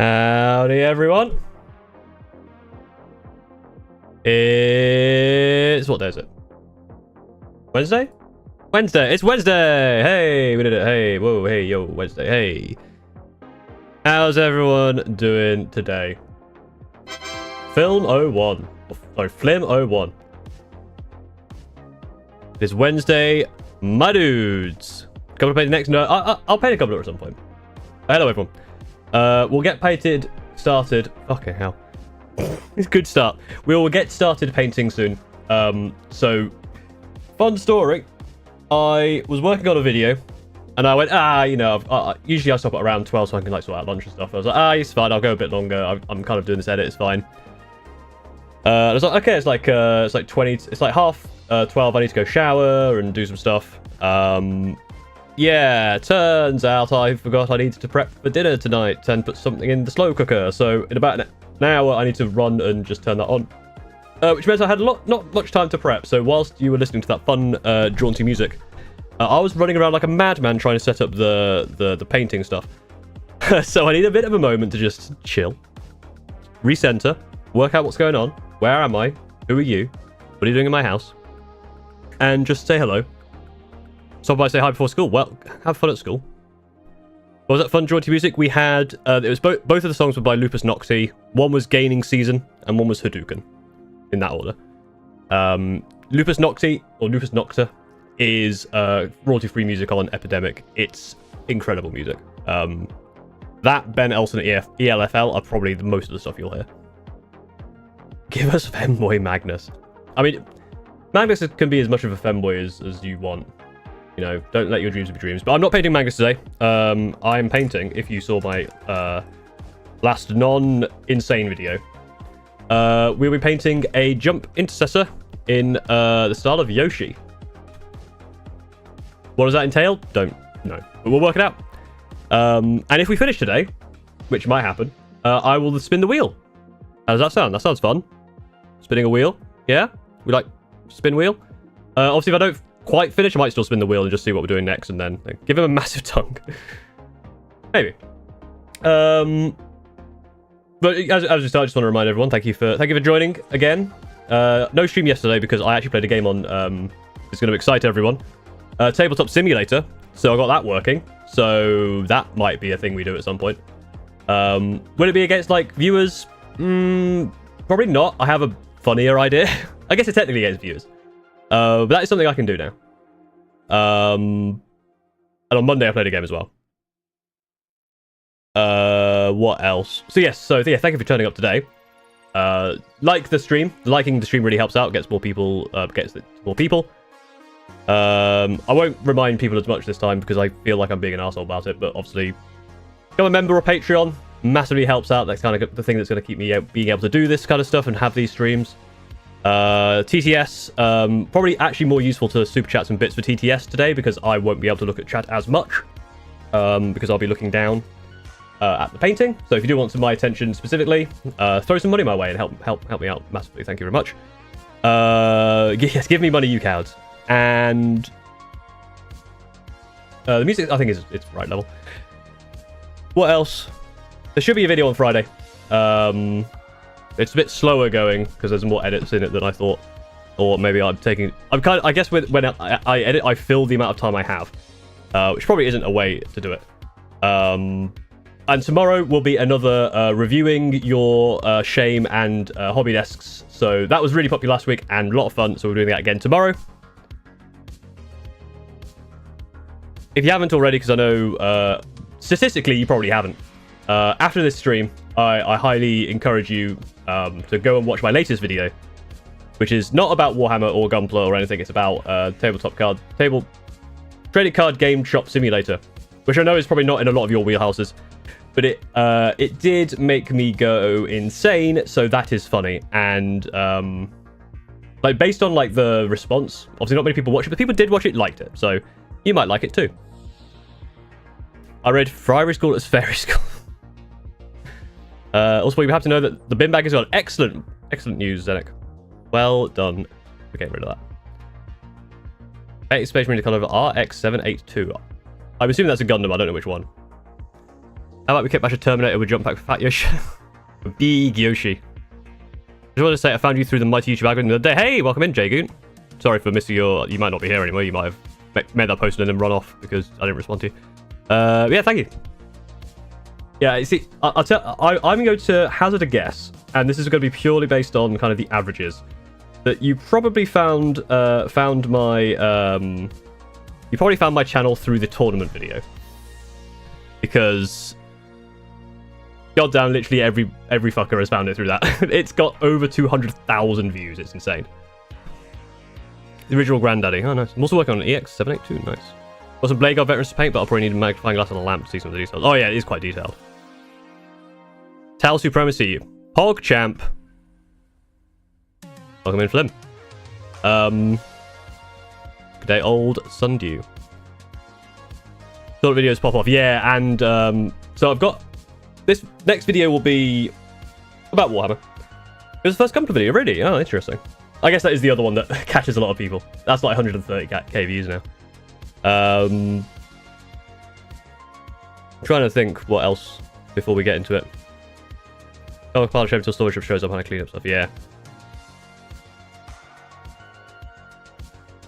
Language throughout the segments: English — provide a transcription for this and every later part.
Howdy, everyone. It's... what day is it? Wednesday? Wednesday! It's Wednesday! Hey, we did it. Hey, whoa, hey, yo, Wednesday. Hey. How's everyone doing today? Film 01. Sorry, Flim 01. It's Wednesday, my dudes. Couple to paint next? No, I'll paint a couple at some point. Hello, everyone. We'll get painted, started. Fucking hell. It's a good start. We will get started painting soon. So, fun story. I was working on a video, and I went, you know, usually I stop at around 12 so I can like sort out lunch and stuff. I was like, it's fine. I'll go a bit longer. I'm kind of doing this edit. It's fine. I was like, okay, it's like 20. It's like half 12. I need to go shower and do some stuff. Yeah, turns out I forgot I needed to prep for dinner tonight and put something in the slow cooker. So in about an hour, I need to run and just turn that on. Which meant I had not much time to prep. So whilst you were listening to that fun, jaunty music, I was running around like a madman trying to set up the painting stuff. So I need a bit of a moment to just chill, recenter, work out what's going on. Where am I? Who are you? What are you doing in my house? And just say hello. Stop by, say hi before school. Well, have fun at school. What was that fun, jaunty music? We had, it was both of the songs were by Lupus Nocti. One was Gaining Season, and one was Hadouken. In that order. Lupus Nocti, or Lupus Nocta, is royalty-free music on Epidemic. It's incredible music. That, Ben Elson at ELFL are probably the most of the stuff you'll hear. Give us Femboy Magnus. I mean, Magnus can be as much of a femboy as you want. You know, don't let your dreams be dreams. But I'm not painting Magnus today. I'm painting, if you saw my last non-insane video, we'll be painting a jump intercessor in the style of Yoshi. What does that entail? Don't know. But we'll work it out. And if we finish today, which might happen, I will spin the wheel. How does that sound? That sounds fun. Spinning a wheel. Yeah? We like spin wheel? Obviously, if I don't quite finish, I might still spin the wheel and just see what we're doing next, and then give him a massive tongue. Maybe. But as we start, I just want to remind everyone, thank you for joining again. No stream yesterday because I actually played a game on. It's going to excite everyone. Tabletop Simulator. So I got that working. So that might be a thing we do at some point. Will it be against like viewers? Probably not. I have a funnier idea. I guess it's technically against viewers. But that is something I can do now. And on Monday I played a game as well. What else? So yes, thank you for turning up today. Like the stream. Liking the stream really helps out, gets more people, I won't remind people as much this time because I feel like I'm being an arsehole about it, but obviously become a member of Patreon massively helps out. That's kind of the thing that's going to keep me being able to do this kind of stuff and have these streams. TTS, probably actually more useful to super chats and bits for TTS today because I won't be able to look at chat as much, because I'll be looking down at the painting. So if you do want some of my attention specifically, throw some money my way and help me out massively. Thank you very much. Yes, give me money, you cowards. And the music, I think, it's right level. What else? There should be a video on Friday. It's a bit slower going because there's more edits in it than I thought, or maybe I guess when I edit, I fill the amount of time I have, which probably isn't a way to do it. And tomorrow will be another reviewing your Shame and Hobby Desks. So that was really popular last week and a lot of fun. So we're doing that again tomorrow. If you haven't already, because I know statistically you probably haven't. After this stream, I highly encourage you to go and watch my latest video, which is not about Warhammer or Gunpla or anything. It's about trading card game shop simulator, which I know is probably not in a lot of your wheelhouses. But it did make me go insane, so that is funny. And like based on like the response, obviously not many people watch it, but people did watch it, liked it, so you might like it too. I read Friary School as Fairy School. Also, you have to know that the bin bag has got excellent news, Zenek. Well done for getting rid of that. Paint Space Marine color of RX782. I'm assuming that's a Gundam. I don't know which one. How about we kick back a Terminator with jump pack for Fat Yoshi? Big Yoshi. Just wanted to say I found you through the mighty YouTube algorithm the other day. Hey, welcome in, Jgoon. Sorry for missing your... You might not be here anymore. You might have made that post and then run off because I didn't respond to you. Yeah, thank you. Yeah, see, I'm going to hazard a guess, and this is going to be purely based on kind of the averages, that you probably found my channel through the tournament video, because goddamn, literally every fucker has found it through that. It's got over 200,000 views. It's insane. The original Granddaddy. Oh, nice. I'm also working on an EX782. Nice. Got some Blade Guard veterans to paint, but I'll probably need a magnifying glass and a lamp to see some of the details. Oh yeah, it is quite detailed. Tal Supremacy. PogChamp. Welcome in, Flim. Good day, old Sundew. Thought videos pop off. Yeah, and so I've got... This next video will be about Warhammer. It was the first Comfort video, really? Oh, interesting. I guess that is the other one that catches a lot of people. That's like 130k views now. I'm trying to think what else before we get into it. Oh, pile of shame until storage shows up when I clean up stuff. Yeah.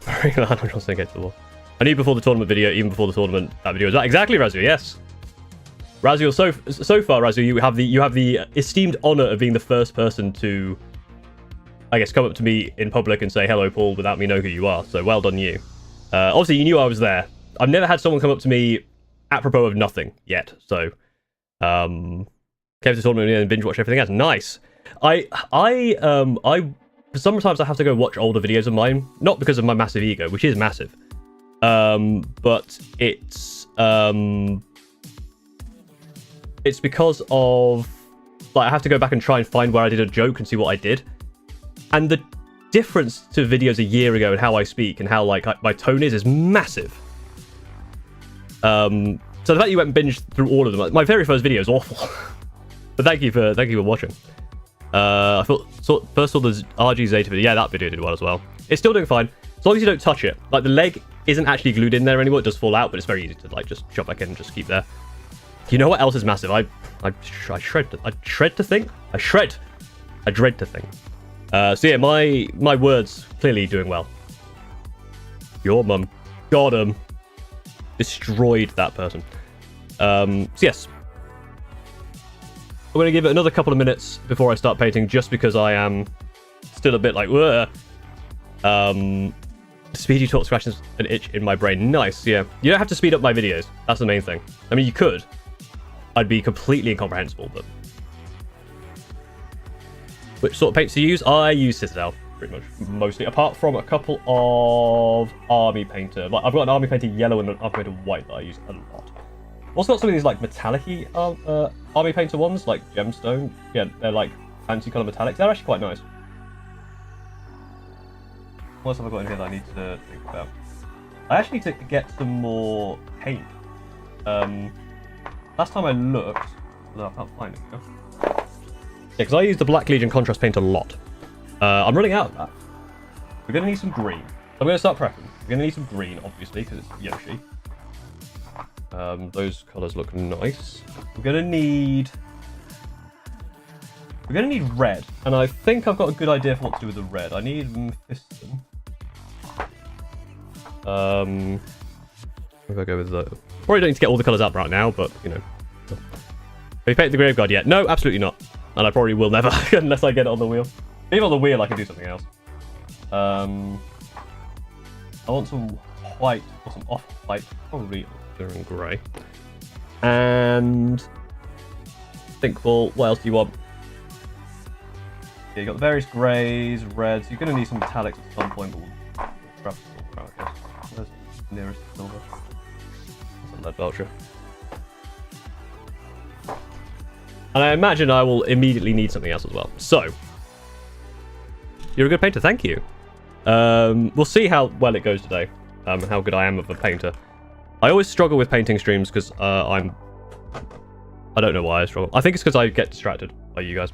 Very glad I'm just going to get to the wall. I knew before the tournament video, even before the tournament, that video was that. Exactly, Razu, yes. Razu, so far, Razu, you have the esteemed honor of being the first person to, I guess, come up to me in public and say hello, Paul, without me knowing who you are. So well done, you. Obviously, you knew I was there. I've never had someone come up to me apropos of nothing yet. So, came to the tournament and binge watch everything else. Nice. Sometimes I have to go watch older videos of mine, not because of my massive ego, which is massive, but it's because of, like, I have to go back and try and find where I did a joke and see what I did. And the difference to videos a year ago and how I speak and how, like, my tone is massive. So the fact you went and binged through all of them, my very first video is awful. But thank you for watching. I first saw the RG Zeta video. Yeah, that video did well as well. It's still doing fine. As long as you don't touch it. Like, the leg isn't actually glued in there anymore. It does fall out, but it's very easy to, like, just shove back in and just keep there. You know what else is massive? I dread to think. So yeah, my words clearly doing well. Your mum. Got him. Destroyed that person. So yes. I'm going to give it another couple of minutes before I start painting, just because I am still a bit like, Speedy talk scratches an itch in my brain. Nice, yeah. You don't have to speed up my videos. That's the main thing. I mean, you could. I'd be completely incomprehensible, but... Which sort of paints to use? I use Citadel, pretty much, mostly. Apart from a couple of Army Painter. Like, I've got an Army Painter yellow and an Army Painter white that I use a lot. I've also got some of these, like, metallic-y Army Painter ones, like Gemstone. Yeah, they're, like, fancy colour metallics. They're actually quite nice. What else have I got in here that I need to think about? I actually need to get some more paint. Last time I looked... No, I can't find it. No. Yeah, because I use the Black Legion contrast paint a lot. I'm running out of that. We're going to need some green. So I'm going to start prepping. We're going to need some green, obviously, because it's Yoshi. Those colours look nice. We're going to need red. And I think I've got a good idea for what to do with the red. I need Mephiston. If I go with the... Probably don't need to get all the colours out right now, but, you know. Have you painted the Graveguard yet? No, absolutely not. And I probably will never, unless I get it on the wheel. Even on the wheel, I can do something else. I want some white, or some off-white, probably and grey. And... think, well, what else do you want? Yeah, you got the various greys, reds. You're going to need some metallics at some point, but we'll grab silver out, I guess. Where's the nearest silver? That's a lead belcher. And I imagine I will immediately need something else as well. So, you're a good painter, thank you. We'll see how well it goes today. How good I am of a painter. I always struggle with painting streams because I don't know why I struggle. I think it's because I get distracted by you guys.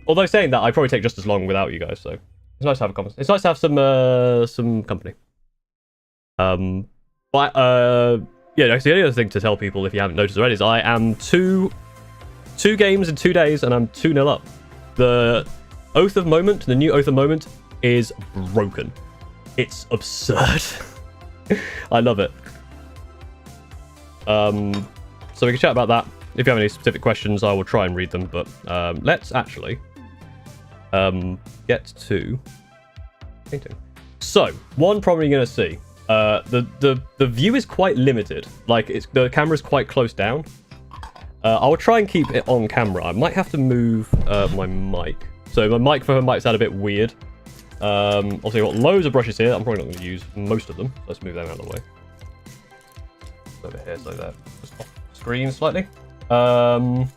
Although saying that, I probably take just as long without you guys, so it's nice to have a conversation. It's nice to have some company. But yeah, actually, the only other thing to tell people, if you haven't noticed already, is I am two games in 2 days, and I'm 2-0 up. The Oath of Moment, the new Oath of Moment, is broken. It's absurd. I love it. So we can chat about that. If you have any specific questions, I will try and read them. But let's actually get to painting. So one problem you're going to see, the view is quite limited. Like the camera's quite close down. I will try and keep it on camera. I might have to move my mic. So my microphone might sound a bit weird. Obviously, I've got loads of brushes here. I'm probably not going to use most of them. Let's move them out of the way. Over here, so that just off screen slightly. The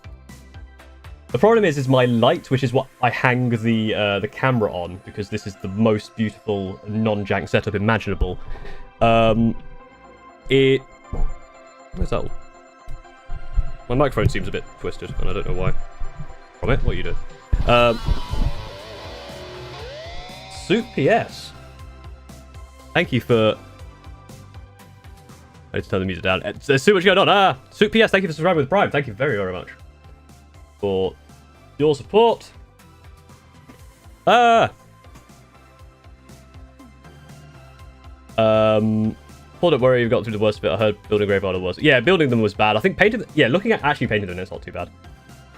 problem is my light, which is what I hang the camera on, because this is the most beautiful non-jank setup imaginable. Where's that all? My microphone seems a bit twisted, and I don't know why. From it, what you do? Soup PS. Thank you for. I need to turn the music down. There's too much going on. Soup PS. Thank you for subscribing with Prime. Thank you very, very much for your support. Paul, don't worry, you've got through the worst bit. I heard building Graveyard was. Yeah, building them was bad. I think painting. Yeah, looking at actually painting them is not too bad.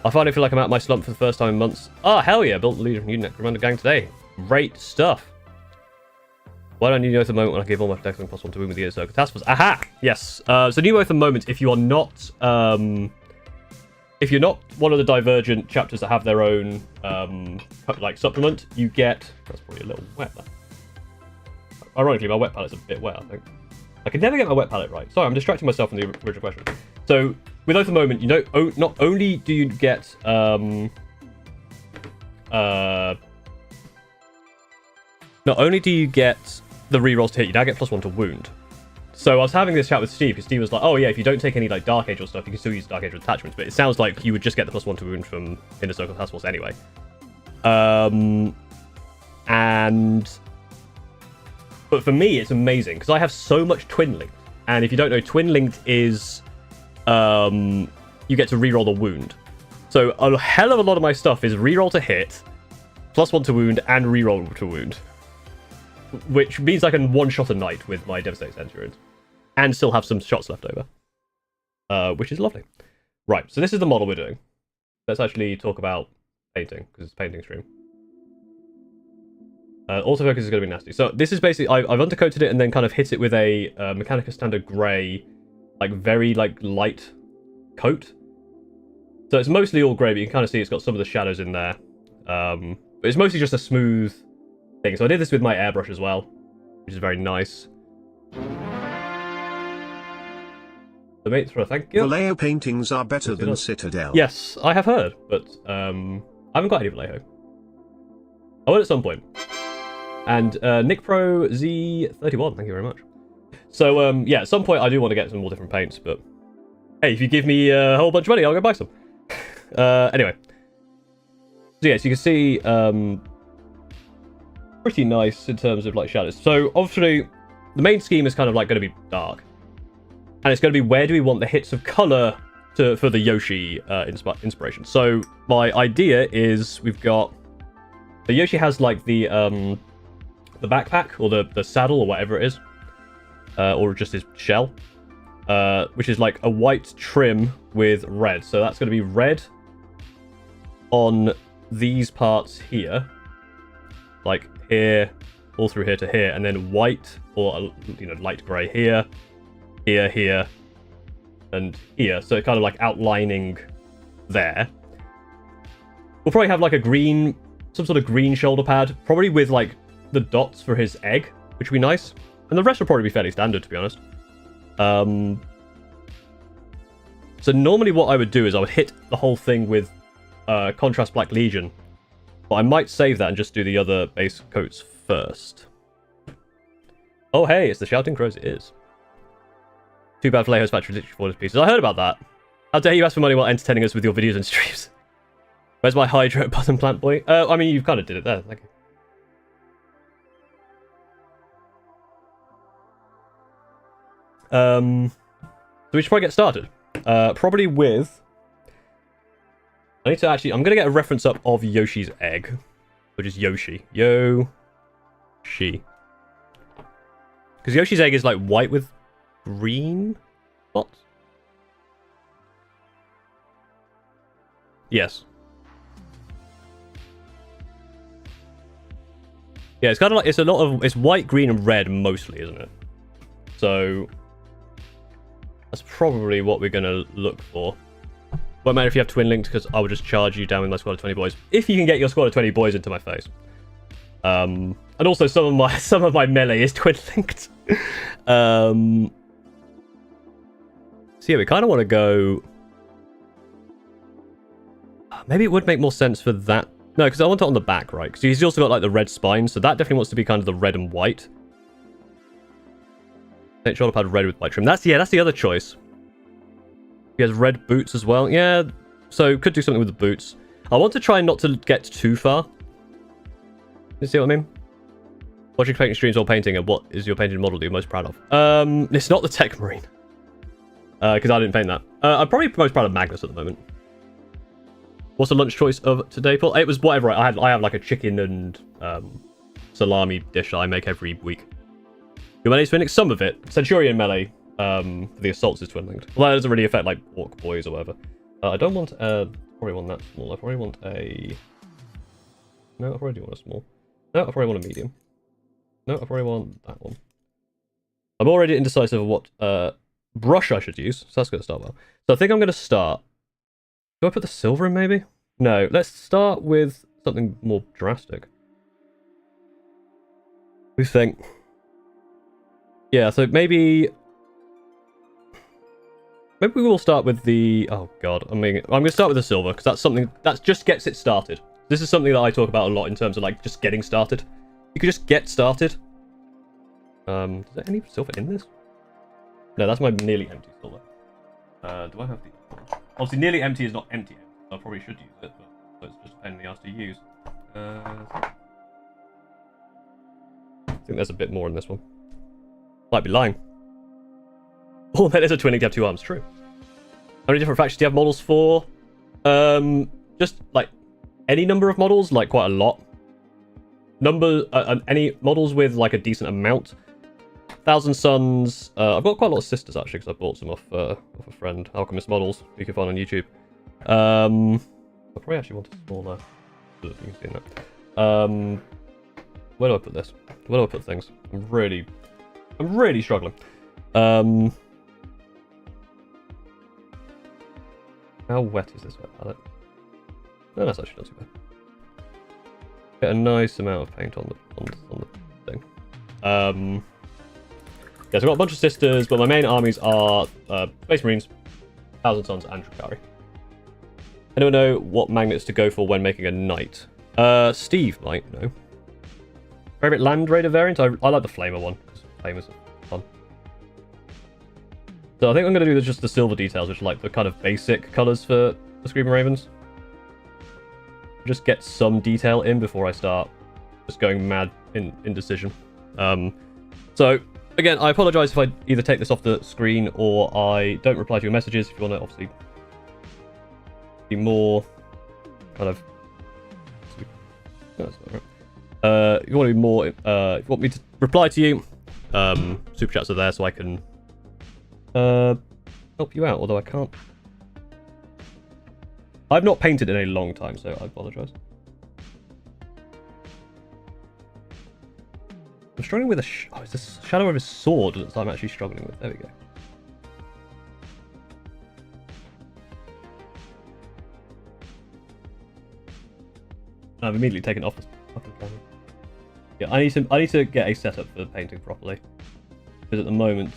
I finally feel like I'm out of my slump for the first time in months. Oh, hell yeah. Built the Legion New Necromunda gang today. Great stuff. Why don't you know at the moment when I give all my protecting +1 to win with the Circle Task Force? Aha! Yes. So new at the moment, if you're not one of the Divergent chapters that have their own like supplement, you get. That's probably a little wet there. Ironically, my wet palette's a bit wet, I think. I can never get my wet palette right. Sorry, I'm distracting myself from the original question. So with Oath of the Moment, you know, not only do you get not only do you get the rerolls to hit, you now get +1 to wound. So I was having this chat with Steve, because Steve was like, oh yeah, if you don't take any like Dark Angel stuff, you can still use Dark Angel attachments, but it sounds like you would just get the +1 to wound from Inner Circle Task Force anyway. But for me, it's amazing, because I have so much Twin Linked. And if you don't know, Twin Linked is you get to reroll the wound. So a hell of a lot of my stuff is reroll to hit, +1 to wound, and reroll to wound. Which means I can one-shot a knight with my Devastating Centurions. And still have some shots left over. Which is lovely. Right, so this is the model we're doing. Let's actually talk about painting, because it's a painting stream. Autofocus is going to be nasty. So this is basically, I've undercoated it and then kind of hit it with a Mechanica Standard Grey, like very like light coat. So it's mostly all grey, but you can kind of see it's got some of the shadows in there. But it's mostly just a smooth thing. So I did this with my airbrush as well, which is very nice. The mate throw, thank you. Vallejo paintings are better than Citadel. Yes, I have heard, but I haven't got any Vallejo. I will at some point. And Nick Pro Z31, thank you very much. So yeah, at some point I do want to get some more different paints, but hey, if you give me a whole bunch of money, I'll go buy some. Anyway, so yeah, so you can see pretty nice in terms of like shadows. So obviously the main scheme is kind of like going to be dark, and it's going to be where do we want the hits of color for the Yoshi inspiration. So my idea is we've got the Yoshi has like the backpack or the saddle or whatever it is, or just his shell, which is like a white trim with red. So that's going to be red on these parts here, like here, all through here to here, and then white or light grey here, here, and here. So kind of like outlining there. We'll probably have like a green, some sort of green shoulder pad, probably with like the dots for his egg, which would be nice. And the rest will probably be fairly standard, to be honest. So normally what I would do is I would hit the whole thing with Contrast Black Legion. But I might save that and just do the other base coats first. Oh hey, it's the Shouting Crows, it is. Too bad Vallejo's factory literally for pieces. I heard about that. How dare you ask for money while entertaining us with your videos and streams? Where's my Hydro button plant boy? I mean, you kind of did it there, thank you. we should probably get started. Probably with... I need to actually... I'm going to get a reference up of Yoshi's egg. Which is Yoshi. Yoshi. Because Yoshi's egg is like white with green spots? Yes. Yeah, it's kind of like... It's a lot of... It's white, green, and red mostly, isn't it? So... That's probably what we're going to look for. Won't matter if you have twin linked, because I will just charge you down with my squad of 20 boys. If you can get your squad of 20 boys into my face. And also some of my melee is twin linked. So yeah, we kind of want to go... Maybe it would make more sense for that. No, because I want it on the back, right? Because he's also got like the red spine, so that definitely wants to be kind of the red and white. I think shoulder pad red with white trim. That's the other choice. He has red boots as well. Yeah, so could do something with the boots. I want to try not to get too far. You see what I mean? Watching painting streams while painting, and what is your painted model that you're most proud of? It's not the Tech Marine. Because I didn't paint that. I'm probably most proud of Magnus at the moment. What's the lunch choice of today, Paul? It was whatever. I have like a chicken and salami dish that I make every week. Your melee's twin linked? Some of it. Centurion melee. For the assaults is twin linked. Well, that doesn't really affect like orc boys or whatever. I don't want probably want that small. I probably want a... No, I probably do want a small. No, I probably want a medium. No, I probably want that one. I'm already indecisive of what brush I should use, so that's going to start well. So I think I'm going to start... Do I put the silver in, maybe? No, let's start with something more drastic. We think... Yeah, so maybe... Maybe we will start with the... Oh, God. I'm going to start with the silver, because that's something... That just gets it started. This is something that I talk about a lot in terms of, like, just getting started. You could just get started. Is there any silver in this? No, that's my nearly empty silver. Do I have the... Obviously, nearly empty is not empty. I probably should use it, but it's just a pain in the ass to use. I think there's a bit more in this one. Might be lying. Oh, that is a twin link to have two arms. True. How many different factions do you have models for? Just, like, any number of models, like, quite a lot. Any models with, like, a decent amount. 1,000 Suns. I've got quite a lot of sisters, actually, because I bought some off a friend. Alchemist Models, you can find on YouTube. I probably actually want a smaller... You can see that. Where do I put this? Where do I put things? I'm really struggling. How wet is this palette? No, that's actually not too bad. Get a nice amount of paint on the thing. Yeah, so I've got a bunch of sisters, but my main armies are Space Marines, 1,000 Suns, and Drukhari. Anyone know what magnets to go for when making a knight? Steve might know. Favorite Land Raider variant? I like the Flamer one, because Flamers are fun. So I think I'm going to do just the silver details, which are like the kind of basic colours for the Screaming Ravens. Just get some detail in before I start just going mad in indecision. So, again, I apologise if I either take this off the screen or I don't reply to your messages. If you want to obviously be more kind of... No, that's not right. If you want to be more... if you want me to reply to you, super chats are there so I can help you out, although I can't. I've not painted in a long time, so I apologise. I'm struggling with a... Oh, it's the shadow of his sword that I'm actually struggling with. There we go. I've immediately taken it off this fucking camera. Yeah, I need to get a setup for painting properly. Because at the moment,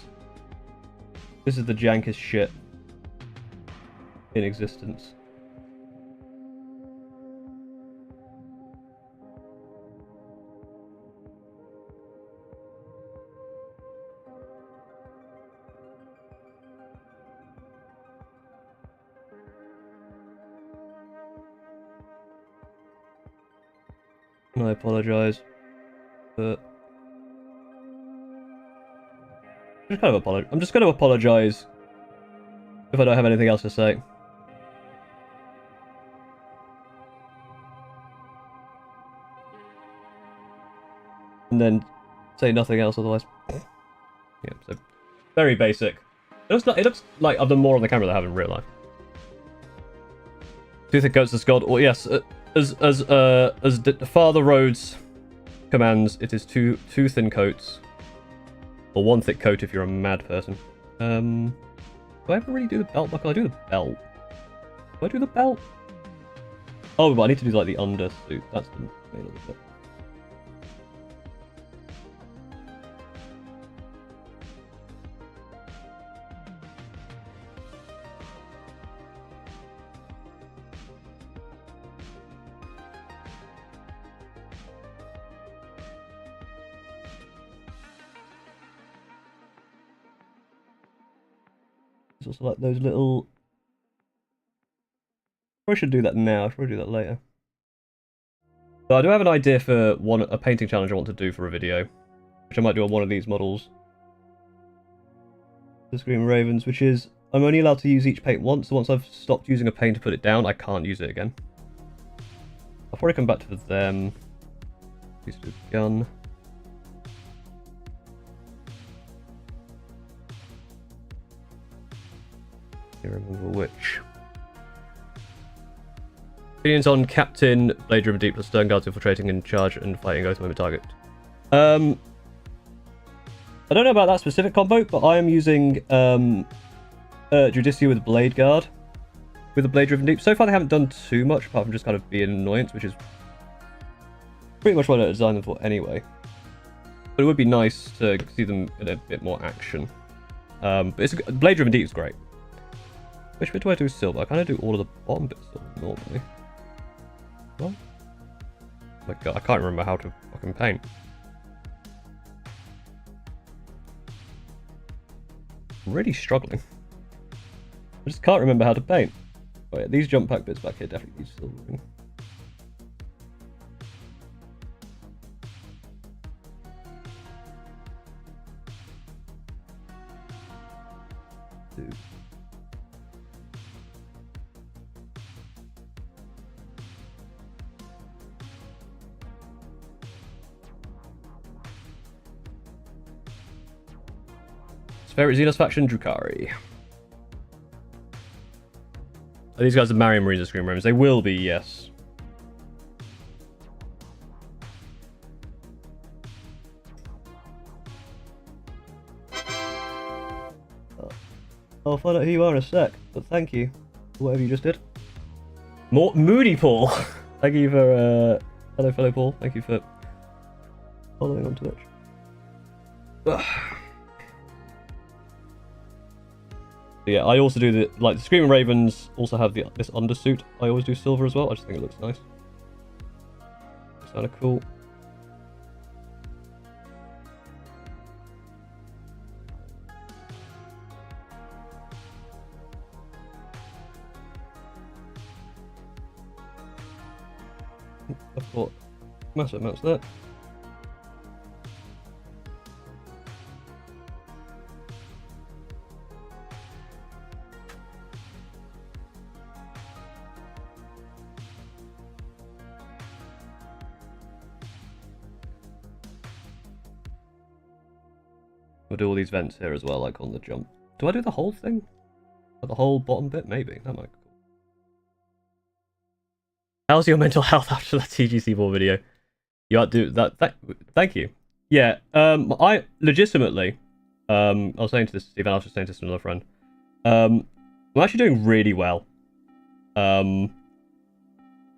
this is the jankest shit in existence. I apologise, but I'm just going to apologise if I don't have anything else to say. And then say nothing else otherwise. Yeah, so very basic. It looks like I've done more on the camera than I have in real life. Do you think goats is God? Well, yes. As Father Rhodes commands, it is two thin coats, or one thick coat if you're a mad person. Do I ever really do the belt buckle? I do the belt. Do I do the belt? Oh, but I need to do like the undersuit. That's the main of the bit. It's also like those little... I should do that now. I should probably do that later. But I do have an idea for a painting challenge I want to do for a video, which I might do on one of these models. The Screaming Ravens, which is I'm only allowed to use each paint once, so once I've stopped using a paint to put it down, I can't use it again. I'll probably come back to them. Use the gun. Can't remember which. Opinions on Captain, Blade River Deep plus Stern Guards infiltrating in charge and fighting Oath Moment target. I don't know about that specific combo, but I am using Judicia with Blade Guard with the Blade Driven Deep. So far they haven't done too much apart from just kind of be an annoyance, which is pretty much what I designed them for anyway. But it would be nice to see them in a bit more action. But Blade Driven Deep is great. Which bit do I do silver? I kind of do all of the bottom bits normally. What? Oh my god, I can't remember how to fucking paint. I'm really struggling. I just can't remember how to paint. Oh yeah, these jump pack bits back here definitely need silvering. Dude. Favorite Xenos faction, Drukhari. Are these guys the Marion Marines or Scream Ravens? They will be, yes. I'll find out who you are in a sec, but thank you for whatever you just did. More Moody Paul! Thank you for, hello fellow Paul, thank you for following on Twitch. Yeah, I also do the Screaming Ravens also have this undersuit. I always do silver as well. I just think it looks nice. Looks kind of cool. I've got massive amounts there. We'll do all these vents here as well, like on the jump. Do I do the whole thing? Or the whole bottom bit? Maybe. That might be cool. How's your mental health after that TGC4 video? You ought to do that. Thank you. Yeah, I legitimately, I was saying to this, Stephen, I was just saying to another friend, I'm actually doing really well. I'm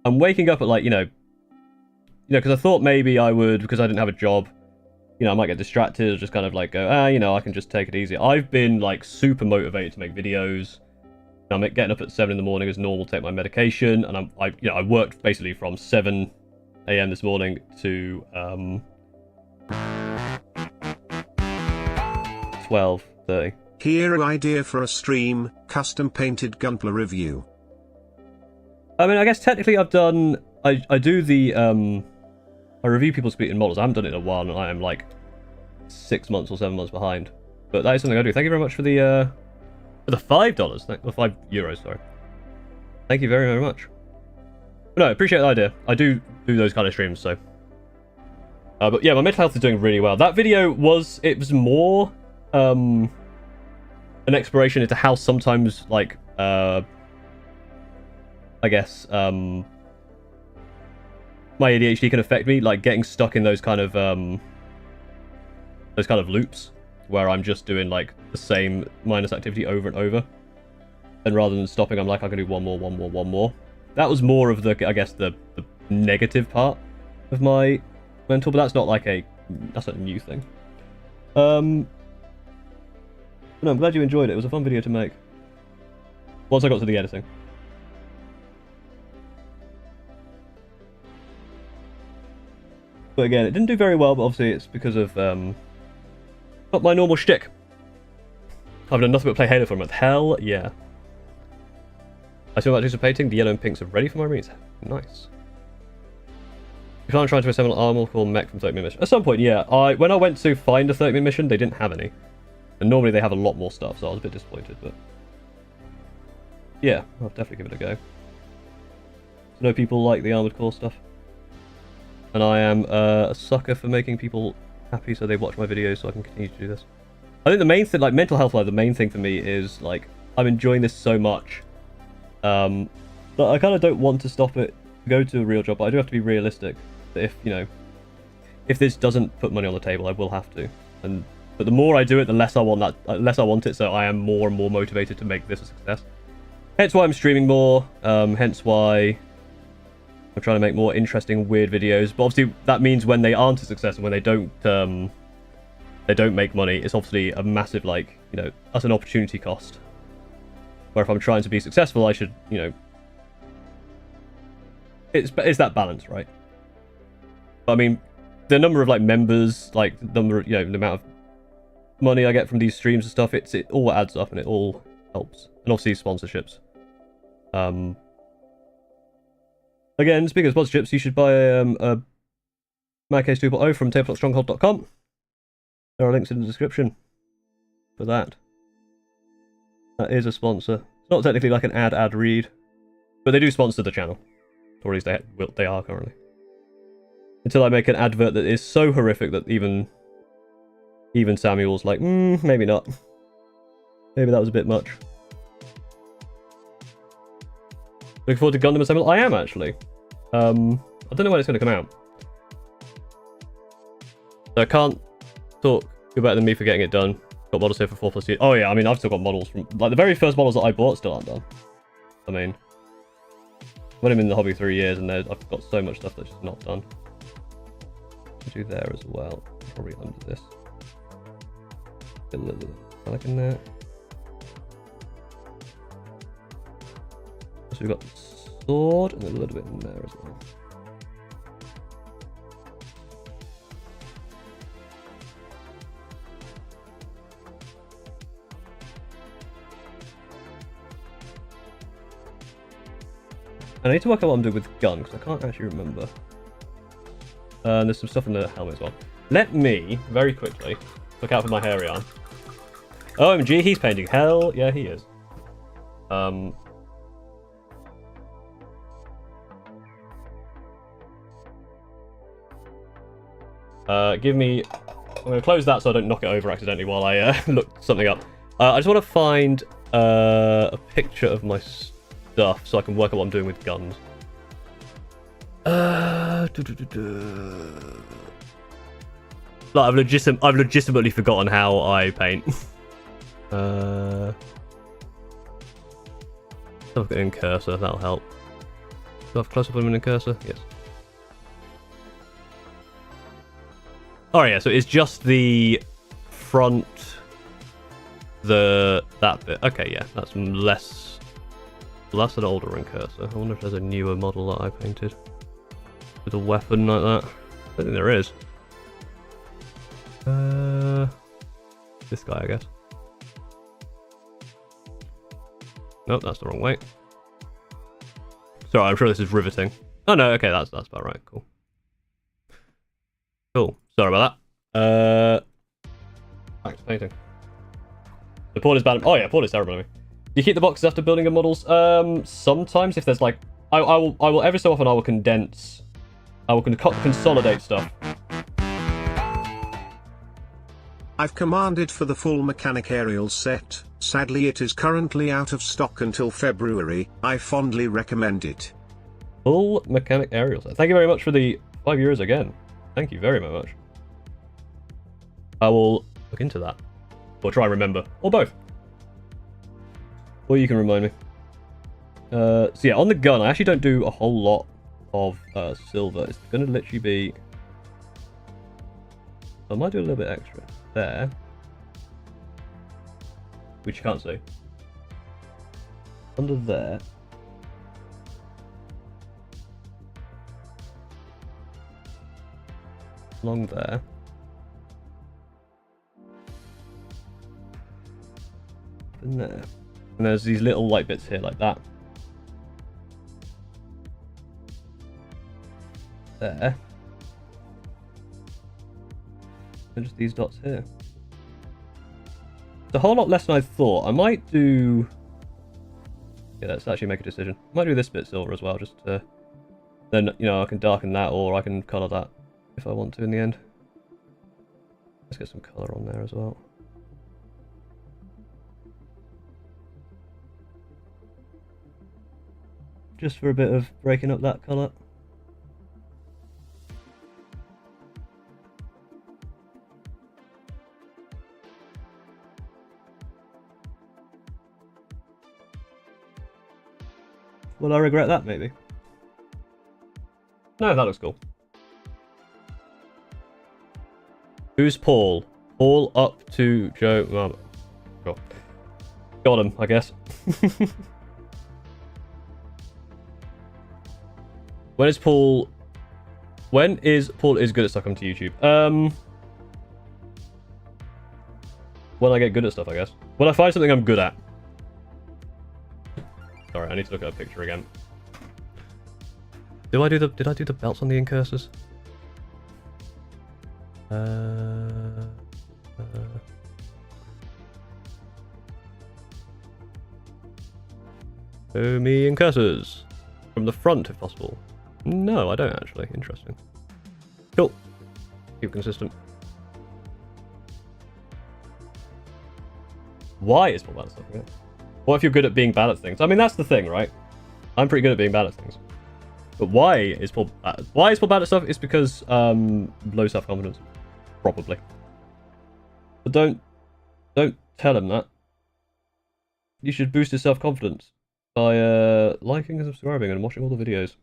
waking up at like, you know, because I thought maybe I would, because I didn't have a job, you know, I might get distracted or just kind of like go, you know, I can just take it easy. I've been like super motivated to make videos. I'm getting up at 7 in the morning as normal, take my medication, and I worked basically from 7 AM this morning to 12:30. Here an idea for a stream, custom painted Gunpla review. I mean, I guess technically I've done, I do the, I review people's completed models. I haven't done it in a while, and I am like 6 months or 7 months behind. But that is something I do. Thank you very much for the For the $5, or €5, sorry. Thank you very, very much. No, I appreciate the idea. I do those kind of streams, so. But yeah, my mental health is doing really well. That video was more an exploration into how sometimes, like, I guess, my ADHD can affect me, like getting stuck in those kind of loops where I'm just doing like the same minus activity over and over. And rather than stopping, I'm like, I can do one more. That was more of the, I guess, the negative part of my mental, but that's not like that's not a new thing. No, I'm glad you enjoyed it. It was a fun video to make. Once I got to the editing. But again, it didn't do very well, but obviously it's because of not my normal shtick. I've done nothing but play Halo for a month. Hell yeah. I still like painting. The yellow and pinks are ready for my reads. Nice. If I'm trying to assemble an armor core mech from 30-minute mission. At some point, yeah. When I went to find a 30-minute mission, they didn't have any. And normally they have a lot more stuff, so I was a bit disappointed, but yeah, I'll definitely give it a go. I know people like the armored core stuff. And I am a sucker for making people happy so they watch my videos so I can continue to do this. I think the main thing, like mental health, like the main thing for me is like I'm enjoying this so much that I kind of don't want to stop it, go to a real job, but I do have to be realistic that if this doesn't put money on the table, I will have to. But the more I do it, the less I want it, so I am more and more motivated to make this a success. Hence why I'm streaming more, hence why I'm trying to make more interesting, weird videos. But obviously, that means when they aren't a success and when they don't make money, it's obviously a massive, like, that's an opportunity cost. Where if I'm trying to be successful, I should, it's that balance, right? But, I mean, the number of, like, members, like, the number, the amount of money I get from these streams and stuff, it all adds up and it all helps. And obviously, sponsorships. Again, speaking of sponsorships, you should buy a Mad Case 2.0 from tabletopstronghold.com. There are links in the description for that. That is a sponsor. It's not technically like an ad read, but they do sponsor the channel. Or at least they are currently. Until I make an advert that is so horrific that even Samuel's like, maybe not. Maybe that was a bit much. Looking forward to Gundam Assemble? I am, actually. I don't know when it's going to come out. So I can't talk. You're better than me for getting it done. Got models here for 4+ years. Oh yeah, I mean, I've still got models from... Like, the very first models that I bought still aren't done. I mean... I've been in the hobby 3 years, and I've got so much stuff that's just not done. I'll do there as well. Probably under this. Get a little bit of metallic in there. So we've got the sword and a little bit in there as well. I need to work out what I'm doing with gun because I can't actually remember. And there's some stuff in the helmet as well. Let me very quickly look out for my hairy arm. OMG, he's painting. Hell yeah, he is. Give me... I'm going to close that so I don't knock it over accidentally while I look something up. I just want to find a picture of my stuff so I can work out what I'm doing with guns. Like, I've legitimately forgotten how I paint. Look at Intercessor, that'll help. Do I have close up on an Intercessor? Yes. Oh yeah, so it's just the front, that bit. Okay, yeah, that's less. Well, that's an older Intercessor. I wonder if there's a newer model that I painted with a weapon like that. I don't think there is. This guy, I guess. Nope, that's the wrong way. Sorry, I'm sure this is riveting. Oh no, okay, that's about right. Cool. Cool. Sorry about that. Back to painting. So Paul is bad. Oh yeah, Paul is terrible. Do you keep the boxes after building your models? Sometimes if there's like, I will every so often I will condense, I will consolidate stuff. I've commanded for the full mechanic aerial set. Sadly it is currently out of stock until February. I fondly recommend it. Full mechanic aerial set. Thank you very much for the 5 euros again. Thank you very much. I will look into that. Or try and remember. Or both. Or you can remind me. So yeah, on the gun, I actually don't do a whole lot of silver. It's going to literally be... I might do a little bit extra there. Which you can't see. Under there. Along there. And there. And there's these little light bits here like that. There. And just these dots here. It's a whole lot less than I thought. I might do... Yeah, let's actually make a decision. I might do this bit silver as well, just to... Then, you know, I can darken that or I can colour that if I want to in the end. Let's get some colour on there as well. Just for a bit of breaking up that colour. Will I regret that, maybe? No, that looks cool. Who's Paul? Paul up to Joe... Oh, sure. Got him, I guess. When is Paul is good at stuff on to YouTube? When I get good at stuff, I guess. When I find something I'm good at. Sorry, I need to look at a picture again. Did I do the belts on the Intercessors? Show me Intercessors. From the front, if possible. No, I don't actually. Interesting. Cool. Keep consistent. Why is Paul bad at stuff? Yeah. What if you're good at being bad at things? I mean, that's the thing, right? I'm pretty good at being bad at things. But why is Paul bad? Why is Paul bad at stuff? It's because low self-confidence. Probably. But don't tell him that. You should boost his self-confidence by liking and subscribing and watching all the videos.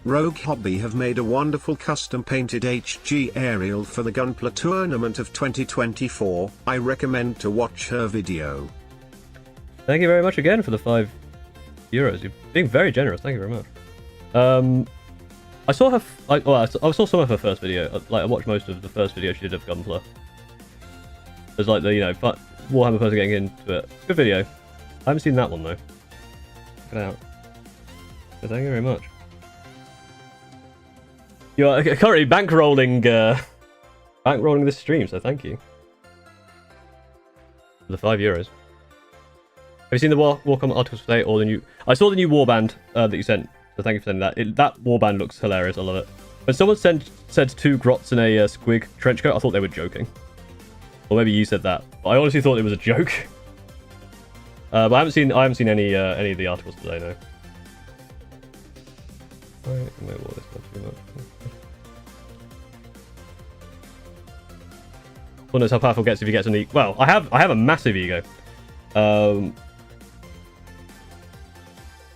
Rogue Hobby have made a wonderful custom painted HG aerial for the Gunpla tournament of 2024. I recommend to watch her video. Thank you very much again for the 5 euros. You're being very generous. Thank you very much. I saw her. I saw some of her first video. Like I watched most of the first video she did of Gunpla. There's like the Warhammer person getting into it. Good video. I haven't seen that one though. Check it out. So thank you very much. You are currently bankrolling this stream, so thank you for the 5 euros. Have you seen the Warhammer articles today or the new? I saw the new warband that you sent, so thank you for sending that. That warband looks hilarious. I love it. When someone said 2 grots in a squig trench coat, I thought they were joking, or maybe you said that. But I honestly thought it was a joke. But I haven't seen any of the articles today, no. Right, I might this stuff too much. Who knows how powerful it gets if you get an ego? Well, I have a massive ego, and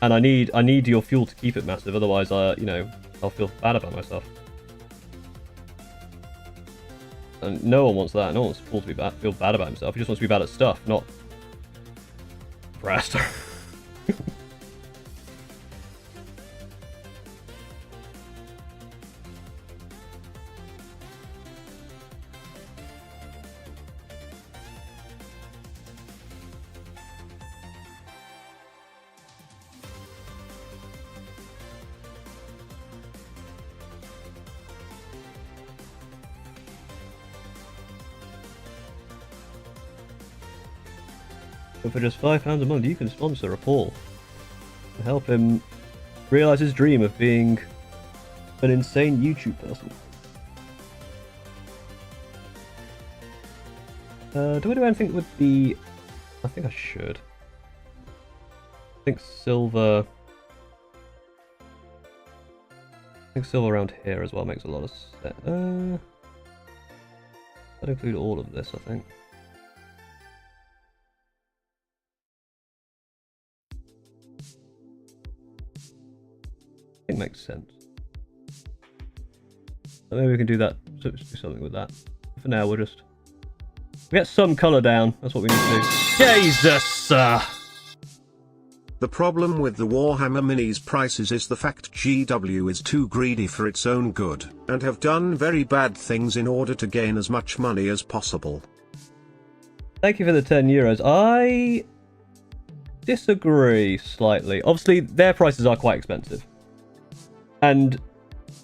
I need your fuel to keep it massive. Otherwise, I'll feel bad about myself. And no one wants that. No one wants Paul to feel bad about himself. He just wants to be bad at stuff, not depressed. But for just £5 a month, you can sponsor a Paul and help him realize his dream of being an insane YouTube person. Do I do anything with the... I think I should. I think silver around here as well makes a lot of sense. That include all of this, I think. I think makes sense. So maybe we can do that. Do something with that. For now, we'll just get some colour down. That's what we need to do. Jesus! The problem with the Warhammer Minis prices is the fact GW is too greedy for its own good, and have done very bad things in order to gain as much money as possible. Thank you for the €10. I disagree slightly. Obviously, their prices are quite expensive. And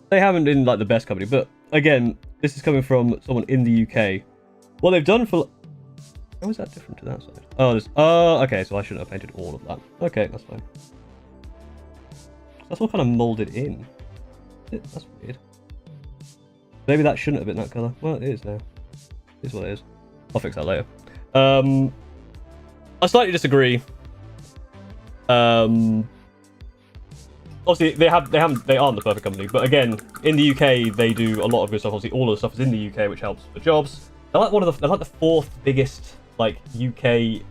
they haven't been like the best company, but again, this is coming from someone in the UK. What they've done for... How is that different to that side? Oh, okay, so I shouldn't have painted all of that. Okay, that's fine. That's all kind of molded in. That's weird. Maybe that shouldn't have been that colour. Well, it is now. It is what it is. I'll fix that later. I slightly disagree. Obviously, they aren't the perfect company, but again, in the UK, they do a lot of good stuff. Obviously, all of the stuff is in the UK, which helps for jobs. They're like they're like the fourth biggest like UK,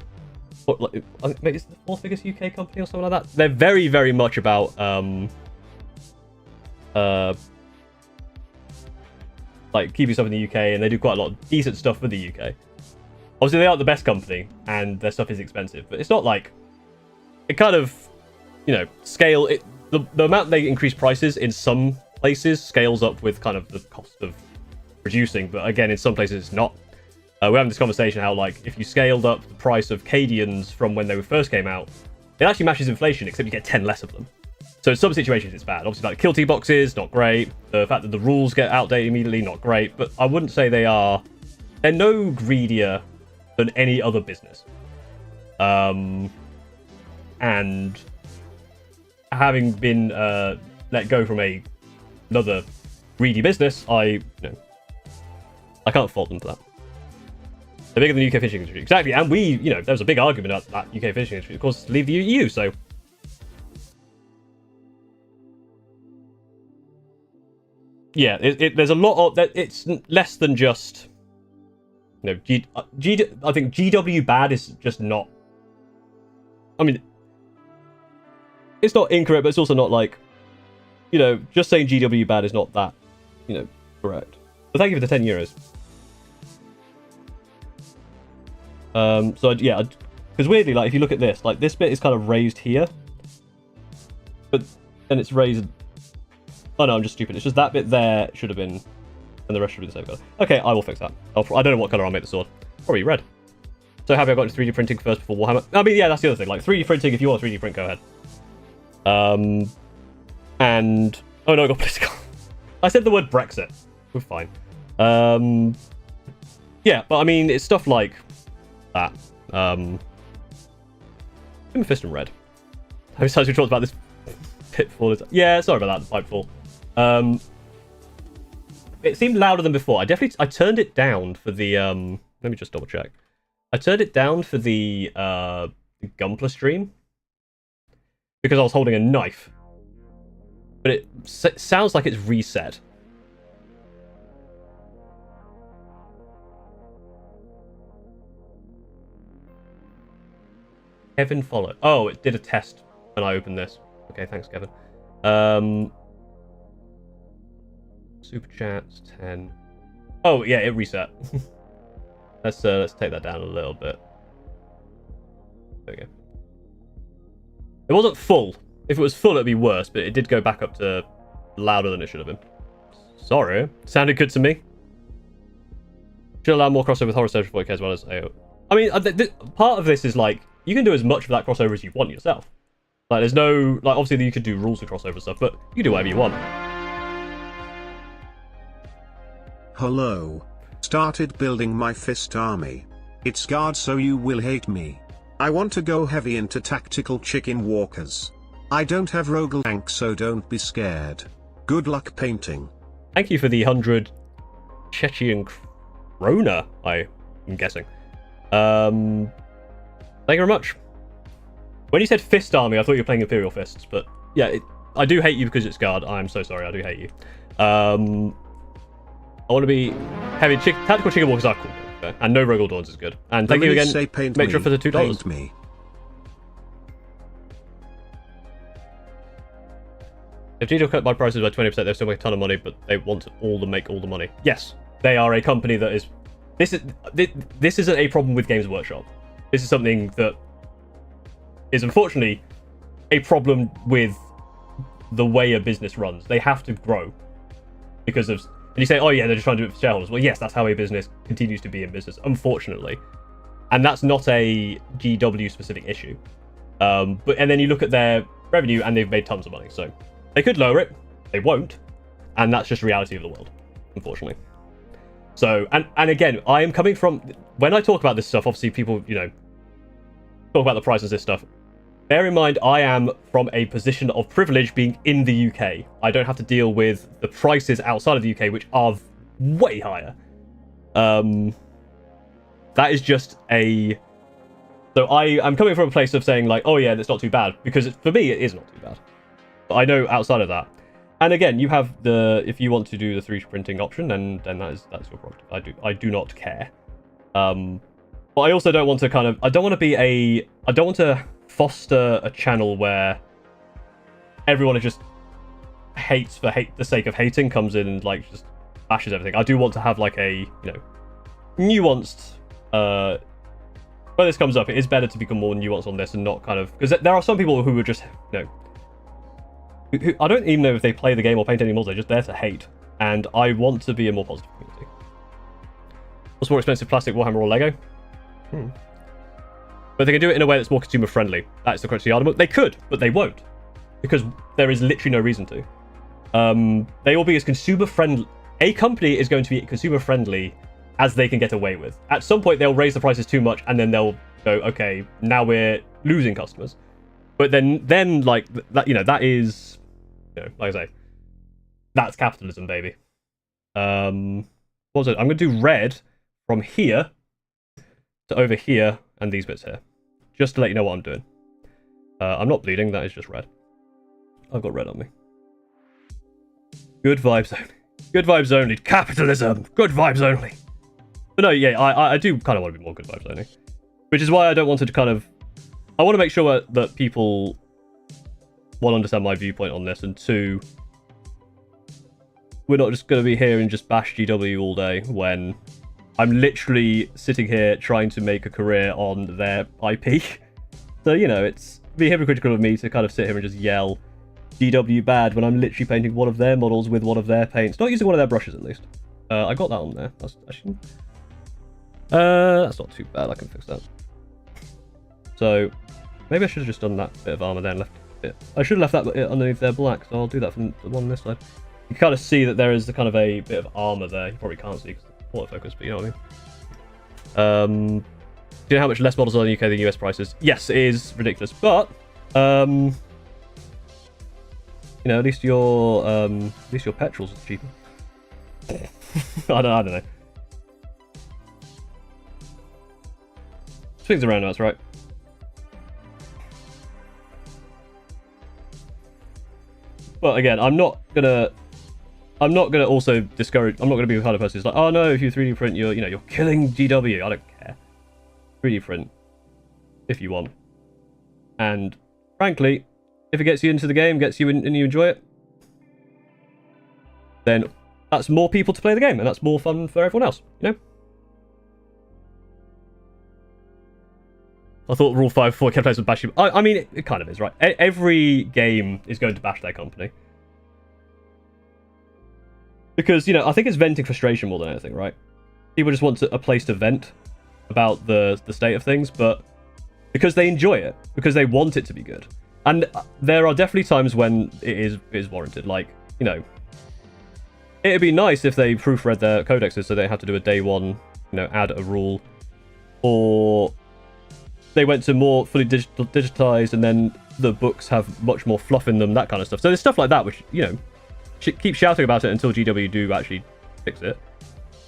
like, maybe it's the fourth biggest UK company or something like that. They're very, very much about like keeping stuff in the UK, and they do quite a lot of decent stuff for the UK. Obviously, they aren't the best company, and their stuff is expensive, but it's not like it kind of, you know, scale it. The amount they increase prices in some places scales up with kind of the cost of producing, but again, in some places it's not. We're having this conversation how, like, if you scaled up the price of Cadians from when they first came out, it actually matches inflation, except you get 10 less of them. So in some situations it's bad. Obviously, like, kill T boxes, not great. The fact that the rules get outdated immediately, not great. But I wouldn't say they're no greedier than any other business. And having been let go from another greedy business, I can't fault them for that. They're bigger than the UK fishing industry. Exactly, and there was a big argument about that UK fishing industry, of course, to leave the EU, so... Yeah, there's a lot of... It's less than just... I think GW bad is just not... I mean... It's not incorrect, but it's also not like... just saying GW bad is not that, correct. But thank you for the €10. So yeah, because weirdly, like, if you look at this, like, this bit is kind of raised here, but then it's raised... Oh no, I'm just stupid. It's just that bit there should have been, and the rest should be the same colour. Okay, I will fix that. I don't know what colour I'll make the sword. Probably red. So happy I got into 3D printing first before Warhammer. I mean, yeah, that's the other thing. Like, 3D printing, if you want 3D print, go ahead. And... Oh no, I got political. I said the word Brexit. We're fine. Yeah, but I mean, it's stuff like that. Fist in red. How many times we talked about this pitfall? Yeah, sorry about that, the pipefall. It seemed louder than before. I turned it down for the let me just double check. I turned it down for the Gunpla stream because I was holding a knife, but it sounds like it's reset. Kevin followed. Oh, it did a test when I opened this. Okay, thanks, Kevin. Superchats 10. Oh yeah, it reset. Let's take that down a little bit. There we go. It wasn't full. If it was full, it'd be worse, but it did go back up to louder than it should have been. Sorry, sounded good to me. Should allow more crossover with Horror Social 40k as well as AO. I mean, part of this is like, you can do as much of that crossover as you want yourself. Like, there's no... Like, obviously you could do rules of crossover stuff, but you can do whatever you want. Hello. Started building my fist army. It's guard, so you will hate me. I want to go heavy into tactical chicken walkers. I don't have rogue rank, so don't be scared. Good luck painting. Thank you for the 100 Chechian krona, I am guessing. Thank you very much. When you said Fist Army, I thought you were playing Imperial Fists, but yeah, I do hate you because it's Guard. I'm so sorry, I do hate you. I want to be heavy. Tactical Chicken Walkers are cool. Okay. And no Rogal Dawns is good. And thank you again, Metro, for the $2. Paint me. If GW cut my prices by 20%, they still make a ton of money, but they want all to make all the money. Yes, they are a company that is... This isn't a problem with Games Workshop. This is something that is unfortunately a problem with the way a business runs. They have to grow because of... And you say, oh yeah, they're just trying to do it for shareholders. Well, yes, that's how a business continues to be in business, unfortunately. And that's not a GW-specific issue. And then you look at their revenue, and they've made tons of money. So they could lower it. They won't. And that's just reality of the world, unfortunately. So, and again, I am coming from... When I talk about this stuff, obviously people, you know, talk about the prices of this stuff. Bear in mind, I am from a position of privilege being in the UK. I don't have to deal with the prices outside of the UK, which are way higher. That is just a... So I'm coming from a place of saying, like, oh yeah, that's not too bad. Because for me, it is not too bad. But I know outside of that. And again, you have the... If you want to do the 3D printing option, then that's your product. I do not care. But I also don't want to kind of... I don't want to foster a channel where everyone just hates for the sake of hating, comes in and like just bashes everything. I do want to have like a, you know, nuanced when this comes up, it is better to become more nuanced on this and not kind of, because there are some people who are just, you know, who I don't even know if they play the game or paint any models, they're just there to hate, and I want to be a more positive community. What's more expensive, plastic, Warhammer, or Lego? But they can do it in a way that's more consumer friendly. That's the crux of the argument. They could, but they won't, because there is literally no reason to. They will be as consumer friendly. A company is going to be consumer friendly as they can get away with. At some point, they'll raise the prices too much, and then they'll go, okay, now we're losing customers. But then like that, you know, that is, you know, like I say, that's capitalism, baby. What was it? I'm going to do red from here to over here and these bits here, just to let you know what I'm doing. I'm not bleeding, that is just red. I've got red on me. Good vibes only. Good vibes only. Capitalism. Good vibes only. But no, yeah, I do kind of want to be more good vibes only. Which is why I don't want to kind of... I want to make sure that people, one, understand my viewpoint on this, and two, we're not just going to be here and just bash GW all day when I'm literally sitting here trying to make a career on their IP. So, you know, it's be hypocritical of me to kind of sit here and just yell GW bad when I'm literally painting one of their models with one of their paints. Not using one of their brushes, at least. I got that on there. That's not too bad. I can fix that. So, maybe I should have just done that bit of armor there and left it. I should have left that bit underneath their black, so I'll do that from the one on this side. You can kind of see that there is the kind of a bit of armor there. You probably can't see because autofocus, but you know what I mean. Do you know how much less models are in the UK than US prices? Yes, it is ridiculous, but you know, at least your petrols are cheaper. I don't know. Swings around, that's right. But again, I'm not gonna also discourage. I'm not gonna be the kind of person who's like, oh no, if you 3D print, you're killing GW. I don't care. 3D print if you want, and frankly, if it gets you into the game, gets you in, and you enjoy it, then that's more people to play the game, and that's more fun for everyone else. You know. I thought Rule 5 before kept players would bash you. I mean, it kind of is, right? Every game is going to bash their company. Because, you know, I think it's venting frustration more than anything, right? People just want a place to vent about the state of things, but because they enjoy it, because they want it to be good. And there are definitely times when it is warranted. Like, you know, it'd be nice if they proofread their codexes so they have to do a day one, you know, add a rule, or they went to more fully digitized, and then the books have much more fluff in them, that kind of stuff. So there's stuff like that, which, you know, keep shouting about it until GW do actually fix it.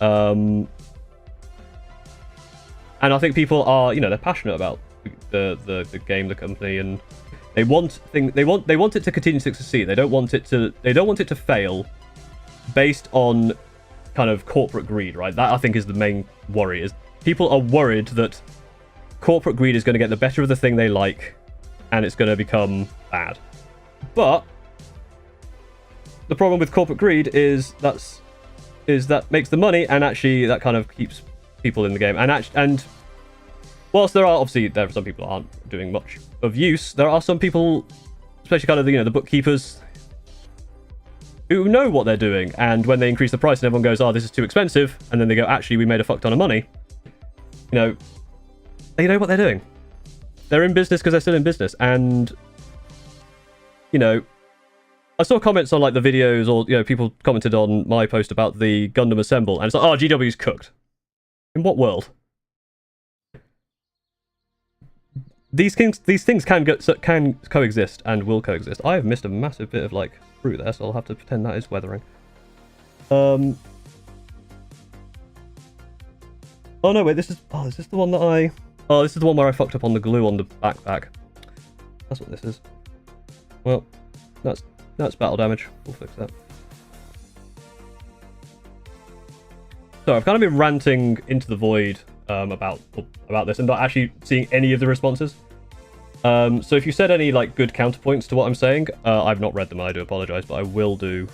And I think people are, you know, they're passionate about the game, the company, and they want it to continue to succeed. They don't want it to fail based on kind of corporate greed, right? That I think is the main worry, is people are worried that corporate greed is going to get the better of the thing they like, and it's going to become bad. But the problem with corporate greed is that makes the money, and actually that kind of keeps people in the game. And whilst there are some people who aren't doing much of use, there are some people, especially kind of the bookkeepers, who know what they're doing, and when they increase the price and everyone goes, oh, this is too expensive, and then they go, actually, we made a fuck ton of money, they know what they're doing. They're in business because they're still in business. And I saw comments on like the videos, or people commented on my post about the Gundam Assemble, and it's like, oh, GW's cooked. In what world? These things can coexist and will coexist. I have missed a massive bit of like fruit there, so I'll have to pretend that is weathering. Oh no, wait, is this the one that I... Oh, this is the one where I fucked up on the glue on the backpack. That's what this is. Well, that's battle damage. We'll fix that. So I've kind of been ranting into the void about this and not actually seeing any of the responses. So if you said any like good counterpoints to what I'm saying, I've not read them. I do apologize, but I will do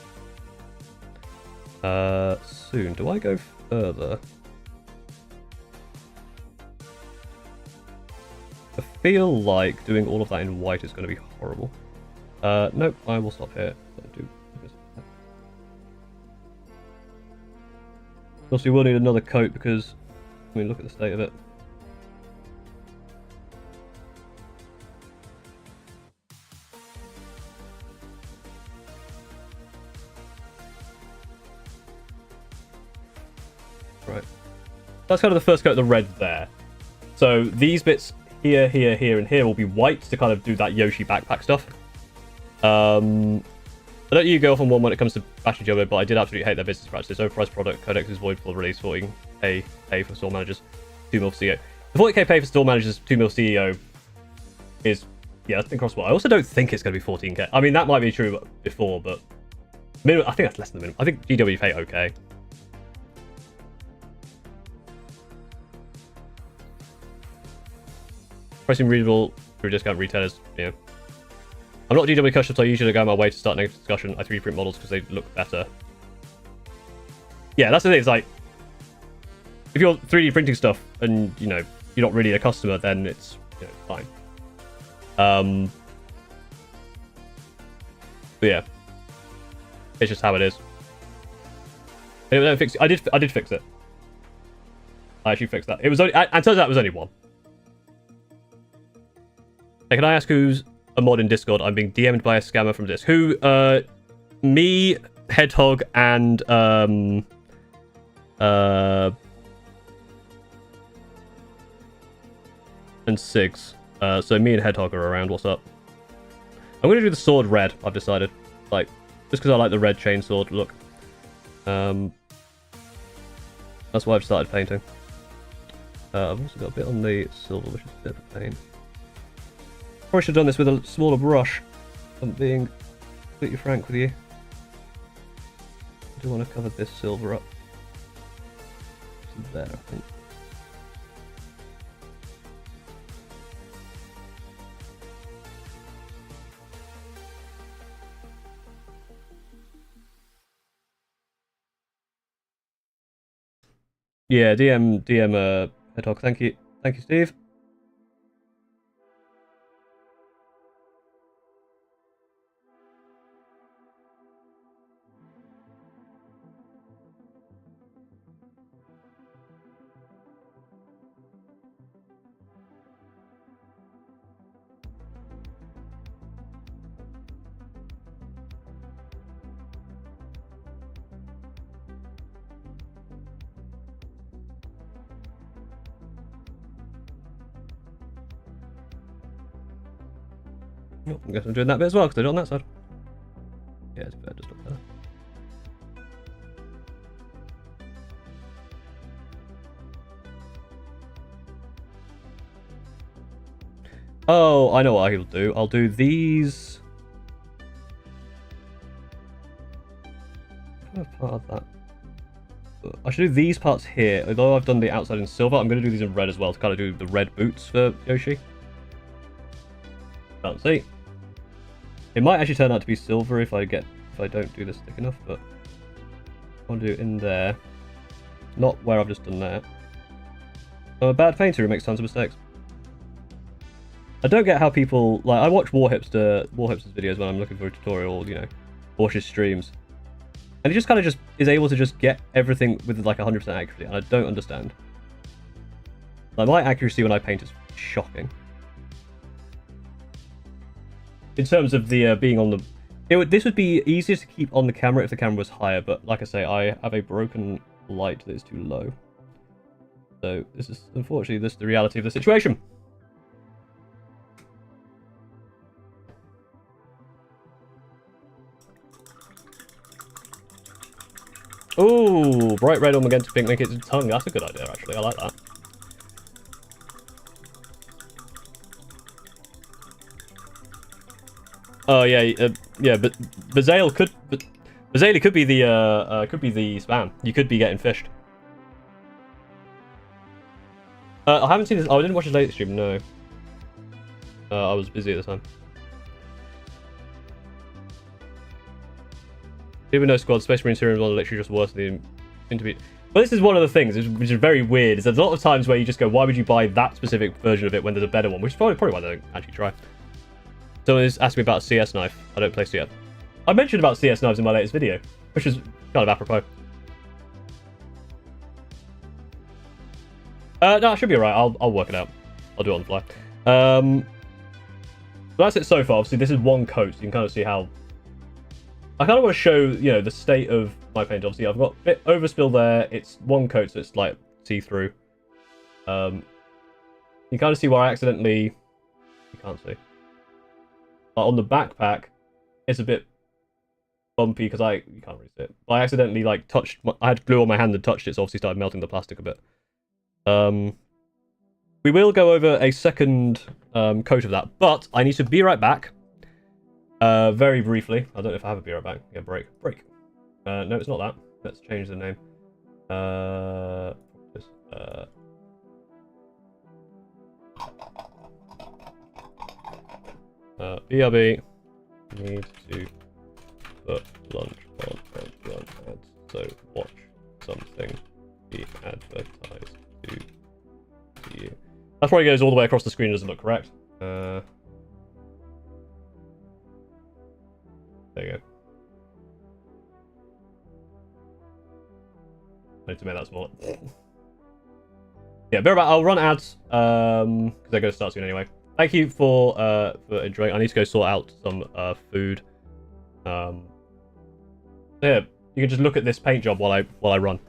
soon. Do I go further? I feel like doing all of that in white is going to be horrible. Nope, I will stop here. Also, you will need another coat because, I mean, look at the state of it. Right. That's kind of the first coat of the red there. So these bits here, here, here, and here will be white to kind of do that Yoshi backpack stuff. I don't you go off on one when it comes to Battery Jumbo, but I did absolutely hate their business practices. Overpriced product, codex is void for release, 40k pay for store managers, 2 mil for CEO. The 40k pay for store managers, 2 mil CEO is, yeah, that's been crosswalk. I also don't think it's going to be 14k. I mean, that might be true before, but minimum, I think that's less than the minimum. I think GW pay okay. Pricing reasonable through discount retailers, yeah. I'm not GW customer, so I usually go my way to start negative discussion. I 3D print models because they look better. Yeah, that's the thing. It's like, if you're 3D printing stuff and you're not really a customer, then it's fine. But yeah, it's just how it is. Anyway, I did fix it. I actually fixed that. It was only, and turns out it was only one. Hey, can I ask who's a mod in Discord? I'm being DM'd by a scammer from this. Who? Me, Hedgehog, and Sigs. So me and Hedgehog are around. What's up? I'm gonna do the sword red. I've decided, like, just because I like the red chainsword look. That's why I've started painting. I've also got a bit on the silver, which is a bit of a pain. Probably should have done this with a smaller brush. I'm being completely frank with you. I do want to cover this silver up. It's there, I think. Yeah, DM Hedgehog. Thank you, Steve. Oh, I guess I'm doing that bit as well because I did on that side. Yeah, it's better, just look better. Oh, I know what I'll do. I'll do these. Part of that. I should do these parts here. Although I've done the outside in silver, I'm going to do these in red as well to kind of do the red boots for Yoshi. Can't see. It might actually turn out to be silver if I don't do this thick enough, but I want to do it in there, not where I've just done that. I'm a bad painter who makes tons of mistakes. I don't get how people like. I watch Warhipster's videos when I'm looking for a tutorial, you know, watch his streams. And he just kind of is able to just get everything with like 100% accuracy, and I don't understand. Like, my accuracy when I paint is shocking. In terms of the being on the... this would be easier to keep on the camera if the camera was higher, but like I say, I have a broken light that is too low. So this is, unfortunately, the reality of the situation. Oh, bright red or magenta pink make it a tongue. That's a good idea, actually. I like that. Oh yeah, yeah, but Bazale could be the spam. You could be getting fished. I haven't seen this. Oh, I didn't watch his latest stream. No, I was busy at the time. Even though Squad Space Marine Series 1 are literally just worse than the intermediate. But this is one of the things which is very weird. Is there's a lot of times where you just go, why would you buy that specific version of it when there's a better one? Which is probably why they don't actually try. Someone is asking me about a CS knife. I don't play CS. I mentioned about CS knives in my latest video, which is kind of apropos. No, I should be alright. I'll work it out. I'll do it on the fly. So that's it so far. Obviously, this is one coat, so you can kind of see how... I kind of want to show, you know, the state of my paint. Obviously, I've got a bit overspill there. It's one coat, so it's like see-through. You kind of see where I accidentally... You can't see. On the backpack, it's a bit bumpy because you can't really see it. I accidentally like touched. I had glue on my hand and touched it, so obviously started melting the plastic a bit. We will go over a second coat of that, but I need to be right back. Very briefly. I don't know if I have a be right back. Yeah, break. No, it's not that. Let's change the name. BRB need to put lunch on and run ads, so watch something be advertised to you. That probably goes all the way across the screen, doesn't look correct. There you go. I need to make that smaller. Yeah, I'll run ads, because they're going to start soon anyway. Thank you for enjoying. I need to go sort out some food. Yeah, you can just look at this paint job while I run.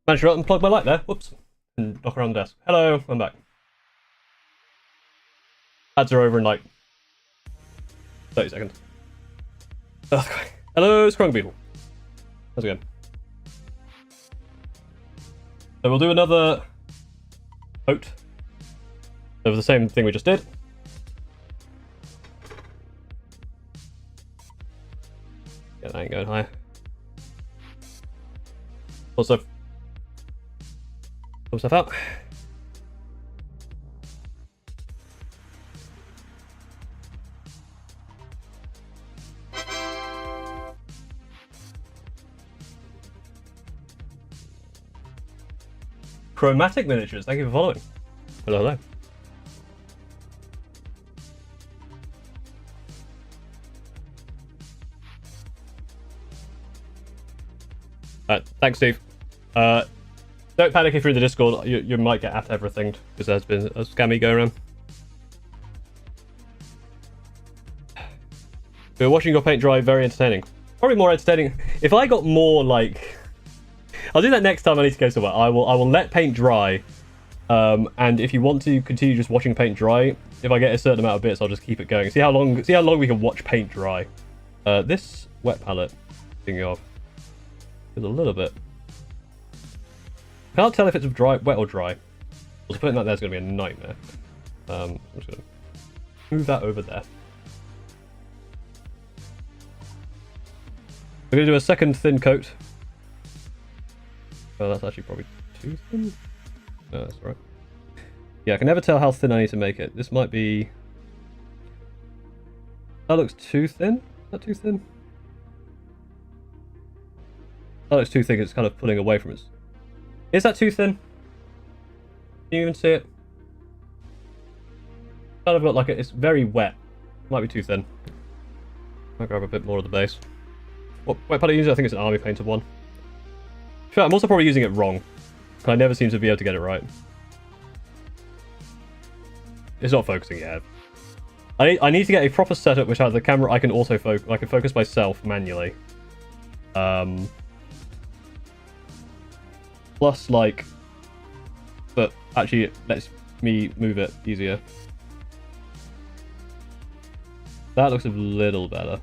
Managed to unplug my light there. Whoops. And knock around the desk. Hello, I'm back. Ads are over in like 30 seconds. Earthquake. Hello, Scrung Beetle. How's it going? So we'll do another vote of the same thing we just did. Yeah, that ain't going higher. Also, pull stuff out. Chromatic miniatures, thank you for following. Hello, hello. Thanks, Steve. Don't panic if you're in the Discord. You might get at everything because there's been a scammy going around. We're watching your paint dry, very entertaining. Probably more entertaining if I got more like. I'll do that next time I need to go somewhere. I will let paint dry, and if you want to continue just watching paint dry, if I get a certain amount of bits, I'll just keep it going. See how long we can watch paint dry. This wet palette, thinking of, is a little bit. Can't tell if it's wet or dry. Well, to put it that there's going to be a nightmare. I'm just going to move that over there. We're going to do a second thin coat. Oh, that's actually probably too thin. No, that's all right. Yeah, I can never tell how thin I need to make it. This might be... That looks too thin? Is that too thin? That looks too thick, it's kind of pulling away from it. Is that too thin? Can you even see it? Kind of got like it's very wet. Might be too thin. Might grab a bit more of the base. What wet palette user? I think it's an army painted one. Sure, I'm also probably using it wrong. I never seem to be able to get it right. It's not focusing yet. I need to get a proper setup which has the camera I can also focus. I can focus myself manually. Plus, like, but actually it lets me move it easier. That looks a little better.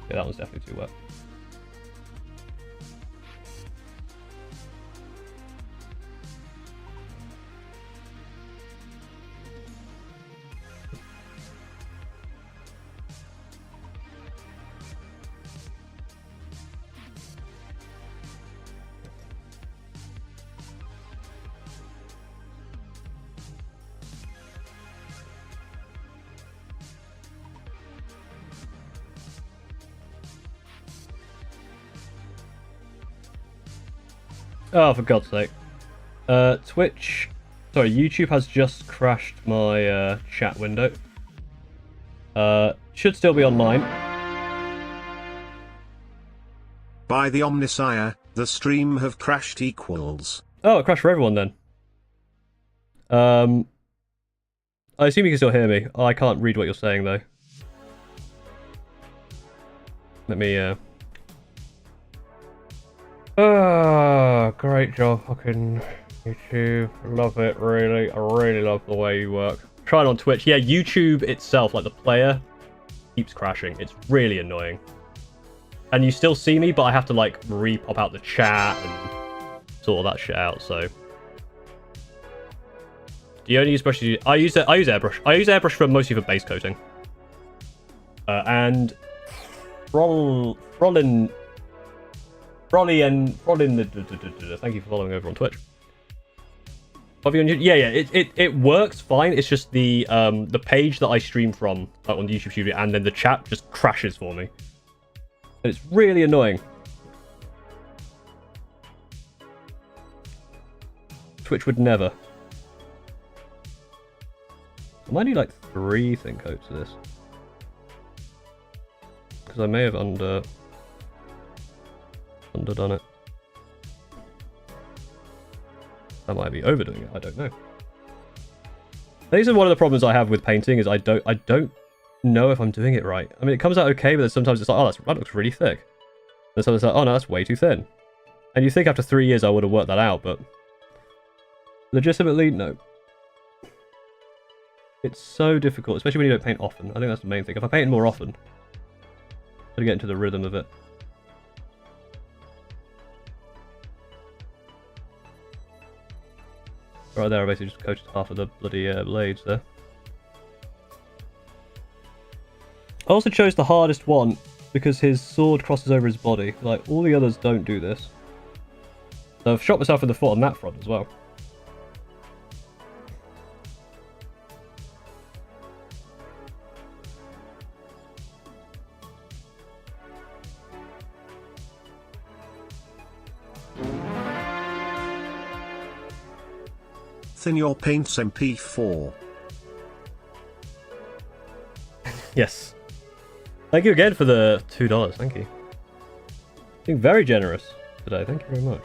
Yeah, that one's definitely too wet. Oh, for God's sake. Twitch... Sorry, YouTube has just crashed my chat window. Should still be online. By the Omnisire, the stream have crashed equals. Oh, it crashed for everyone then. I assume you can still hear me. I can't read what you're saying though. Let me great job, fucking YouTube. Love it, really. I really love the way you work. Try it on Twitch. Yeah, YouTube itself, like the player, keeps crashing. It's really annoying. And you still see me, but I have to like re-pop out the chat and sort all that shit out, so. Do you only use brushes? I use airbrush. I use airbrush for mostly for base coating. And Frolin, thank you for following over on Twitch. Yeah, it works fine. It's just the page that I stream from on YouTube Studio, and then the chat just crashes for me. And it's really annoying. Twitch would never. I might need like 3 thin coats of this. Because I may have underdone it. I might be overdoing it, I don't know. These are one of the problems I have with painting is I don't know if I'm doing it right. I mean, it comes out okay, but then sometimes it's like, oh, that looks really thick. And sometimes it's like, oh no, that's way too thin. And you think after 3 years I would have worked that out, but legitimately, no. It's so difficult, especially when you don't paint often. I think that's the main thing. If I paint more often, I'd get into the rhythm of it. Right there, I basically just coated half of the bloody blades there. I also chose the hardest one because his sword crosses over his body. Like, all the others don't do this. So I've shot myself in the foot on that front as well. Thin your paints MP4. Yes. Thank you again for the $2. Thank you. Being very generous today. Thank you very much.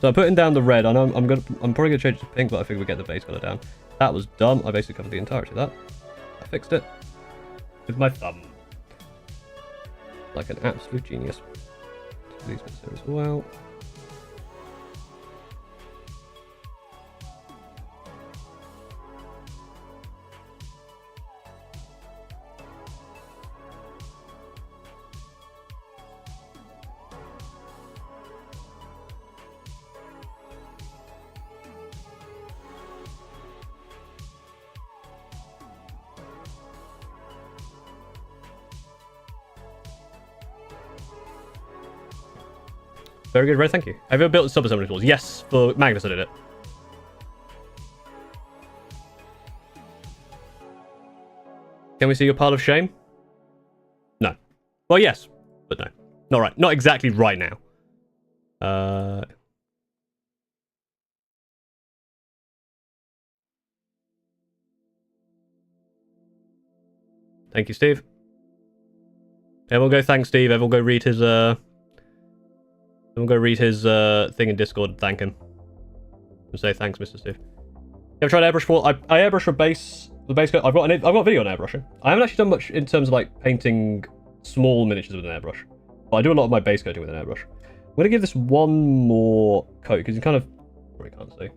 So I'm putting down the red. I know I'm probably gonna change it to pink, but I figure we get the base color down. That was dumb. I basically covered the entirety of that. I fixed it with my thumb, like an absolute genius. These bits here as well. Very good, Red, thank you. Have you ever built sub-assembly tools? Yes, for Magnus I did it. Can we see your pile of shame? No. Well, yes, but no. Not right. Not exactly right now. Thank you, Steve. Everyone go thank Steve. Everyone go read his I'm gonna read his thing in Discord and thank him. And say thanks, Mr. Steve. You ever tried airbrush before? I airbrush for the base coat. I've got a video on airbrushing. I haven't actually done much in terms of like painting small miniatures with an airbrush. But I do a lot of my base coating with an airbrush. I'm gonna give this one more coat because you kind of probably can't see.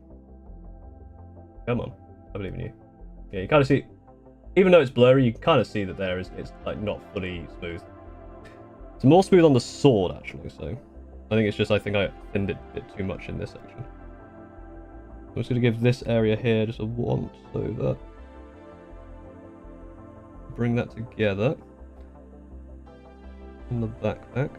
Come on, I believe in you. Yeah, you kind of see, even though it's blurry, you kind of see that it's like not fully smooth. It's more smooth on the sword actually, so. I think it's just, I thinned it a bit too much in this section. I'm just going to give this area here just a once over. Bring that together. On the backpack.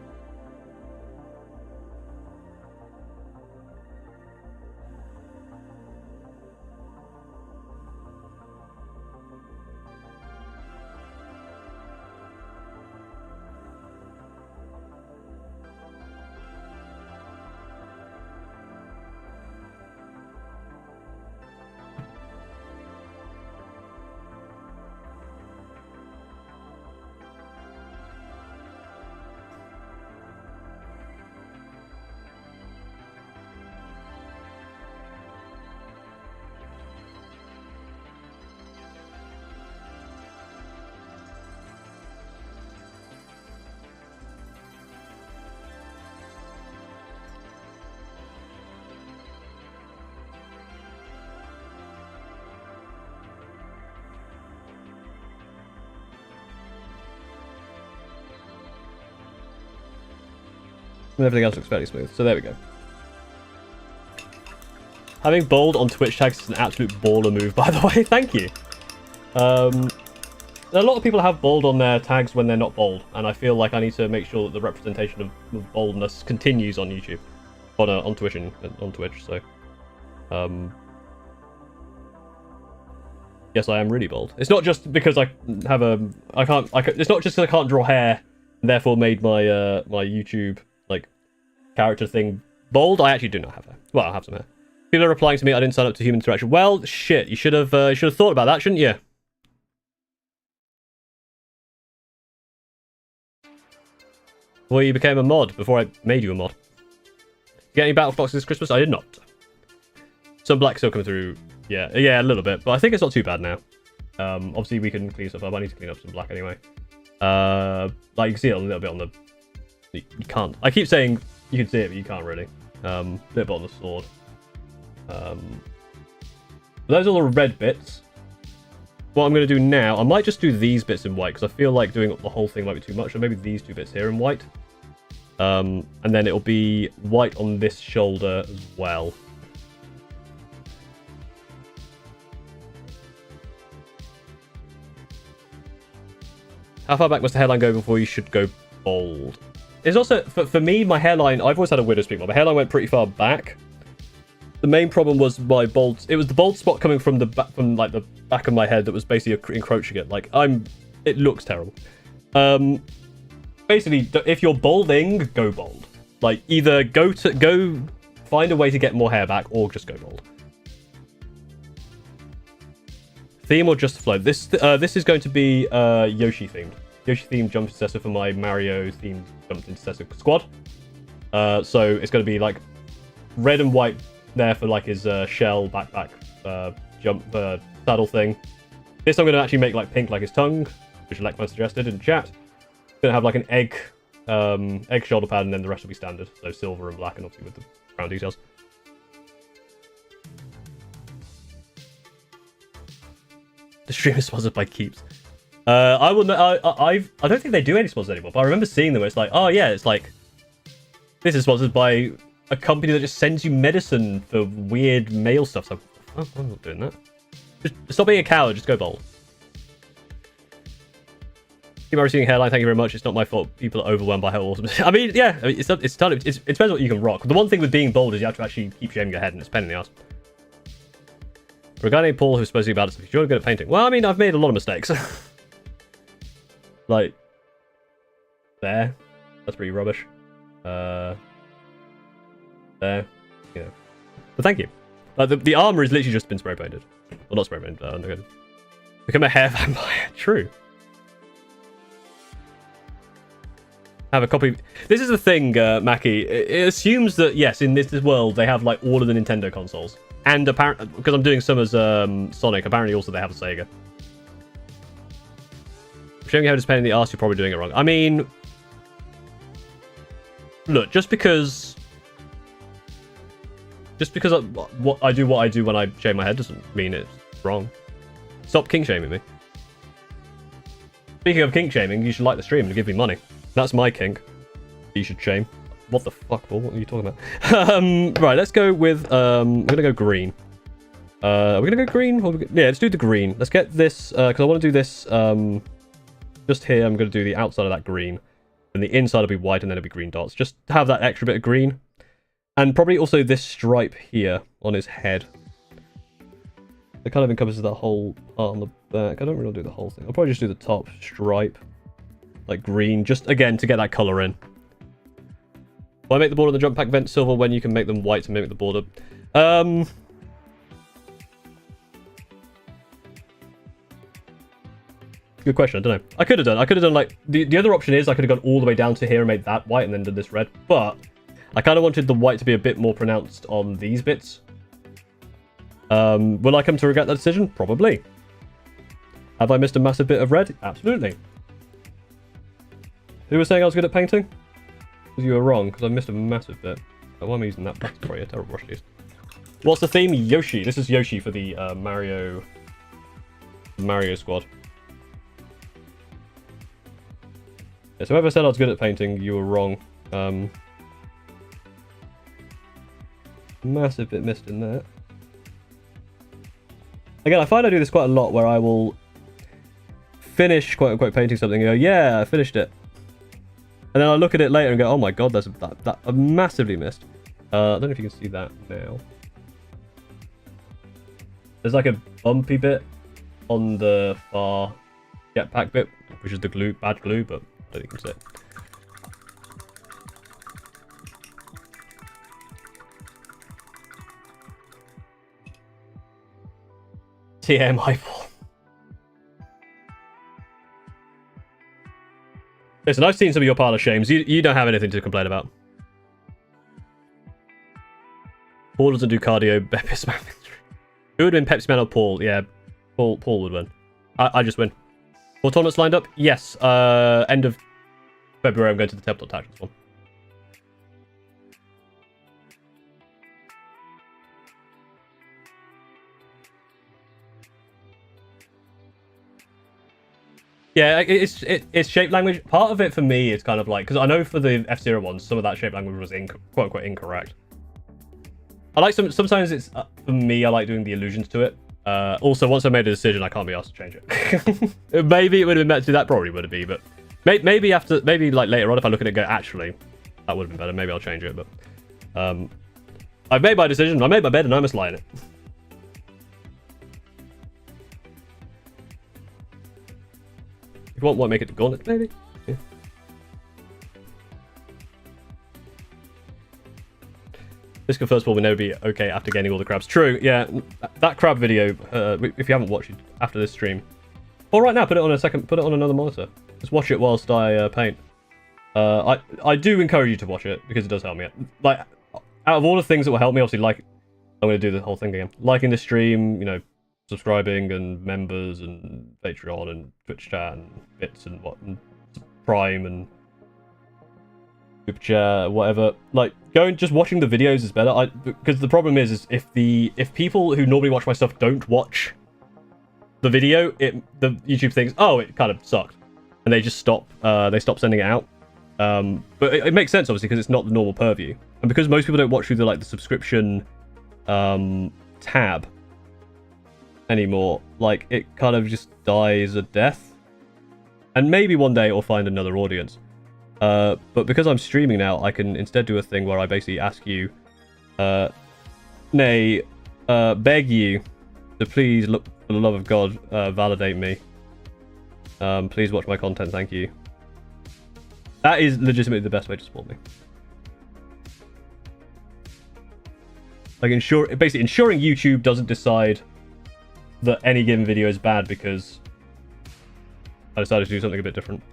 And everything else looks fairly smooth. So there we go. Having bold on Twitch tags is an absolute baller move, by the way. Thank you. A lot of people have bold on their tags when they're not bold, and I feel like I need to make sure that the representation of boldness continues on YouTube, on Twitch and on Twitch. So, yes, I am really bold. It's not just because I have it's not just because I can't draw hair, and therefore made my my YouTube like character thing bold. I actually do not have hair. Well, I have some hair. People are replying to me, I didn't sign up to human interaction. Well, shit, you should have thought about that, shouldn't you? Well, you became a mod before I made you a mod. Get any battle boxes this Christmas? I did not. Some black still coming through. Yeah, a little bit, but I think it's not too bad now. Obviously we can clean stuff up. I need to clean up some black anyway. Like you can see it a little bit on the. You can't. I keep saying you can see it, but you can't really. A little bit on the sword. Those are all the red bits. What I'm going to do now, I might just do these bits in white, because I feel like doing the whole thing might be too much. So maybe these 2 bits here in white. And then it'll be white on this shoulder as well. How far back must the hairline go before you should go bald? It's also, for me, my hairline, I've always had a widow's peak. My hairline went pretty far back. The main problem was my bald. It was the bald spot coming from the back, from like the back of my head that was basically encroaching it. Like it looks terrible. Basically, if you're balding, go bald. Like either go find a way to get more hair back, or just go bald. Theme or just flow? This is going to be Yoshi themed. Yoshi themed jump intercessor for my Mario themed jump intercessor squad. So it's going to be like red and white there for like his shell backpack jump saddle thing. This I'm going to actually make like pink like his tongue, which Lekman suggested in chat. It's going to have like an egg shoulder pad, and then the rest will be standard. So silver and black, and obviously with the brown details. The stream is sponsored by Keeps. I don't think they do any sponsors anymore, but I remember seeing them where it's like, oh yeah, it's like this is sponsored by a company that just sends you medicine for weird male stuff. So I'm not doing that. Just stop being a coward. Just go bold. Keep receiving hairline. Thank you very much. It's not my fault. People are overwhelmed by how awesome. I mean, yeah, it depends on what you can rock. The one thing with being bold is you have to actually keep shaving your head, and it's a pain in the ass. Regarding Paul, who's supposed to be bad at stuff, you're good at painting. Well, I mean, I've made a lot of mistakes. Like there, that's pretty rubbish. There, you know. But thank you. Like the armor has literally just been spray painted. Well, not spray painted. Become a hair vampire. True. Have a copy. This is the thing, Mackie. It assumes that yes, in this world they have like all of the Nintendo consoles, and apparently because I'm doing some as Sonic, apparently also they have a Sega. Showing you how to pain in the arse, you're probably doing it wrong. I mean, look, just because what I do when I shave my head doesn't mean it's wrong. Stop kink shaming me. Speaking of kink shaming, you should like the stream and give me money. That's my kink. You should shame. What the fuck, Paul? What are you talking about? Right, let's go with I'm gonna go green. Are we gonna go green? Yeah, let's do the green. Let's get this because I want to do this. Just here, I'm going to do the outside of that green. And the inside will be white, and then it'll be green dots. Just to have that extra bit of green. And probably also this stripe here on his head. It kind of encompasses that whole part on the back. I don't really do the whole thing. I'll probably just do the top stripe. Like green, just again to get that colour in. Why make the border on the jump pack vent silver when you can make them white to mimic the border? Good question. I don't know. I could have done like the other option is I could have gone all the way down to here and made that white and then did this red. But I kind of wanted the white to be a bit more pronounced on these bits. Will I come to regret that decision? Probably. Have I missed a massive bit of red? Absolutely. Who was saying I was good at painting? Because you were wrong, because I missed a massive bit. Oh, why am I using that? That's probably a terrible brush to use. What's the theme? Yoshi. This is Yoshi for the Mario squad. Yeah, so whoever said I was good at painting, you were wrong. Massive bit missed in there. Again, I find I do this quite a lot, where I will finish, quote unquote, painting something and go, yeah, I finished it. And then I look at it later and go, oh my god, that's that I massively missed. I don't know if you can see that now. There's like a bumpy bit on the far jetpack bit, which is the glue, bad glue, but I don't think you can see it. TM eyeball. Listen, I've seen some of your pile of shames. You don't have anything to complain about. Paul doesn't do cardio. Pepsi Man. Who would win, Pepsi Man or Paul? Yeah, Paul would win. I just win. More tournaments lined up? Yes. End of February, I'm going to the Tabletop Tactics one. Yeah, it's shape language. Part of it for me is kind of like, because I know for the F-Zero ones, some of that shape language was quote unquote incorrect. I like sometimes it's for me. I like doing the allusions to it. Also, once I made a decision, I can't be asked to change it. Maybe it would have been better to do that. Probably would have been, but maybe like later on, if I look at it and go, actually, that would have been better. Maybe I'll change it. But I've made my decision. I made my bed, and I must lie in it. If you want, make it the gauntlet, maybe. Yeah. This could first of all will never be okay after gaining all the crabs. True, yeah. That crab video, if you haven't watched it after this stream, or right now, put it on another monitor. Just watch it whilst I paint. I do encourage you to watch it because it does help me. Like, out of all the things that will help me, obviously, like, I'm going to do the whole thing again. Liking the stream, you know, subscribing and members and Patreon and Twitch chat and bits and Prime and Super chat, whatever. Like, just watching the videos is better. Because the problem is if people who normally watch my stuff don't watch the video, the YouTube thinks, oh, it kind of sucked, and they just stop. They stop sending it out. But it makes sense obviously because it's not the normal purview, and because most people don't watch through the subscription tab anymore, like, it kind of just dies a death. And maybe one day it will find another audience. But because I'm streaming now, I can instead do a thing where I basically ask you, beg you to please, look, for the love of God, validate me. Please watch my content, thank you. That is legitimately the best way to support me. Like, basically ensuring YouTube doesn't decide that any given video is bad because I decided to do something a bit different.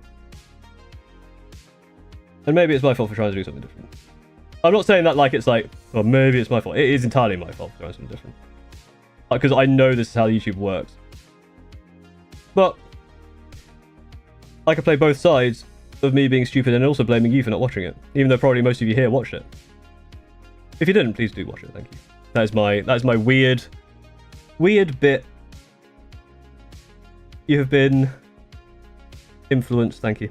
And maybe it's my fault for trying to do something different. I'm not saying that like it's like, well, maybe it's my fault. It is entirely my fault for trying something different. Because I know this is how YouTube works. But I could play both sides of me being stupid and also blaming you for not watching it. Even though probably most of you here watched it. If you didn't, please do watch it, thank you. That is my weird bit. You have been influenced, thank you.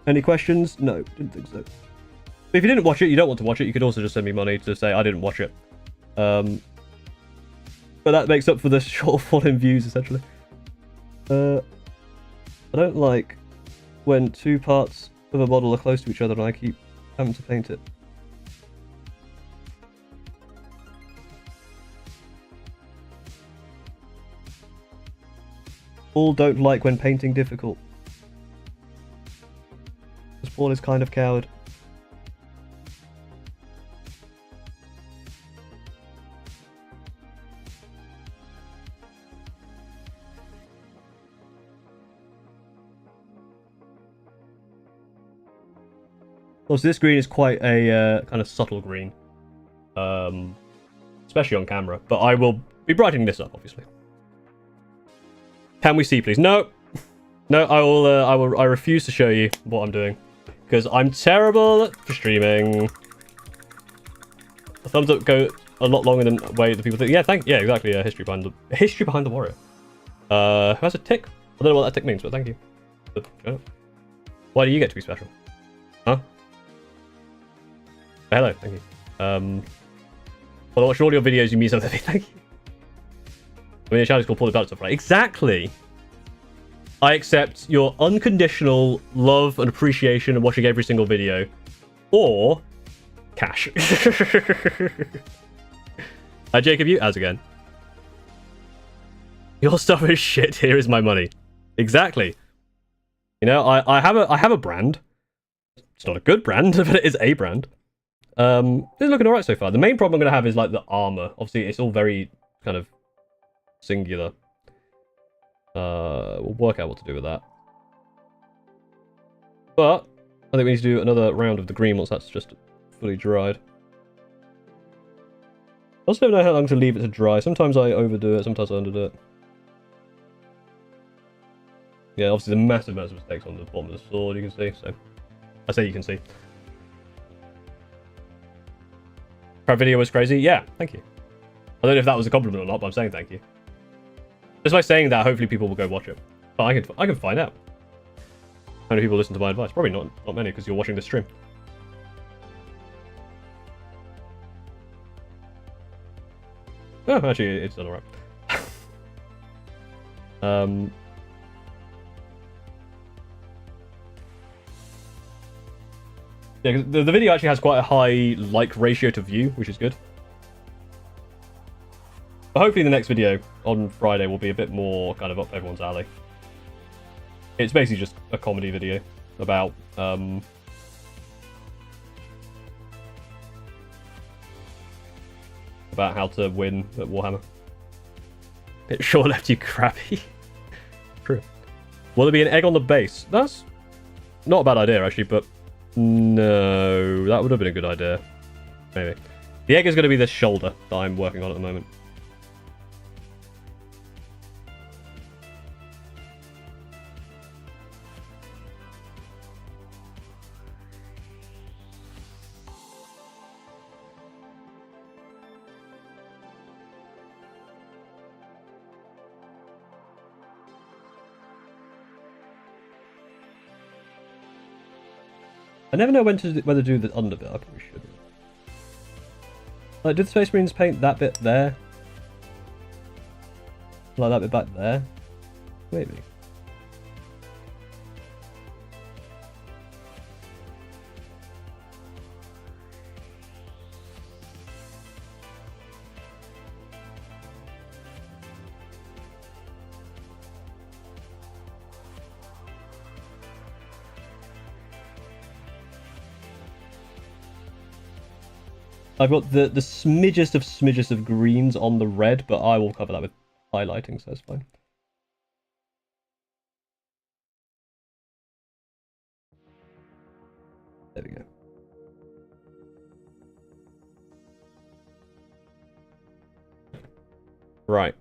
Any questions? No, didn't think so. But if you didn't watch it, you don't want to watch it, you could also just send me money to say I didn't watch it. But that makes up for the shortfall in views, essentially. I don't like when two parts of a model are close to each other and I keep having to paint it. All don't like when painting difficult. Because Paul is kind of coward. Also, this green is quite a kind of subtle green. Especially on camera. But I will be brightening this up, obviously. Can we see, please? No. No, I refuse to show you what I'm doing. Because I'm terrible at streaming. A thumbs up go a lot longer than the way the people think. Yeah, yeah, exactly. History behind the warrior. Who has a tick? I don't know what that tick means, but thank you. Why do you get to be special? Huh? Hello, thank you. Well, I watch all your videos, you mean something. Thank you. I mean, your channel is called Pull the Balance Up, right? Exactly. I accept your unconditional love and appreciation of watching every single video. Or cash. Jacob, you as again. Your stuff is shit. Here is my money. Exactly. You know, I have a brand. It's not a good brand, but it is a brand. It's looking alright so far. The main problem I'm going to have is like the armor. Obviously, it's all very kind of singular. We'll work out what to do with that. But I think we need to do another round of the green once that's just fully dried. also don't know how long to leave it to dry. Sometimes I overdo it, sometimes I underdo it. Yeah, obviously the massive mistakes on the bottom of the sword, you can see, so... I say you can see. Crap video was crazy? Yeah, thank you. I don't know if that was a compliment or not, but I'm saying thank you. Just by saying that, hopefully people will go watch it. But I can find out. How many people listen to my advice? Probably not many, because you're watching the stream. Oh, actually, it's done alright. Yeah, the video actually has quite a high like ratio to view, which is good. But hopefully the next video on Friday will be a bit more kind of up everyone's alley. It's basically just a comedy video about how to win at Warhammer. It sure left you crappy. True. Will there be an egg on the base? That's not a bad idea, actually, but no, that would have been a good idea. Maybe. The egg is going to be this shoulder that I'm working on at the moment. I never know whether to do the under bit. I probably should. Like, did the Space Marines paint that bit there? Like that bit back there? Maybe. I've got the smidgest of greens on the red, but I will cover that with highlighting, so it's fine. There we go. Right.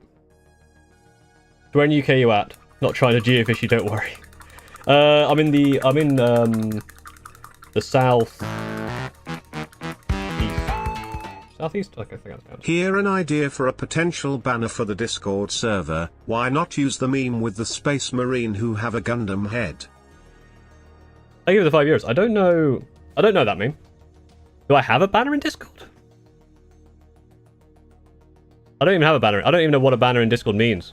Where in UK you at? Not trying to geofish you, don't worry. I'm in the south. Southeast? Okay, I think that's Here an idea for a potential banner for the Discord server. Why not use the meme with the Space Marine who have a Gundam head? I give it the 5 years. I don't know that meme. Do I have a banner in Discord? I don't even have a banner. I don't even know what a banner in Discord means.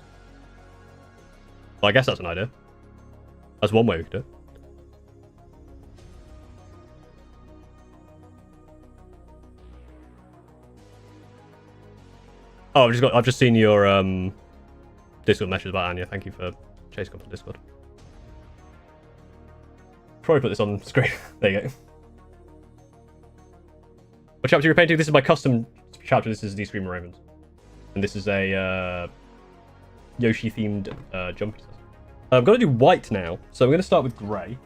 Well, I guess that's an idea. That's one way we could do it. Oh, I've just seen your Discord message about Anya. Thank you for chasing up on Discord. Probably put this on screen. There you go. What chapter you're painting? This is my custom chapter. This is the Screamer Ravens, and this is a Yoshi themed jump. I've got to do white now, so I'm going to start with grey.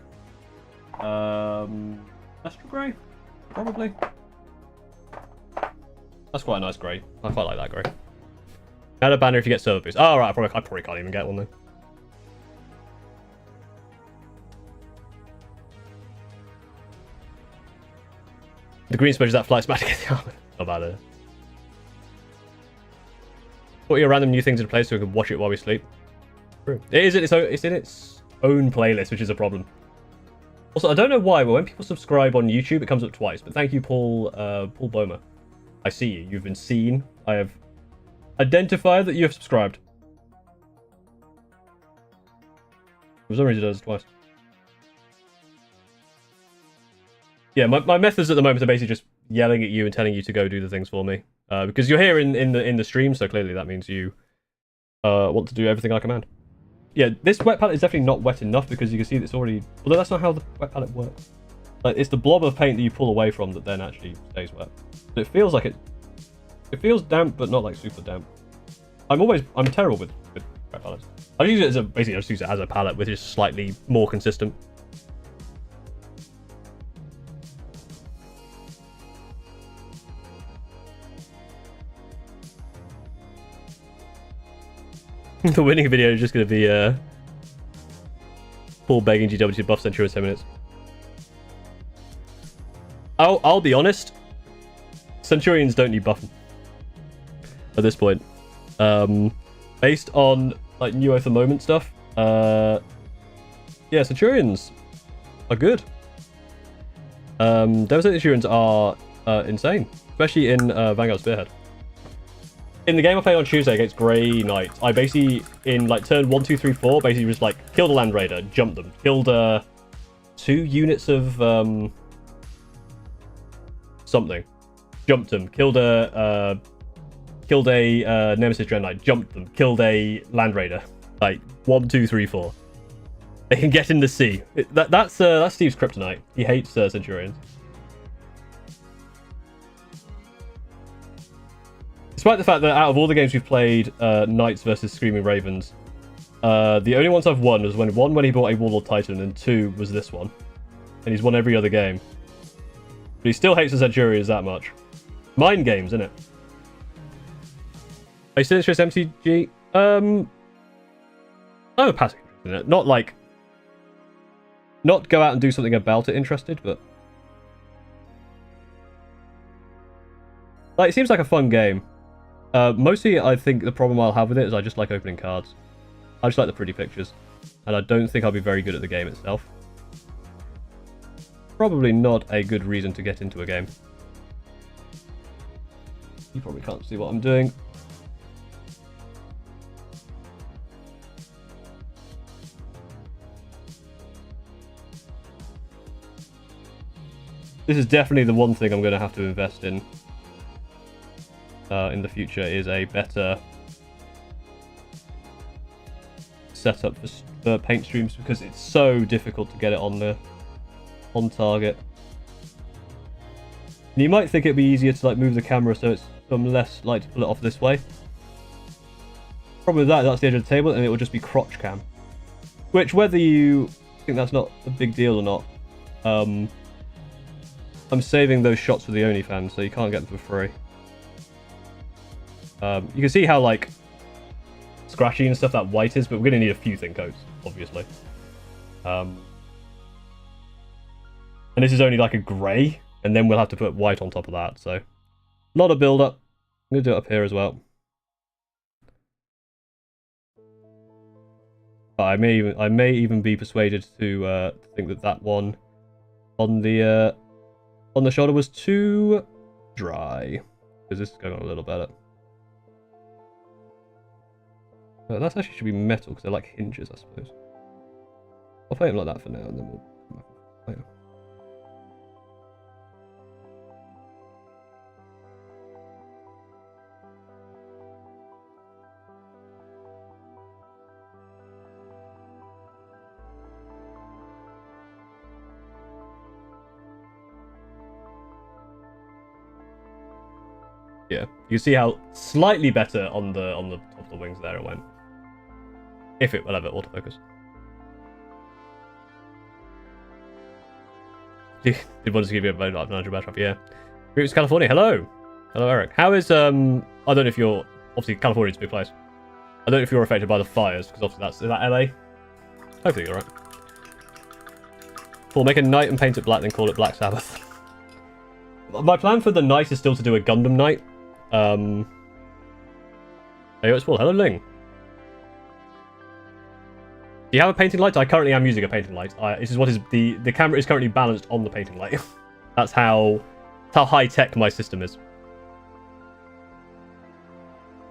Astral grey, probably. That's quite a nice grey. I quite like that grey. Add a banner if you get server boost. Oh, right, I probably can't even get one then. The green sponge is that flight smash to get the armor. Not bad, eh? Put your random new things in place so we can watch it while we sleep. True. It's in its own playlist, which is a problem. Also, I don't know why, but when people subscribe on YouTube, it comes up twice. But thank you, Paul Bomer. I see you. You've been seen. I have identified that you have subscribed. For some reason, it does it twice. Yeah, my methods at the moment are basically just yelling at you and telling you to go do the things for me. Because you're here in the stream, so clearly that means you want to do everything I command. Yeah, this wet palette is definitely not wet enough because you can see that it's already... Although that's not how the wet palette works. Like, it's the blob of paint that you pull away from that then actually stays wet. But it feels like it feels damp, but not like super damp. I'm terrible with wet palettes. I use it as basically I just use it as a palette, which is slightly more consistent. The winning video is just going to be Paul begging GW to buff Centurion in 10 minutes. I'll be honest. Centurions don't need buffing at this point. Based on like new at the moment stuff, yeah, Centurions are good. Devastating Centurions are insane, especially in Vanguard Spearhead. In the game I played on Tuesday against Grey Knights, I basically, in like turn 1, 2, 3, 4, basically just like killed a Land Raider, jumped them, killed 2 units of something, jumped them, killed a Nemesis Dread Knight, jumped them, killed a Land Raider. Like 1, 2, 3, 4. They can get in the sea. That's Steve's kryptonite. He hates Centurions. Despite the fact that out of all the games we've played, Knights versus Screaming Ravens, the only ones I've won was when he bought a Warlord Titan, and 2 was this one. And he's won every other game. But he still hates the Centurions that much. Mind games, isn't it? Are you still interested in MTG? I'm a passive interest in it. Not go out and do something about it interested, but... like, it seems like a fun game. Mostly, I think the problem I'll have with it is I just like opening cards. I just like the pretty pictures. And I don't think I'll be very good at the game itself. Probably not a good reason to get into a game. You probably can't see what I'm doing. This is definitely the one thing I'm going to have to invest in the future, is a better setup for paint streams, because it's so difficult to get it on target. And you might think it'd be easier to like move the camera so it's less like to pull it off this way. Problem with that's the edge of the table, and it will just be crotch cam. Which, whether you think that's not a big deal or not, I'm saving those shots for the OnlyFans, so you can't get them for free. You can see how like scratchy and stuff that white is, but we're going to need a few thin coats, obviously. And this is only like a grey, and then we'll have to put white on top of that, so a lot of build up. I'm going to do it up here as well. But I may even be persuaded to think that one on the shoulder was too dry, because this is going on a little better. That actually should be metal, because they're like hinges, I suppose. I'll play them like that for now, and then we'll come back later. Yeah, you can see how slightly better on the top of the wings there it went. If it will ever autofocus. Did want to give you a vote like 900 batch up? Yeah. Roots California. Hello. Hello, Eric. How is I don't know if you're, obviously California's a big place. I don't know if you're affected by the fires, because obviously is that LA? Hopefully you're right. We'll make a knight and paint it black, then call it Black Sabbath. My plan for the night is still to do a Gundam night. Hey, it's Paul. Hello, Ling. Do you have a painting light? I currently am using a painting light. This is what is the camera is currently balanced on the painting light. That's how high tech my system is.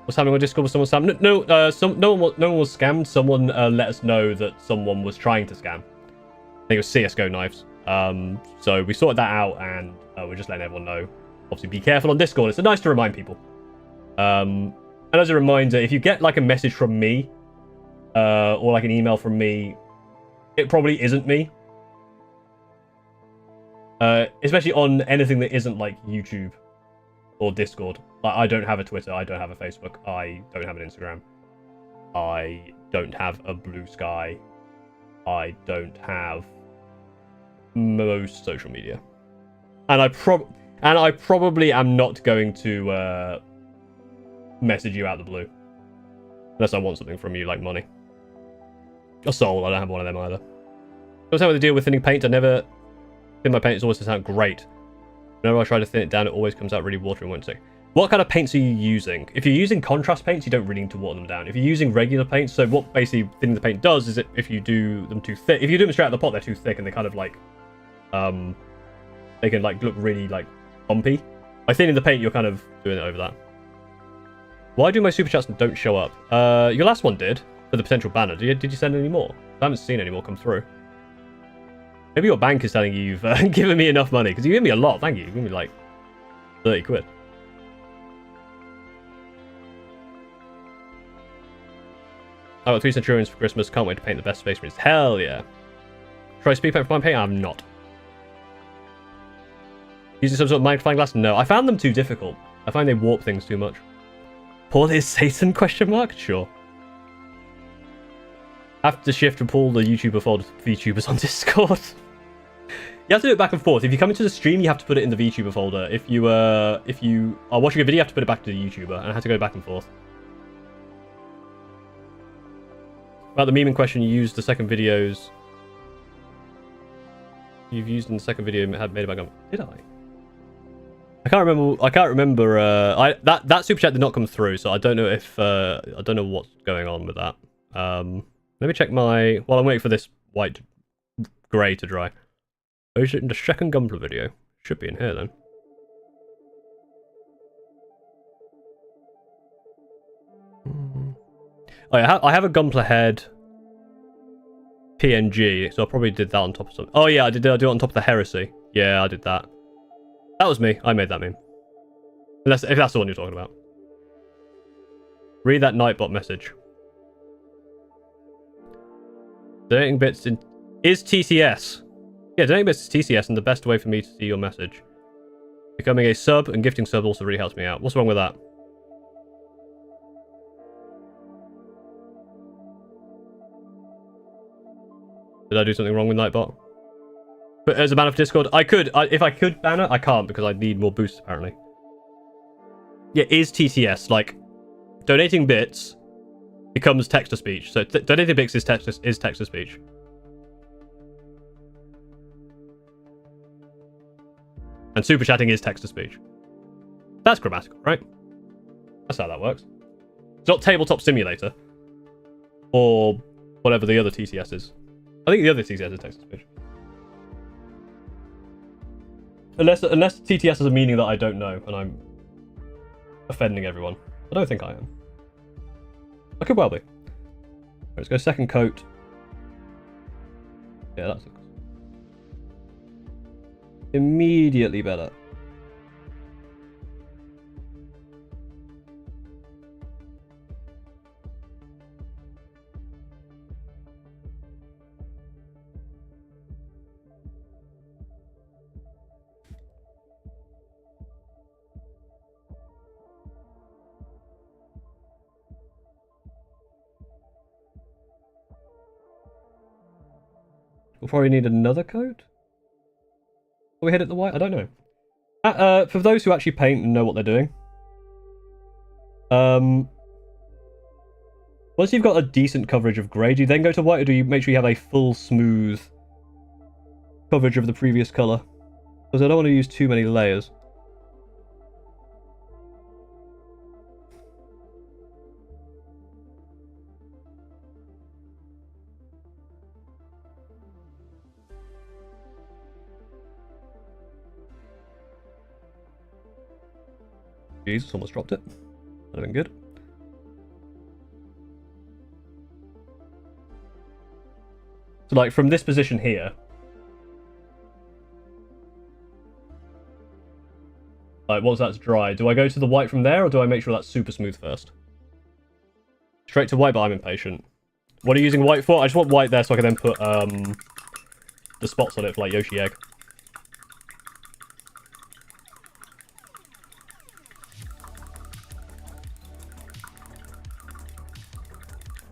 What's happening on Discord? Was someone scammed? No one was scammed. Someone let us know that someone was trying to scam. I think it was CS:GO knives. So we sorted that out, and we're just letting everyone know. Obviously, be careful on Discord. It's nice to remind people. And as a reminder, if you get like a message from me, or like an email from me, it probably isn't me. Especially on anything that isn't like YouTube or Discord. Like, I don't have a Twitter, I don't have a Facebook, I don't have an Instagram, I don't have a Blue Sky, I don't have most social media, and I probably am not going to message you out the blue. Unless I want something from you, like money. Or soul, I don't have one of them either. What's how with the deal with thinning paint? I never thin my paint, it's always to sound great. Whenever I try to thin it down, it always comes out really watery and won't stick. What kind of paints are you using? If you're using contrast paints, you don't really need to water them down. If you're using regular paints, so what basically thinning the paint does is that if you do them too thick, if you do them straight out of the pot, they're too thick and they kind of like, they can like look really like bumpy. By thinning the paint, you're kind of doing it over that. Why do my super chats don't show up? Your last one did for the potential banner. Did you send any more? I haven't seen any more come through. Maybe your bank is telling you you've given me enough money because you give me a lot. Thank you. You give me like 30 quid. I got 3 Centurions for Christmas. Can't wait to paint the best Space Marines. Hell yeah. Try speed paint for my paint? I'm not. Using some sort of magnifying glass? No. I found them too difficult. I find they warp things too much. Paul is Satan? Question mark? Sure. Have to shift and pull the YouTuber folder to VTubers on Discord. You have to do it back and forth. If you come into the stream, you have to put it in the VTuber folder. If you are watching a video, you have to put it back to the YouTuber, and I have to go back and forth. About the meme in question, you used the second videos. You've used in the second video had made about. Did I? I can't remember. That super chat did not come through, so I don't know if I don't know what's going on with that. Let me check my while I'm waiting for this white grey to dry. Oh, is it in the second Gunpla video? Should be in here then. Oh yeah, I have a Gunpla head PNG, so I probably did that on top of something. Oh yeah, I do it on top of the Heresy. Yeah, I did that. That was me. I made that meme. If that's the one you're talking about. Read that Nightbot message. Donating bits is TCS. Yeah, donating bits is TCS, and the best way for me to see your message. Becoming a sub and gifting sub also really helps me out. What's wrong with that? Did I do something wrong with Nightbot? But as a banner for Discord, if I could banner, I can't because I need more boosts apparently. Yeah, is TTS like donating bits becomes text to speech. So donating bits is text to speech. And super chatting is text to speech. That's grammatical, right? That's how that works. It's not Tabletop Simulator or whatever the other TTS is. I think the other TTS is text to speech. Unless TTS has a meaning that I don't know and I'm offending everyone. I don't think I am. I could well be. Let's go second coat. Yeah, that's immediately better. We'll probably need another coat? Will we hit at the white? I don't know. For those who actually paint and know what they're doing. Once you've got a decent coverage of grey, do you then go to white, or do you make sure you have a full, smooth coverage of the previous colour? Because I don't want to use too many layers. Jesus, almost dropped it. That'd have been good. So, like, from this position here, like, once that's dry, do I go to the white from there, or do I make sure that's super smooth first? Straight to white, but I'm impatient. What are you using white for? I just want white there so I can then put the spots on it for, like, Yoshi egg.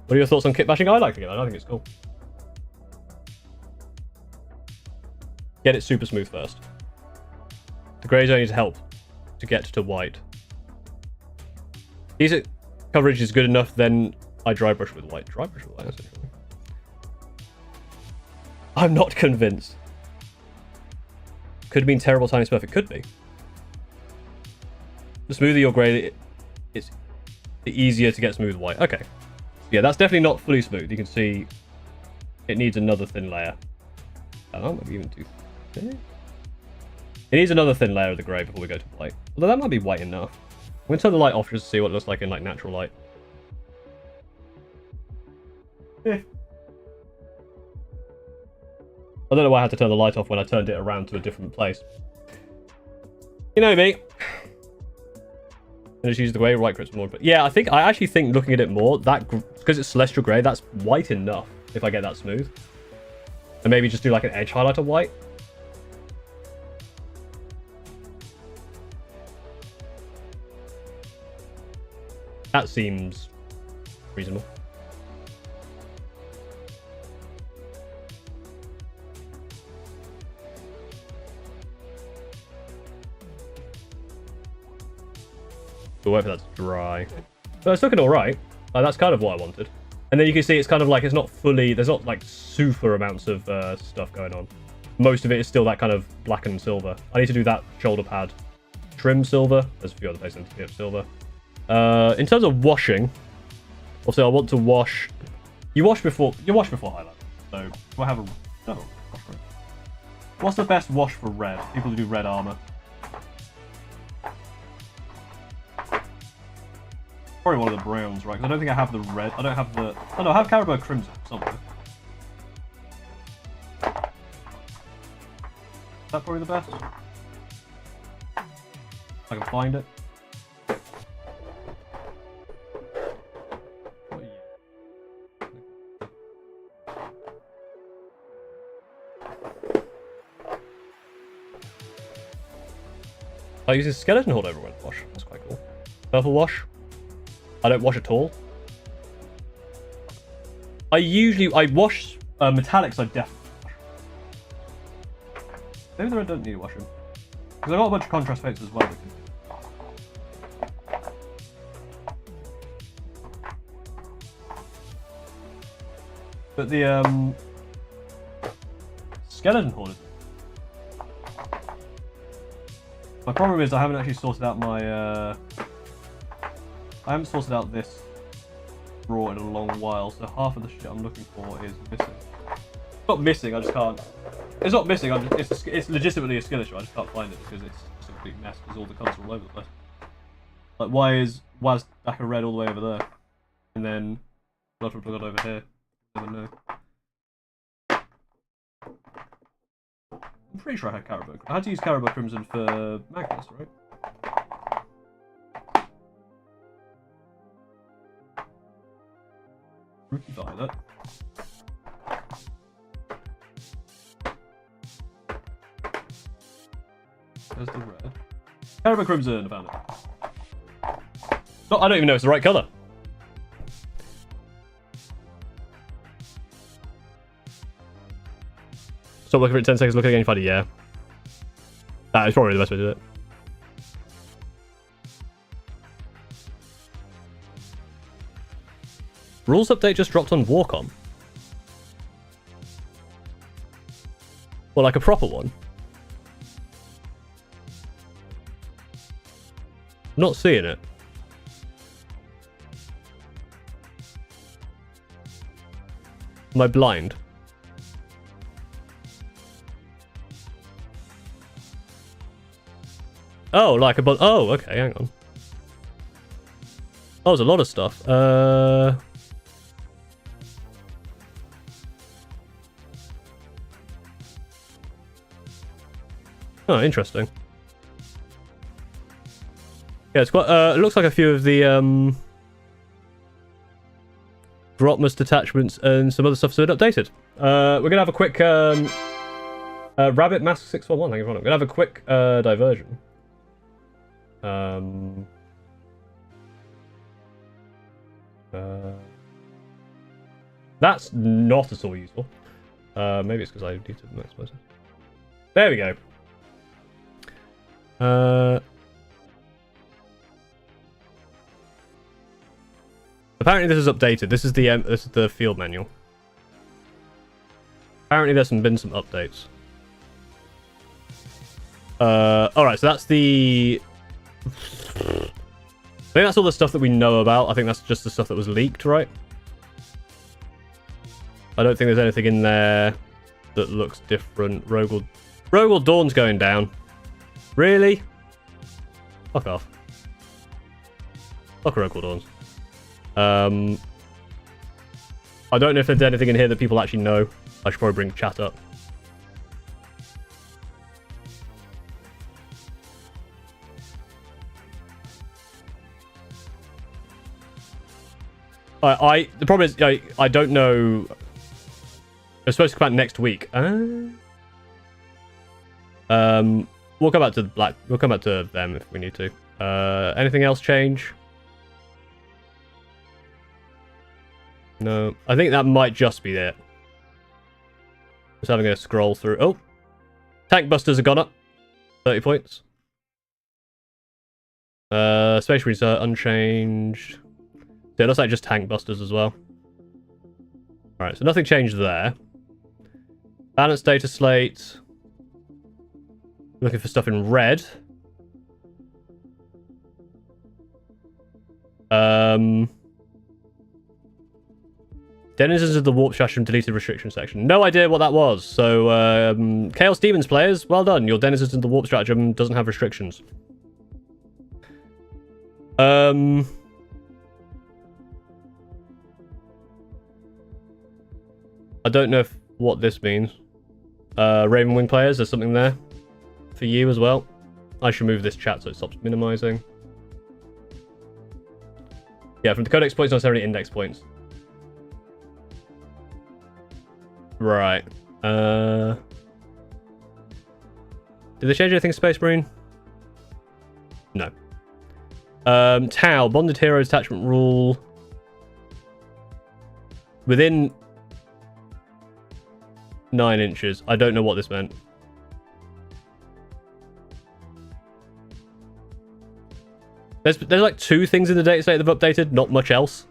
What are your thoughts on kit bashing? I like it. I think it's cool. Get it super smooth first. The greys only need help to get to white. Decent coverage is good enough, then I dry brush with white. Dry brush with white. That's interesting. I'm not convinced. Could mean terrible tiny smurf. It could be. The smoother your grey, it's the easier to get smooth white. Okay. Yeah, that's definitely not fully smooth. You can see it needs another thin layer. Oh, maybe even too thin. It needs another thin layer of the grey before we go to white. Although that might be white enough. I'm going to turn the light off just to see what it looks like in like natural light. Yeah. I don't know why I had to turn the light off when I turned it around to a different place. You know me. And just use the grey, white grips more. But yeah, I actually think looking at it more, that because it's celestial grey, that's white enough if I get that smooth. And maybe just do like an edge highlight of white. That seems reasonable. We'll wait for that to dry. But it's looking alright. That's kind of what I wanted. And then you can see it's kind of like, it's not fully, there's not like super amounts of stuff going on. Most of it is still that kind of black and silver. I need to do that shoulder pad trim silver. There's a few other places to get silver. In terms of washing, also I want to wash. You wash before highlight. So do I have a no wash for it? What's the best wash for red? People who do red armor. Probably one of the browns, right? Because I don't think I have the red. I don't have the. Oh no, I have Caribou Crimson somewhere. Is that probably the best? If I can find it. I use a skeleton holdover when I wash. That's quite cool. Purple wash. I don't wash at all. I wash metallics. I definitely wash. Maybe the red don't need washing because I got a bunch of contrast paints as well. But the skeleton holders. My problem is I haven't actually sorted out my. I haven't sorted out this drawer in a long while, so half of the shit I'm looking for is missing. It's not missing, I just can't. It's not missing, it's legitimately a skill issue, I just can't find it because it's just a complete mess because all the colours are all over the place. Like, why is Waz back a red all the way over there? And then Blood got over here. Never know. I'm pretty sure I had Caribou. I had to use Caribou Crimson for Magnus, right? Ruby Violet. There's the red. Caribou Crimson, I found it. No, I don't even know if it's the right colour. Stop looking for it 10 seconds, look again, you find it, yeah. That is probably the best way to do it. Rules update just dropped on Warcom. Well, like a proper one. I'm not seeing it. Am I blind? Oh, like a oh, okay, hang on. Oh, there's a lot of stuff. Oh, interesting. Yeah, it's quite. It looks like a few of the Grotmus detachments and some other stuff's been updated. We're gonna have a quick Rabbit Mask 611. Thank you for. We're gonna have a quick diversion. That's not at all useful. Maybe it's because I deleted the next person. There we go. I Apparently this is updated. This is the field manual. Apparently there's been some updates. Alright, so that's the... I think that's all the stuff that we know about. I think that's just the stuff that was leaked, right? I don't think there's anything in there that looks different. Rogel Dawn's going down. Really? Fuck off. Fuck Rogel Dawns. I don't know if there's anything in here that people actually know. I should probably bring chat up. The problem is I don't know. It's supposed to come out next week. We'll come back to We'll come back to them if we need to. Anything else change? No, I think that might just be it. Just having a scroll through. Oh, tank busters have gone up 30 points. Space Marines are unchanged. Yeah, it looks like just tank busters as well. Alright, so nothing changed there. Balance data slate. Looking for stuff in red. Denizens of the Warp Shasham deleted restriction section. No idea what that was. So, Chaos Demons players, well done. Your Denizens of the Warp Stratagem doesn't have restrictions. I don't know what this means. Ravenwing players, there's something there for you as well. I should move this chat so it stops minimizing. Yeah, from the codex points, not necessarily index points. Right. Did they change anything in Space Marine? No. Tau, Bonded Hero Detachment Rule. Within 9 inches. I don't know what this meant. There's like 2 things in the data state that have updated, not much else.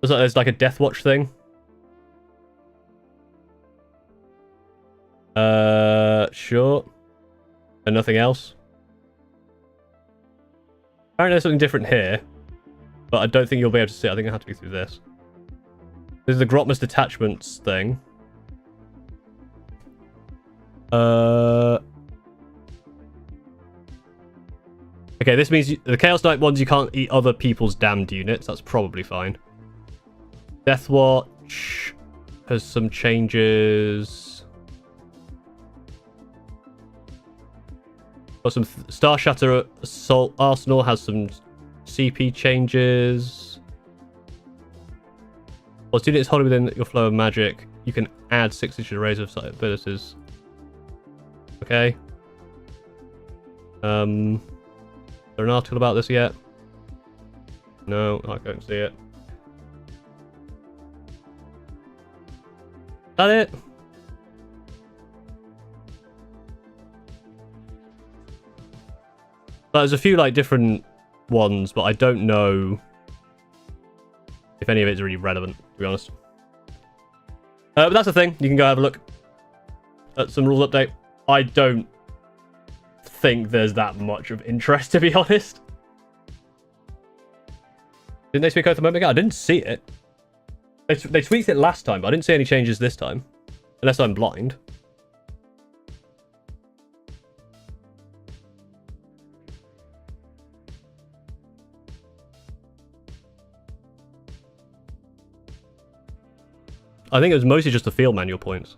There's like a Death Watch thing. Sure. And nothing else. Apparently there's something different here. But I don't think you'll be able to see it. I think I have to be through this. This is the Grotmus Detachments thing. Okay, this means the Chaos Knight ones, you can't eat other people's damned units. That's probably fine. Death Watch has some changes. Got some Star Shatter Assault Arsenal has some CP changes. While units holding within your flow of magic, you can add 6 inches arrays of sight abilities. Okay. Is there an article about this yet? No, I can't see it. Is that it? There's a few like different ones, but I don't know if any of it's really relevant, to be honest. But that's the thing. You can go have a look at some rules update. I don't think there's that much of interest, to be honest. Didn't they speak Oath a moment ago? I didn't see it. They tweaked it last time, but I didn't see any changes this time. Unless I'm blind. I think it was mostly just the field manual points.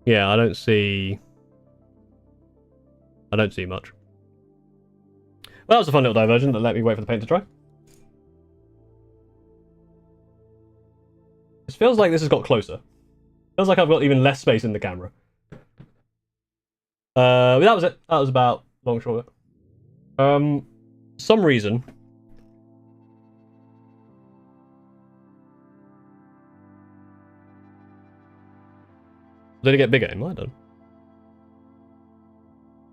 Yeah, I don't see much. Well, that was a fun little diversion that let me wait for the paint to dry. This feels like this has got closer. Feels like I've got even less space in the camera. But that was it. That was about long short of it. some reason. Did it get bigger? It might have done.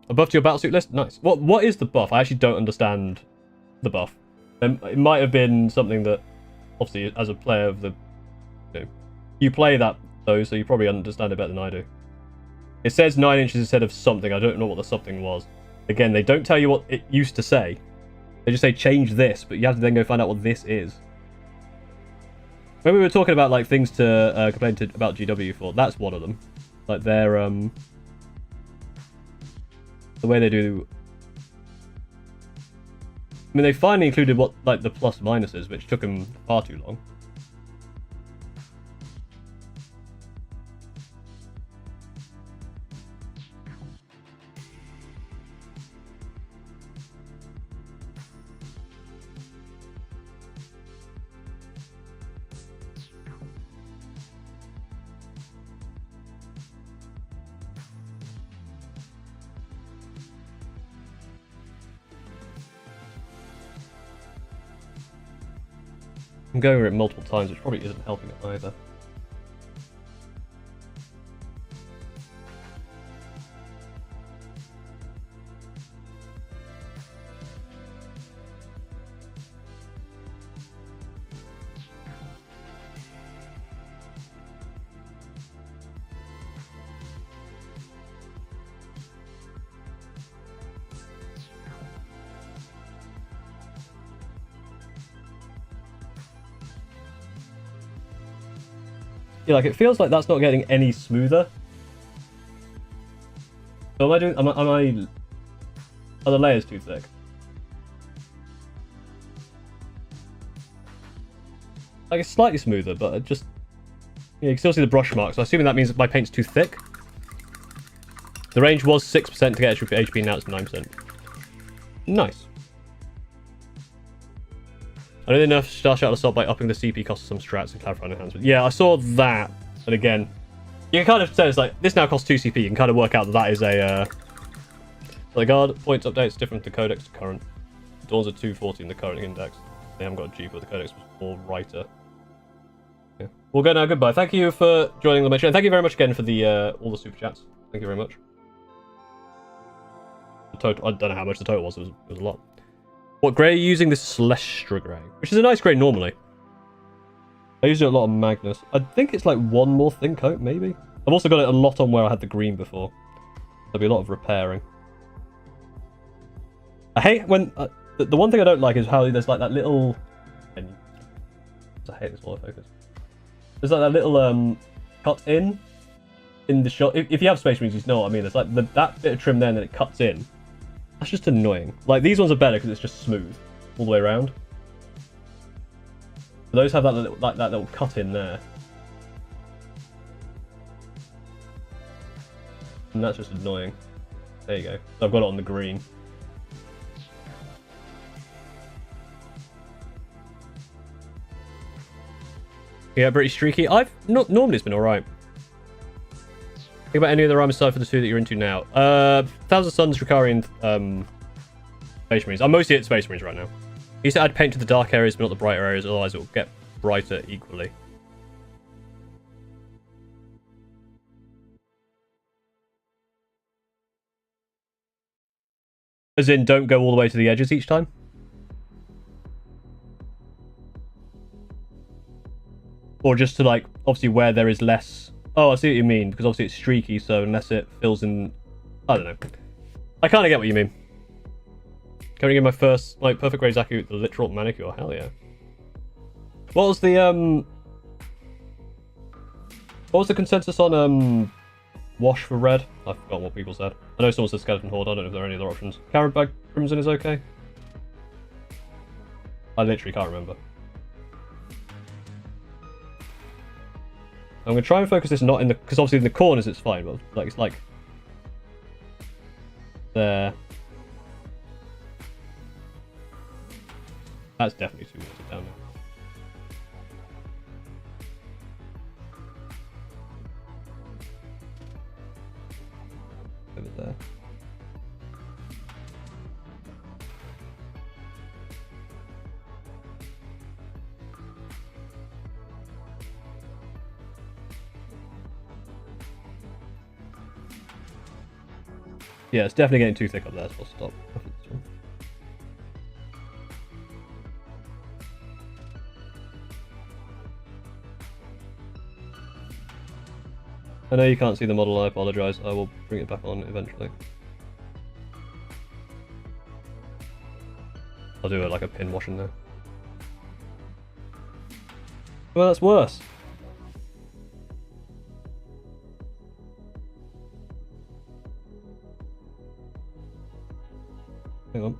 A buff to your battlesuit list? Nice. What is the buff? I actually don't understand the buff. It might have been something that, obviously, as a player of the... You play that, though, so you probably understand it better than I do. It says 9 inches instead of something. I don't know what the something was. Again, they don't tell you what it used to say. They just say change this, but you have to then go find out what this is. When we were talking about like things to complain about GW for, that's one of them. Like their the way they do. I mean, they finally included what like the plus minuses, which took them far too long. I'm going over it multiple times, which probably isn't helping it either. Yeah, like it feels like that's not getting any smoother. So am I doing? Are the layers too thick? Like it's slightly smoother, but it just you can still see the brush marks. So assuming that means that my paint's too thick. The range was 6% to get extra HP, now it's 9%. Nice. I know they nerfed Star Shuttle Assault by upping the CP cost of some strats and clarifying enhancements. Yeah, I saw that. And again, you can kind of say it's like, this now costs 2 CP. You can kind of work out that that is a... So the guard points update's different to Codex to current. Dawn's at 240 in the current index. They haven't got a G, but the Codex was more writer. Yeah. We'll go now. Goodbye. Thank you for joining the mission. And thank you very much again for the all the super chats. Thank you very much. The total, I don't know how much the total was. It was a lot. What grey are you using? This Celestra grey, which is a nice grey normally. I use it a lot on Magnus. I think it's like one more thin coat, maybe. I've also got it a lot on where I had the green before. There'll be a lot of repairing. I hate when... the one thing I don't like is how there's like that little... I hate this autofocus. There's like that little cut in the shot. If you have Space Marines, you know what I mean. There's like that bit of trim there and then it cuts in. That's just annoying. Like, these ones are better because it's just smooth all the way around. But those have that little, like, that little cut in there. And that's just annoying. There you go. So I've got it on the green. Yeah, pretty streaky. I've not normally it's been alright. Think about any other armor side for the two that you're into now. Thousand Suns, Ricarian, Space Marines. I'm mostly at Space Marines right now. You used to add paint to the dark areas, but not the brighter areas, otherwise it will get brighter equally. As in, don't go all the way to the edges each time? Or just to, like, obviously where there is less... Oh, I see what you mean, because obviously it's streaky, so unless it fills in... I don't know. I kind of get what you mean. Can I get my first, like, perfect grey Zaku with the literal manicure? Hell yeah. What was the, What was the consensus on, wash for red? I've forgotten what people said. I know someone said Skeleton Horde, I don't know if there are any other options. Carrot Crimson is okay? I literally can't remember. I'm going to try and focus this not in the... Because obviously in the corners it's fine, but like it's like... There. That's definitely too much down there. Over there. Yeah, it's definitely getting too thick up there, so I'll stop. I know you can't see the model, I apologise. I will bring it back on eventually. I'll do it like a pin washing there. Well, that's worse. Hang on.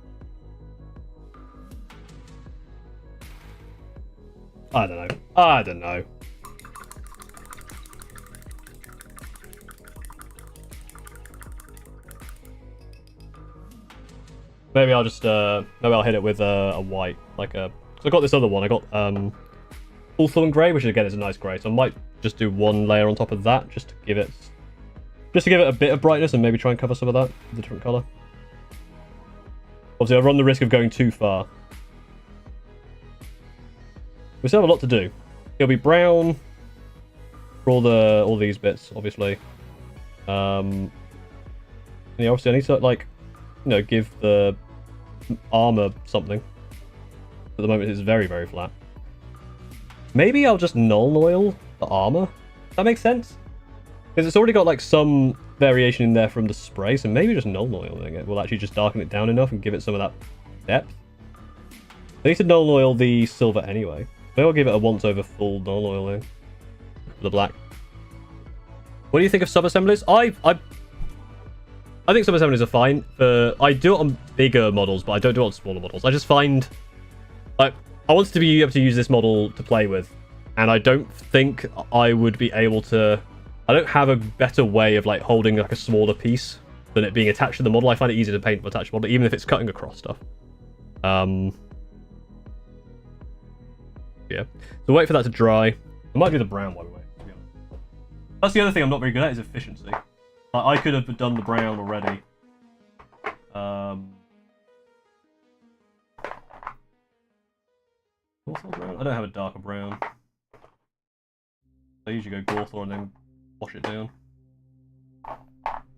I don't know. I don't know. Maybe I'll just maybe I'll hit it with a white, like a. So I got this other one. I got Hawthorne grey, which again is a nice grey. So I might just do one layer on top of that, just to give it a bit of brightness, and maybe try and cover some of that with a different colour. Obviously, I run the risk of going too far. We still have a lot to do. It'll be brown for all these bits, obviously. Yeah, obviously I need to like, you know, give the armor something. At the moment, it's very, very flat. Maybe I'll just null oil the armor. That makes sense, because it's already got like some variation in there from the spray. So maybe just null oiling it will actually just darken it down enough and give it some of that depth. I need to null oil the silver anyway. Maybe I'll give it a once over full null oiling. The black. What do you think of sub-assemblies? I think sub-assemblies are fine. I do it on bigger models, but I don't do it on smaller models. I just find, like, I wanted to be able to use this model to play with, and I don't think I would be able to. I don't have a better way of like holding like a smaller piece than it being attached to the model. I find it easier to paint with attached model, even if it's cutting across stuff. Yeah. So wait for that to dry. I might do the brown while we wait, to be honest. That's the other thing I'm not very good at, is efficiency. I could have done the brown already. Gawthor brown? I don't have a darker brown. I usually go Gawthor and then wash it down.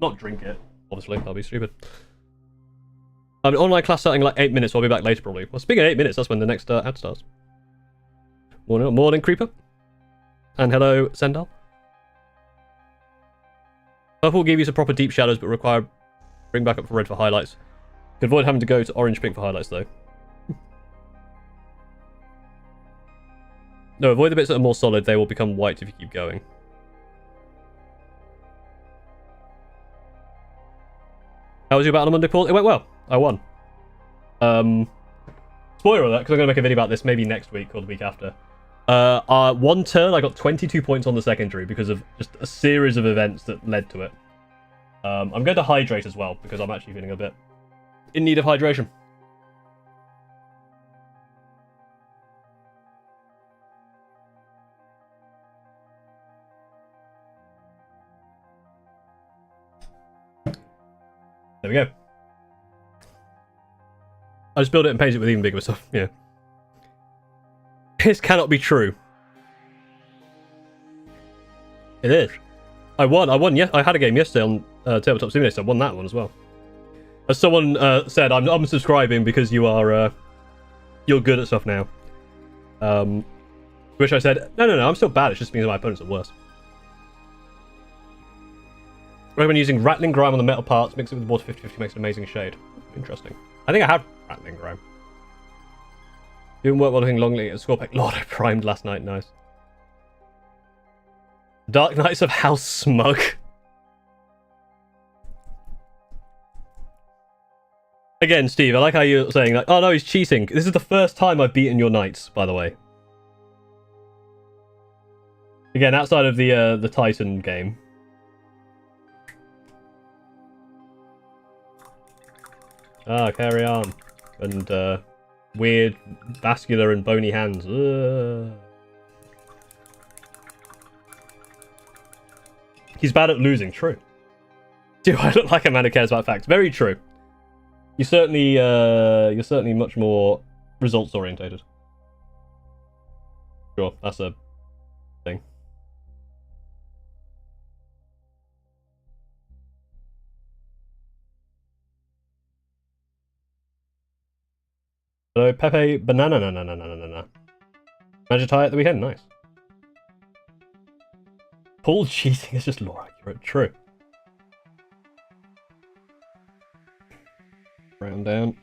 Not drink it, obviously. That'll be stupid. I'm in online class starting like 8 minutes, so I'll be back later probably. Well, speaking of 8 minutes, that's when the next ad starts. Morning, Creeper. And hello, Sendal. Purple will give you some proper deep shadows, but require bring back up for red for highlights. You can avoid having to go to orange pink for highlights, though. No, avoid the bits that are more solid. They will become white if you keep going. How was your battle on Monday, Paul? It went well. I won. Spoiler alert, because I'm going to make a video about this maybe next week or the week after. One turn, I got 22 points on the secondary because of just a series of events that led to it. I'm going to hydrate as well, because I'm actually feeling a bit in need of hydration. There we go. I just build it and paint it with even bigger stuff. Yeah. This cannot be true. It is. I won. Yeah, I had a game yesterday on Tabletop Simulator. I won that one as well. As someone said, I'm unsubscribing because you are you're good at stuff now. Which I said, no, I'm still bad. It just means my opponents are worse. Recommend using rattling grime on the metal parts, mix it with water 50/50, makes an amazing shade. Interesting. I think I have rattling grime. Doing work while looking longly at Scorpic Lord I primed last night, nice. Dark Knights of House Smug. Again, Steve, I like how you're saying, like, oh no, he's cheating. This is the first time I've beaten your knights, by the way. Again, outside of the Titan game. Ah, carry on. And, weird, vascular and bony hands. Ugh. He's bad at losing, true. Do I look like a man who cares about facts? Very true. You're certainly much more results orientated. Sure, that's a thing. So Pepe Banana na na na na na na. Managed to tie at the weekend, nice. Paul cheating is just lore accurate, true. Round down.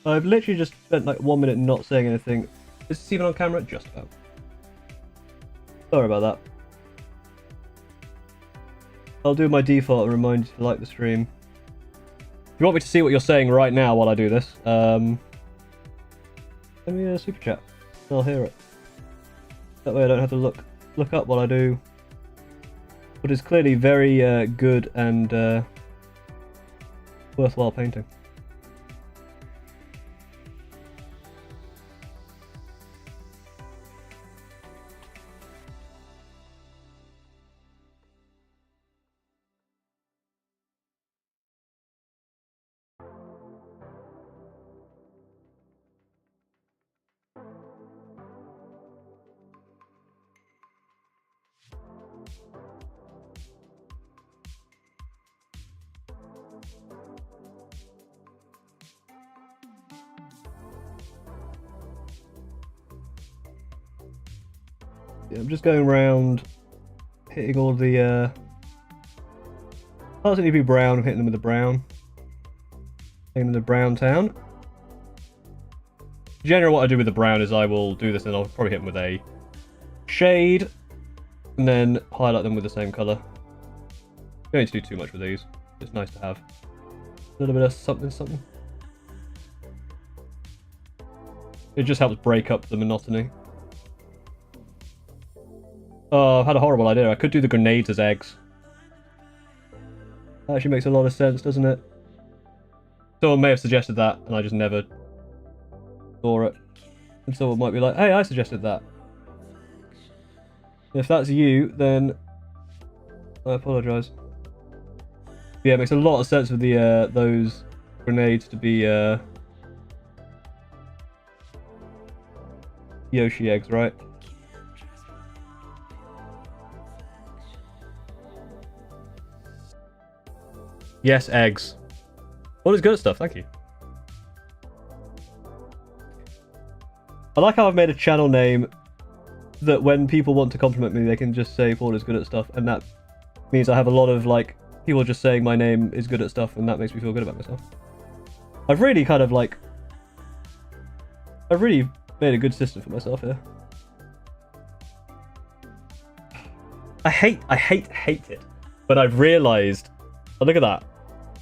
I've literally just spent like 1 minute not saying anything. Is this even on camera? Just about. Sorry about that. I'll do my default and remind you to like the stream. If you want me to see what you're saying right now while I do this, send me a super chat. I'll hear it. That way I don't have to look up while I do what is clearly very good and worthwhile painting. Yeah, I'm just going around hitting all the parts that need to be brown. I'm hitting them with the brown. Hitting them with the brown town. Generally what I do with the brown is I will do this and I'll probably hit them with a shade and then highlight them with the same colour. Don't need to do too much with these. It's nice to have a little bit of something. It just helps break up the monotony. Oh, I've had a horrible idea. I could do the grenades as eggs. That actually makes a lot of sense, doesn't it? Someone may have suggested that, and I just never saw it. And someone might be like, hey, I suggested that. If that's you, then I apologise. Yeah, it makes a lot of sense for the those grenades to be Yoshi eggs, right? Yes, eggs. All is good at stuff, thank you. I like how I've made a channel name that when people want to compliment me, they can just say Paul is good at stuff, and that means I have a lot of, like, people just saying my name is good at stuff, and that makes me feel good about myself. I've really kind of, like... I've really made a good system for myself here. I hate it, but I've realised... Oh, look at that.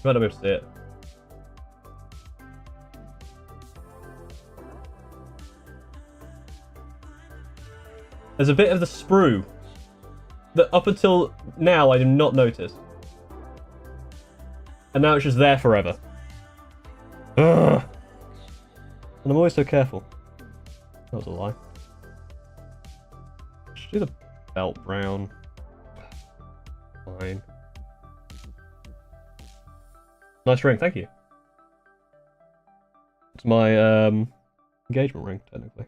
You might not be able to see it. There's a bit of the sprue that up until now I did not notice. And now it's just there forever. Ugh. And I'm always so careful. That was a lie. Just do the belt brown. Fine. Nice ring, thank you. It's my engagement ring, technically.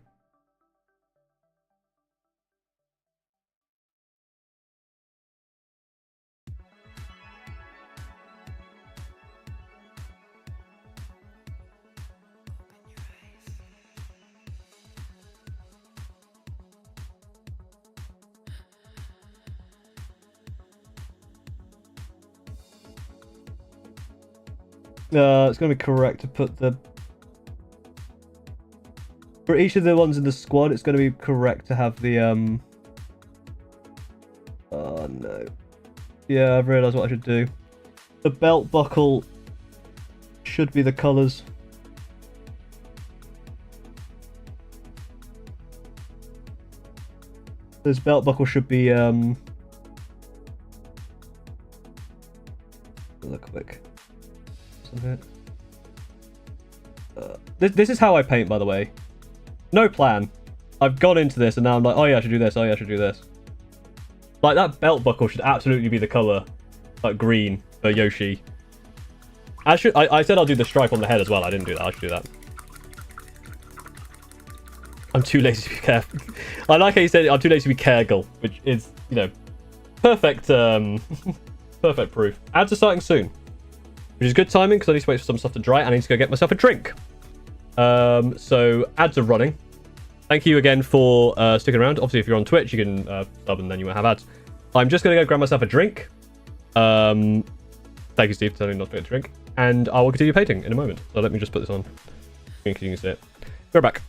It's going to be correct to put the... For each of the ones in the squad, it's going to be correct to have the... Oh, no. Yeah, I've realised what I should do. The belt buckle should be the colours. This belt buckle should be... Look quick. This is how I paint, by the way. No plan. I've gone into this and now I'm like, oh yeah, I should do this. Oh yeah, I should do this. Like, that belt buckle should absolutely be the colour, like, green for Yoshi. I said I'll do the stripe on the head as well. I didn't do that. I should do that. I'm too lazy to be careful. I like how you said I'm too lazy to be careful, which is, you know, perfect, perfect proof. Ads are starting soon, which is good timing because I need to wait for some stuff to dry. I need to go get myself a drink. So ads are running. Thank you again for sticking around. Obviously, if you're on Twitch, you can sub and then you won't have ads. I'm just going to go grab myself a drink. Thank you, Steve, for telling me not to get a drink. And I will continue painting in a moment. So let me just put this on. You can see it. Go back.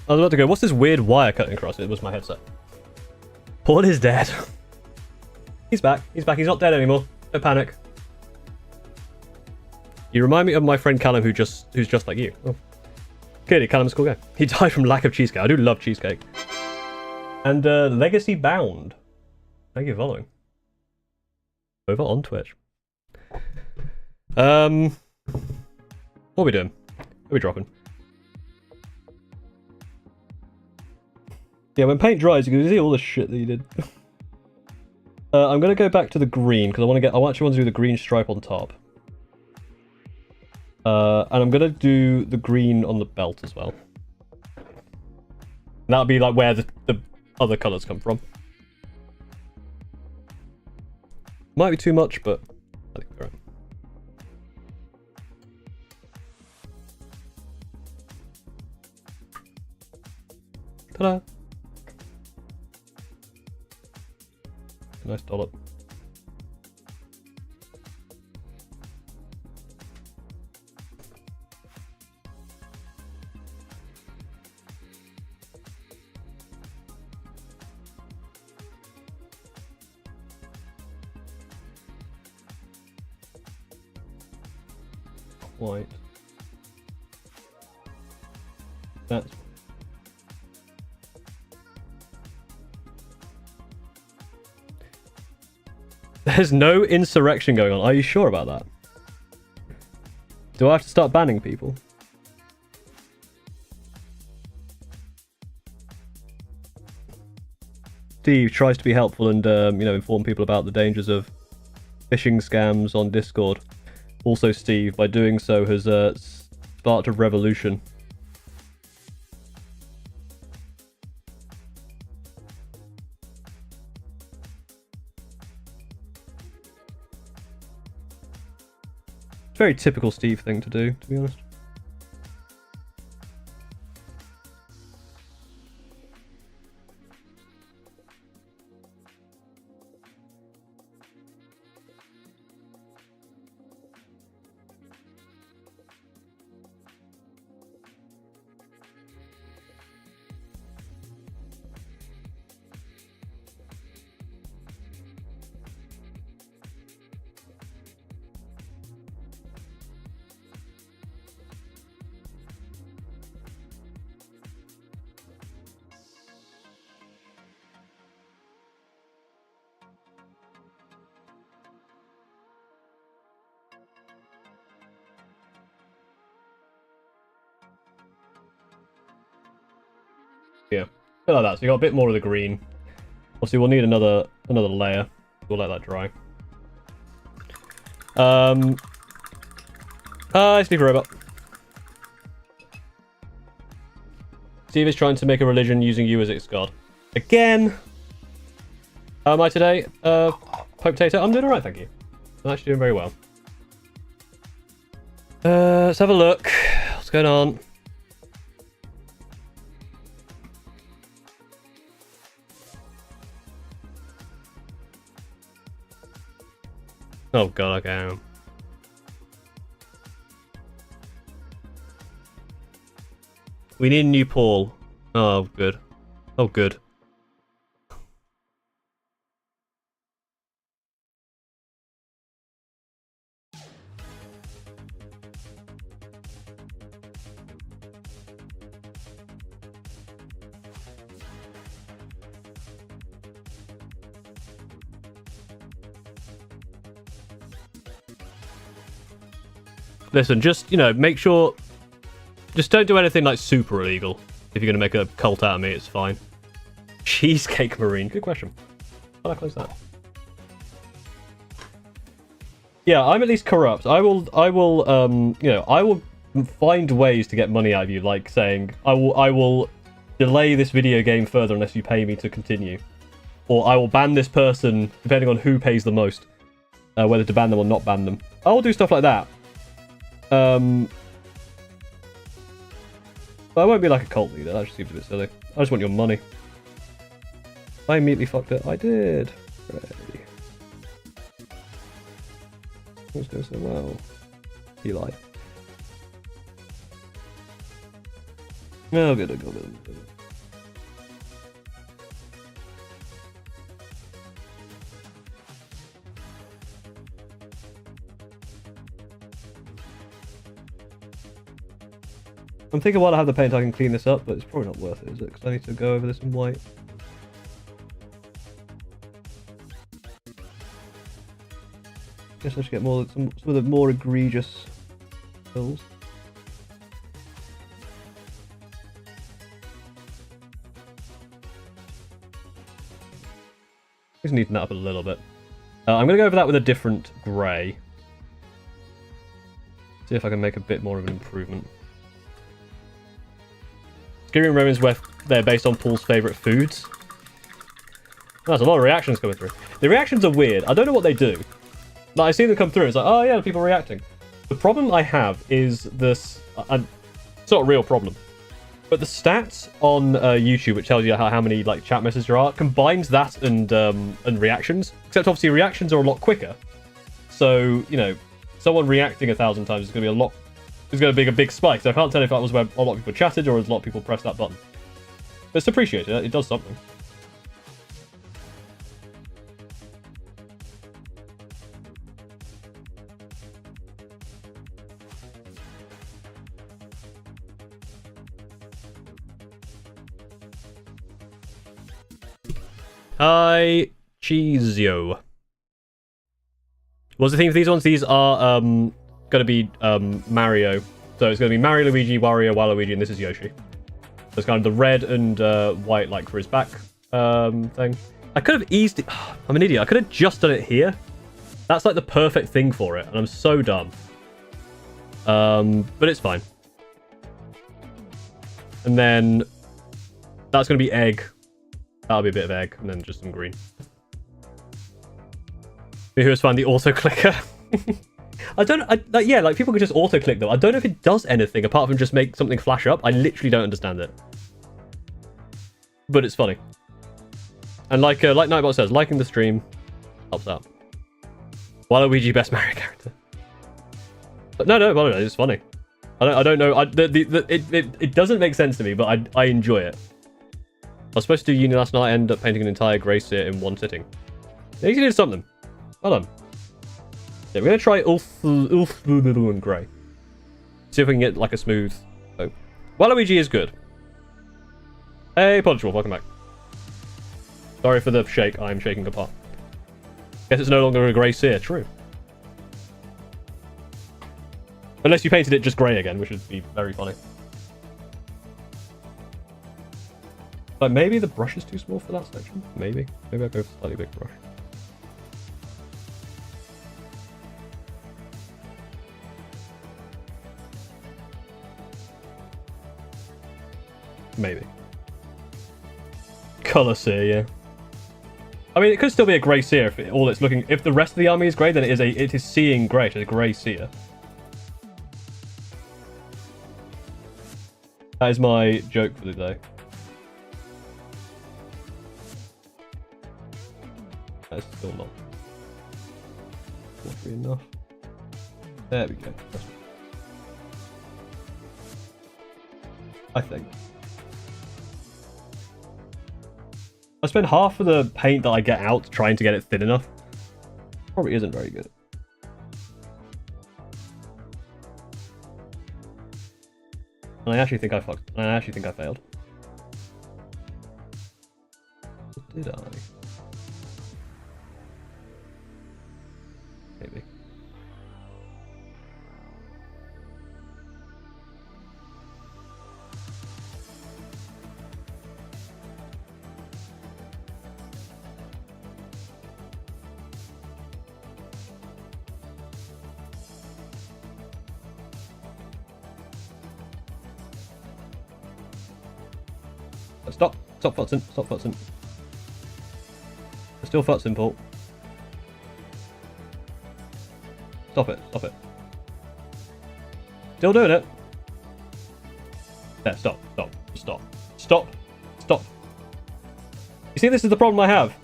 I was about to go, what's this weird wire cutting across? It was my headset. Paul is dead. He's back. He's back. He's not dead anymore. No panic. You remind me of my friend Callum, who's just like you. Oh. Clearly, Callum's a cool guy. He died from lack of cheesecake. I do love cheesecake. And Legacy Bound. Thank you for following. Over on Twitch. What are we doing? What are we dropping? Yeah, when paint dries, you can see all the shit that you did. I'm gonna go back to the green because I actually want to do the green stripe on top. And I'm gonna do the green on the belt as well. And that'll be like where the other colours come from. Might be too much, but I think we're right. Ta-da! Nice dollop. White. That's... There's no insurrection going on. Are you sure about that? Do I have to start banning people? Steve tries to be helpful and, you know, inform people about the dangers of phishing scams on Discord. Also, Steve, by doing so, has sparked a revolution. very typical Steve thing to do, to be honest. Yeah, like that. So you got a bit more of the green. Obviously, we'll need another layer. We'll let that dry. Hi, Steve Robot. Steve is trying to make a religion using you as its god. Again. How am I today? Poke Potato. I'm doing alright, thank you. I'm actually doing very well. Let's have a look. What's going on? Oh god, okay. We need a new Paul. Oh, good. Oh, good. Listen, just, you know, make sure... Just don't do anything, like, super illegal. If you're going to make a cult out of me, it's fine. Cheesecake Marine. Good question. How do I close that? Yeah, I'm at least corrupt. I will, you know, I will find ways to get money out of you, like saying, I will delay this video game further unless you pay me to continue. Or I will ban this person, depending on who pays the most. Whether to ban them or not ban them. I will do stuff like that. But I won't be like a cult leader, that just seems a bit silly. I just want your money. I immediately fucked it. I did. Hooray. Things go so well. Eli. Oh, good, good, good. I'm thinking while I have the paint I can clean this up, but it's probably not worth it, is it? Because I need to go over this in white. Guess I should get more some of the more egregious fills. Just neaten that up a little bit. I'm going to go over that with a different grey. See if I can make a bit more of an improvement. Skiri and Romans, where they're based on Paul's favourite foods. There's a lot of reactions coming through. The reactions are weird. I don't know what they do. Like, I see them come through. It's like, oh yeah, people reacting. The problem I have is this. It's not a real problem, but the stats on YouTube, which tells you how many like chat messages there are, combines that and reactions. Except obviously reactions are a lot quicker. So you know, someone reacting 1,000 times is going to be a lot. It's going to be a big spike. So I can't tell if that was where a lot of people chatted or a lot of people pressed that button. But it's appreciated. It does something. Hi, Cheesio. What's the theme for these ones? These are going to be Mario. So it's going to be Mario, Luigi, Wario, Waluigi, and this is Yoshi. So it's kind of the red and white, like for his back thing. I could have eased it. I'm an idiot. I could have just done it here. That's like the perfect thing for it, and I'm so dumb. But it's fine. And then that's going to be egg. That'll be a bit of egg, and then just some green. Who has found the auto clicker? Yeah, like people could just auto-click them. I don't know if it does anything apart from just make something flash up. I literally don't understand it. But it's funny. And like Nightbot says, liking the stream helps out. Waluigi best Mario character. But no, it's funny. I don't know. It doesn't make sense to me, but I enjoy it. I was supposed to do uni last night. I ended up painting an entire grey set in one sitting. Yeah, you did something. Well done. Yeah, we're gonna try Ulf and grey. See if we can get like a smooth. Oh. Waluigi is good. Hey, Punchwolf, welcome back. Sorry for the shake. I'm shaking apart. Guess it's no longer a grey sear. True. Unless you painted it just grey again, which would be very funny. Like maybe the brush is too small for that section. Maybe I'll go for a slightly bigger brush. Maybe. Colour sear, yeah. I mean, it could still be a grey sear if all it's looking. If the rest of the army is grey, then it is seeing grey. It's a grey sear. That is my joke for the day. That's still not watery enough. There we go. I think. I spend half of the paint that I get out trying to get it thin enough. Probably isn't very good. And I actually think I fucked. I actually think I failed. Did I? Maybe. Stop futzing, stop futzing. Still futzing, Paul. Stop it. Still doing it. There, stop. You see, this is the problem I have.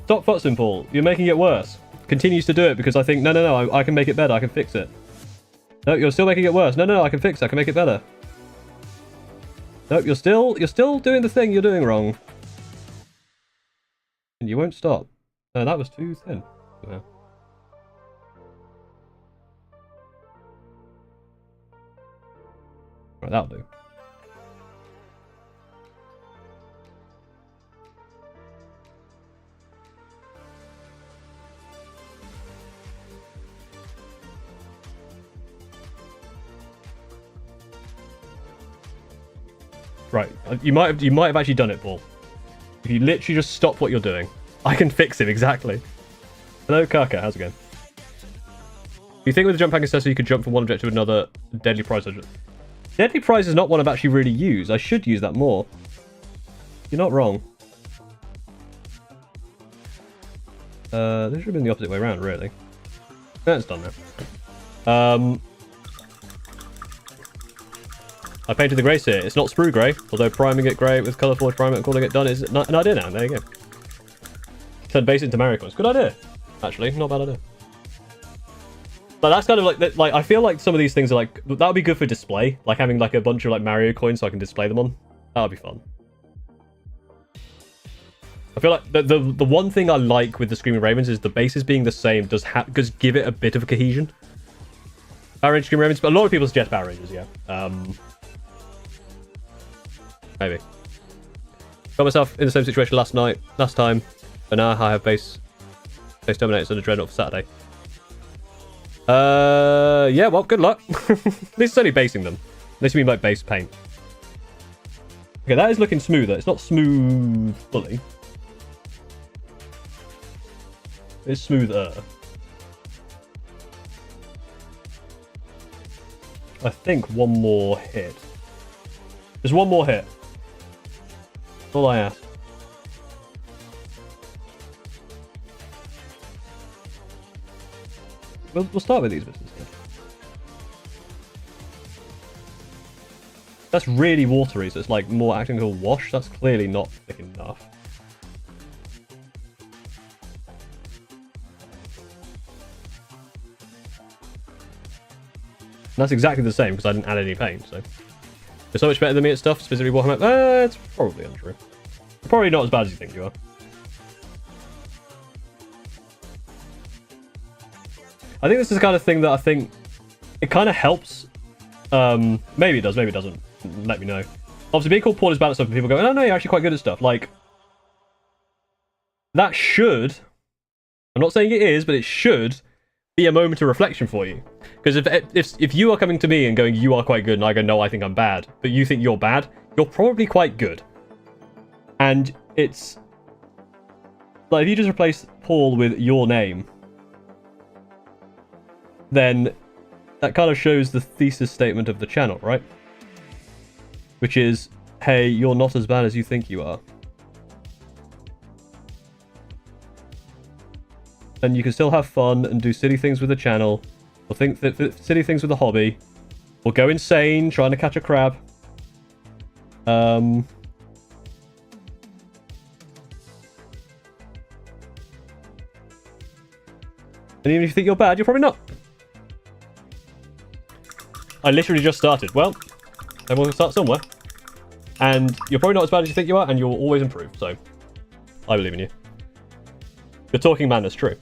Stop futzing, Paul. You're making it worse. Continues to do it because I think, no, I can make it better, I can fix it. No, you're still making it worse. No, I can fix it, I can make it better. Nope, you're still doing the thing you're doing wrong. And you won't stop. No, that was too thin. Yeah. Right, that'll do. Right, you might have actually done it, Paul. If you literally just stop what you're doing, I can fix him exactly. Hello, Kaka. How's it going? Do you think with the jump accessor you could jump from one object to another? Deadly prize. Deadly prize is not one I've actually really used. I should use that more. You're not wrong. This should have been the opposite way around, really. That's done now. I painted the grey here. It's not sprue grey, although priming it grey with colour forge primer and calling it done is an idea now. There you go. Turn base into Mario coins. Good idea. Actually, not a bad idea. But that's kind of like I feel like some of these things are like, that would be good for display. Like having like a bunch of like Mario coins so I can display them on. That would be fun. I feel like the one thing I like with the Screaming Ravens is the bases being the same does give it a bit of a cohesion. Power Rangers, Screaming Ravens, but a lot of people suggest Power Rangers, yeah. Maybe. Got myself in the same situation last time, but now I have base Terminators and a Dreadnought for Saturday. Yeah, well, good luck. At least it's only basing them. Unless you mean like base paint. Okay, that is looking smoother. It's not smooth fully. It's smoother. I think one more hit. Just one more hit. That's all I ask. We'll start with these bits instead. That's really watery, so it's like more acting like a wash. That's clearly not thick enough. And that's exactly the same because I didn't add any paint, so. You're so much better than me at stuff, specifically Warhammer. It's probably untrue. You're probably not as bad as you think you are. I think this is the kind of thing that I think it kind of helps. Maybe it does, maybe it doesn't. Let me know. Obviously, being called poor is bad at stuff, and people go, "Oh no, you're actually quite good at stuff." Like that should. I'm not saying it is, but it should be a moment of reflection for you. Because if you are coming to me and going, "You are quite good," and I go, "No, I think I'm bad," but you think you're bad, you're probably quite good. And it's like if you just replace Paul with your name, then that kind of shows the thesis statement of the channel, right? Which is, hey, you're not as bad as you think you are. And you can still have fun and do silly things with the channel, or think silly things with the hobby, or go insane trying to catch a crab. And even if you think you're bad, you're probably not. I literally just started. Well, everyone can start somewhere. And you're probably not as bad as you think you are, and you'll always improve. So, I believe in you. You're talking man, that's true.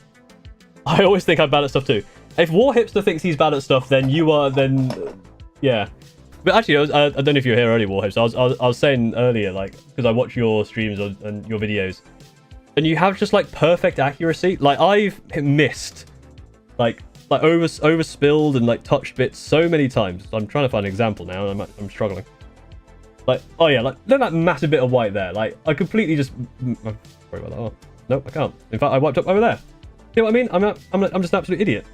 I always think I'm bad at stuff too. If War Hipster thinks he's bad at stuff, then you are, yeah. But actually, I don't know if you were here earlier, War Hipster. I was saying earlier, like, because I watch your streams and your videos, and you have just, like, perfect accuracy. Like, I've missed, like overspilled and, like, touched bits so many times. I'm trying to find an example now, and I'm struggling. Like, oh yeah, like, look at that massive bit of white there. Like, I completely just... Sorry about that. Oh, nope, I can't. In fact, I wiped up over there. You know what I mean? I'm just an absolute idiot.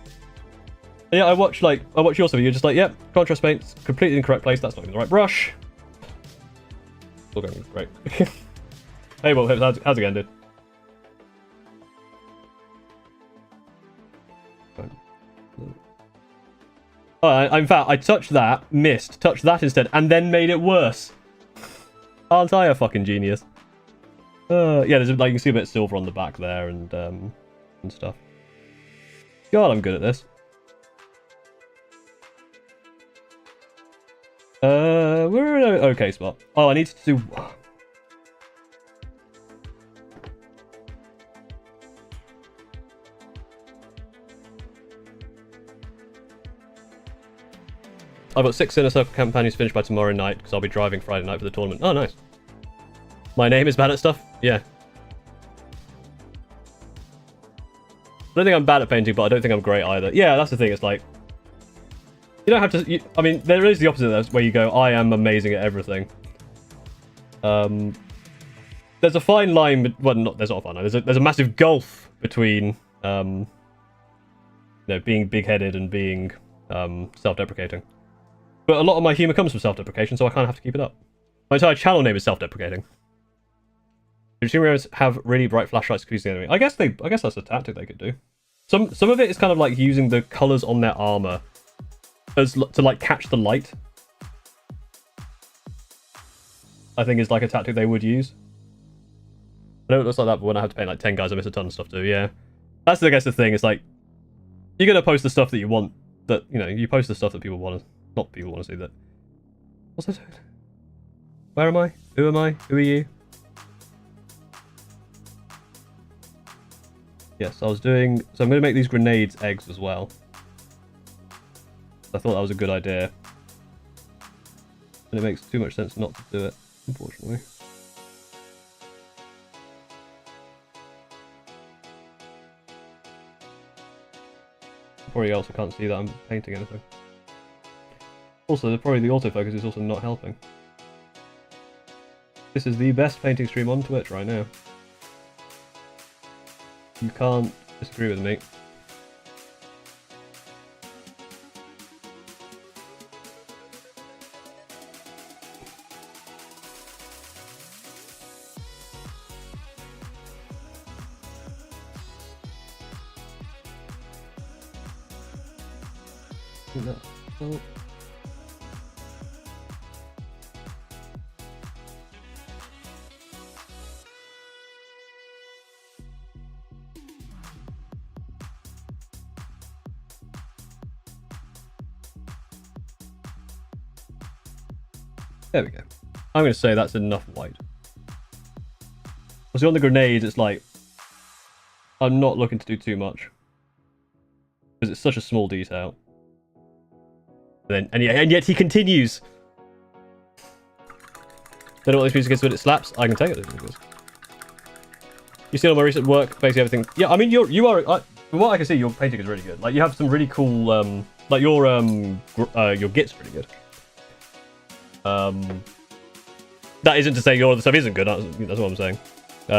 And yeah, I watch your stuff. You're just like, yep, contrast paint's completely incorrect place. That's not even the right brush. Still going great. Hey, well, how's it going, dude? Oh, in fact, I touched that, missed, touched that instead, and then made it worse. Aren't I a fucking genius? Yeah, there's like you can see a bit of silver on the back there and stuff. God, I'm good at this. We're in an okay spot. Oh, I need to do. I've got 6 Inner Circle companions finished by tomorrow night because I'll be driving Friday night for the tournament. Oh, nice. My name is bad at stuff? Yeah. I don't think I'm bad at painting, but I don't think I'm great either. Yeah, that's the thing. It's like... You don't have to... I mean, there is the opposite of this, where you go, I am amazing at everything. There's a fine line... Well, there's not a fine line. There's a massive gulf between, you know, being big-headed and being self-deprecating. But a lot of my humour comes from self-deprecation, so I kind of have to keep it up. My entire channel name is self-deprecating. Consumers have really bright flashlights to confuse the enemy. I guess that's a tactic they could do. Some of it is kind of like using the colours on their armour as to like catch the light. I think is like a tactic they would use. I know it looks like that, but when I have to paint like 10 guys, I miss a ton of stuff too. Yeah, that's I guess the thing. It's like you're gonna post the stuff that you want. That you know, you post the stuff that people want to. Not people want to see that. What's that? Where am I? Who am I? Who are you? Yes, I was doing... So I'm going to make these grenades eggs as well. I thought that was a good idea. And it makes too much sense not to do it, unfortunately. Probably also can't see that I'm painting anything. Also, probably the autofocus is also not helping. This is the best painting stream on Twitch right now. You can't disagree with me. No. There we go. I'm going to say that's enough white. So on the grenades, it's like, I'm not looking to do too much. Because it's such a small detail. And yet he continues. They don't want this music is when it slaps. I can take it. You see all my recent work, basically everything. Yeah, I mean, you are. From what I can see, your painting is really good. Like you have some really cool. Like your git's pretty good. That isn't to say your other stuff isn't good. That's what I'm saying.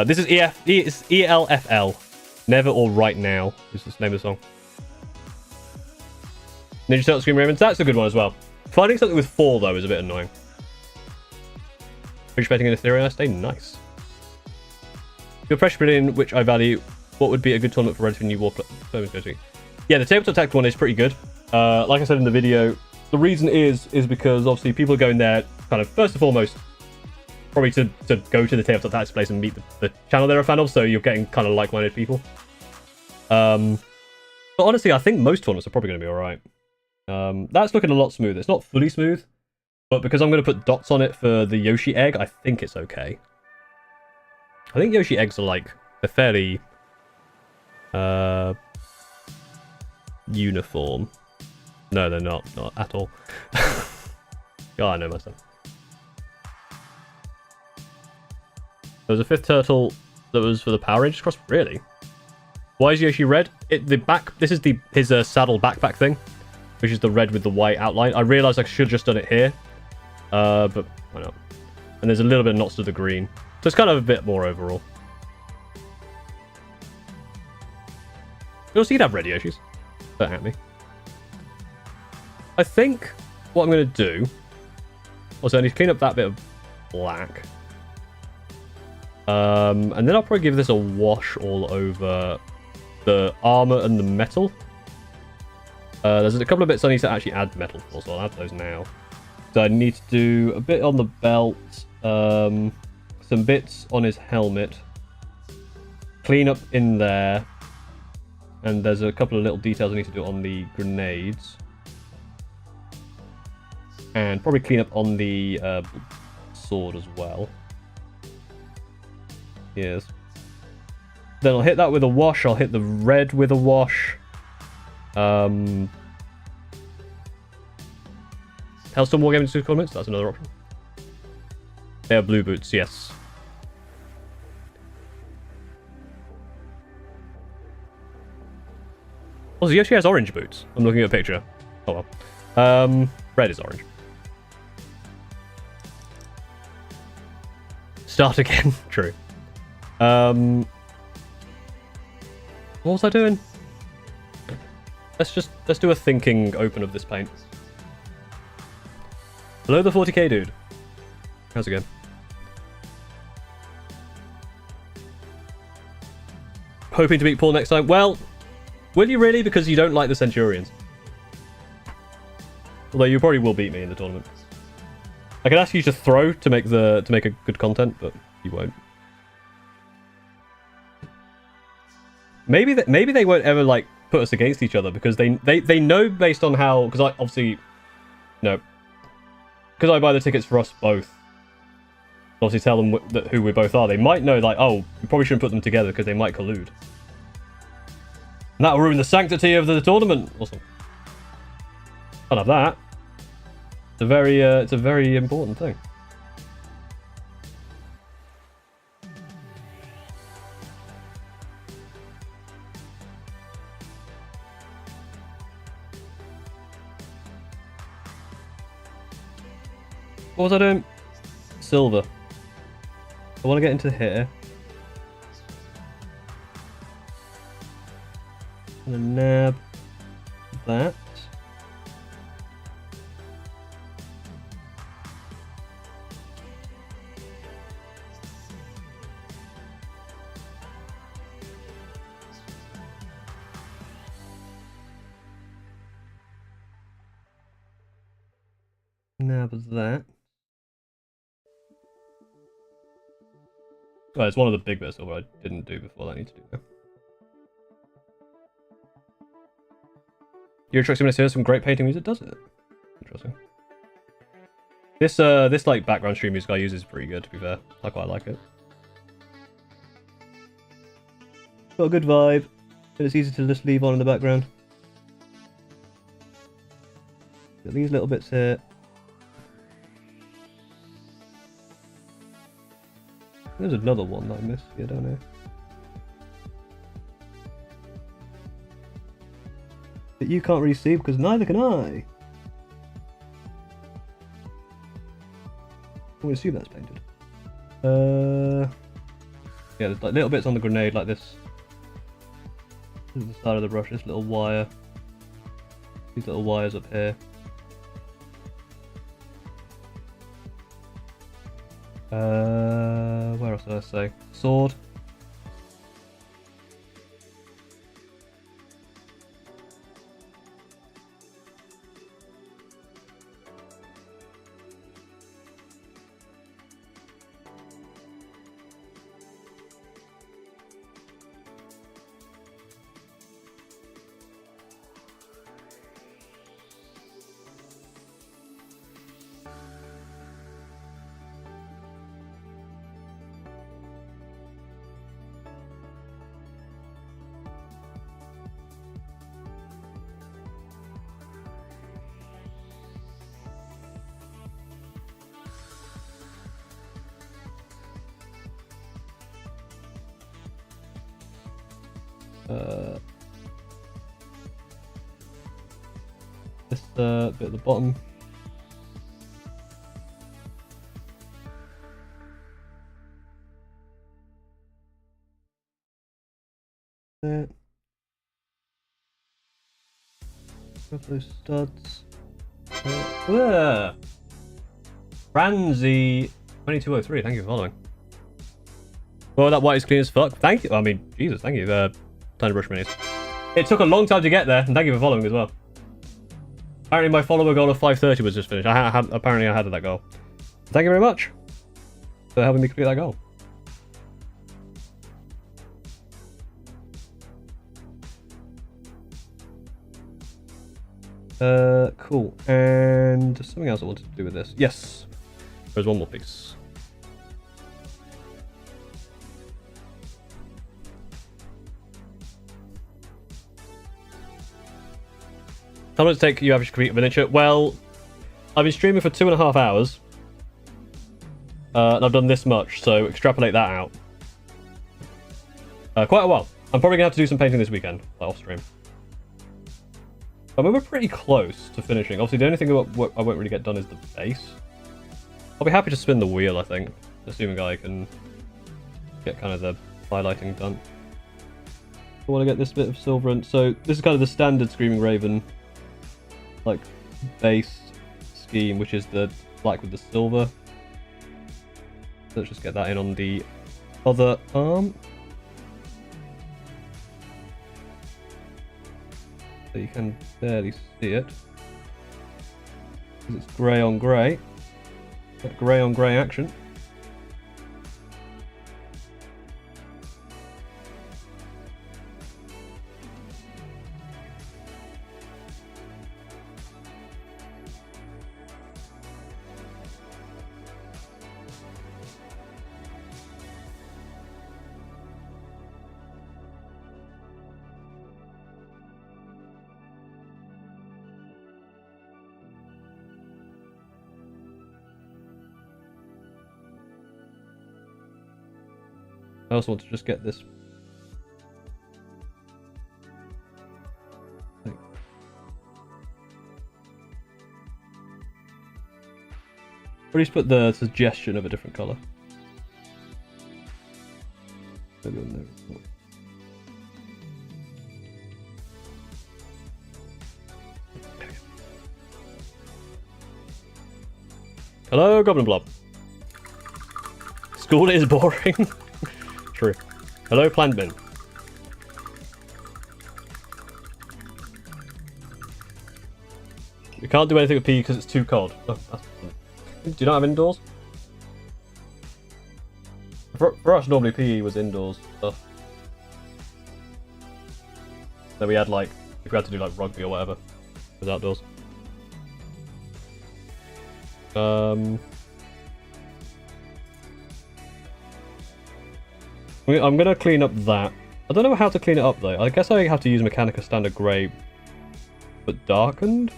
This is it's ELFL. Never or right now is the name of the song. Ninja Turtle Scream Ravens. That's a good one as well. Finding something with 4 though is a bit annoying. Participating in Ethereum last day, nice. Your pressure pavilion, which I value. What would be a good tournament for relatively new war players go to? Yeah, the tabletop tactical one is pretty good. Like I said in the video, the reason is because obviously people are going there kind of first and foremost probably to go to the tabletop tactics place and meet the channel they're a fan of, so you're getting kind of like-minded people. But honestly, I think most tournaments are probably going to be alright. That's looking a lot smoother. It's not fully smooth, but because I'm going to put dots on it for the Yoshi egg, I think it's okay. I think Yoshi eggs are like, they're fairly uniform. No, they're not at all. God, I know myself. There was a 5th turtle that was for the Power Rangers cross. Really? Why is Yoshi red? This is his saddle backpack thing, which is the red with the white outline. I realised I should have just done it here, but why not? And there's a little bit of knots to the green, so it's kind of a bit more overall. You also, you'd have red Yoshis. Don't at me. I think what I'm going to do. Also, I need to clean up that bit of black. And then I'll probably give this a wash all over the armor and the metal. There's a couple of bits I need to actually add metal for, so I'll add those now. So I need to do a bit on the belt, some bits on his helmet, clean up in there, and there's a couple of little details I need to do on the grenades. And probably clean up on the sword as well. Yes. Then I'll hit that with a wash. I'll hit the red with a wash. Hellstorm Wargaming 2 comments. That's another option. They are blue boots, yes. Also, Yoshi has orange boots. I'm looking at a picture. Oh well. Red is orange. Start again. True. What was I doing? Let's do a thinking open of this paint. Hello, the 40k dude. How's it going? Hoping to beat Paul next time. Well, will you really? Because you don't like the Centurions. Although you probably will beat me in the tournament. I could ask you to throw to make a good content, but you won't. Maybe they won't ever like put us against each other because they know based on how, because I obviously no, because I buy the tickets for us both. Obviously tell them who we both are. They might know like, oh, we probably shouldn't put them together because they might collude. And that will ruin the sanctity of the tournament. Awesome. Can't have that. It's a very important thing. What was I doing? Silver. I want to get into here. And then nab that. Nab that. Well, it's one of the big bits of what I didn't do before that I need to do now. Your Truck Simulator has some great painting music, does it? Interesting. This like background stream music I use is pretty good, to be fair. I quite like it. Got a good vibe, and it's easy to just leave on in the background. Got these little bits here. There's another one that I missed here down here. That you can't really see because neither can I. I would assume that's painted. Yeah, there's like little bits on the grenade like this. This is the side of the brush, this little wire. These little wires up here. Where else did I say? Sword. This bit at the bottom. There. Grab those studs. Ranzy 2203, thank you for following. Well, that white is clean as fuck. Thank you. I mean, Jesus, thank you. Tiny brush minis. It took a long time to get there, and thank you for following as well. Apparently, my follower goal of 530 was just finished. Apparently, I had that goal. Thank you very much for helping me complete that goal. Cool. And something else I wanted to do with this. Yes, there's one more piece. How long does it take you average to complete a miniature? Well, I've been streaming for 2.5 hours. And I've done this much, so extrapolate that out. Quite a while. I'm probably going to have to do some painting this weekend, like off stream. I mean, we're pretty close to finishing. Obviously, the only thing I won't really get done is the base. I'll be happy to spin the wheel, I think. Assuming I can get kind of the highlighting done. I want to get this bit of silver in. So, this is kind of the standard Screaming Raven like base scheme, which is the black with the silver. So let's just get that in on the other arm. So you can barely see it because it's grey on grey. That grey on grey action. I also want to just get this. Or at least put the suggestion of a different colour. Maybe on there as well. Hello, Goblin Blob. School is boring. True. Hello, Plant Bin. We can't do anything with PE because it's too cold. Oh, that's fun. Do you not have indoors? For us, normally PE was indoors stuff. Then we had like, if we had to do like rugby or whatever, it was outdoors. I'm gonna clean up that. I don't know how to clean it up though. I guess I have to use Mechanica Standard Grey, but darkened?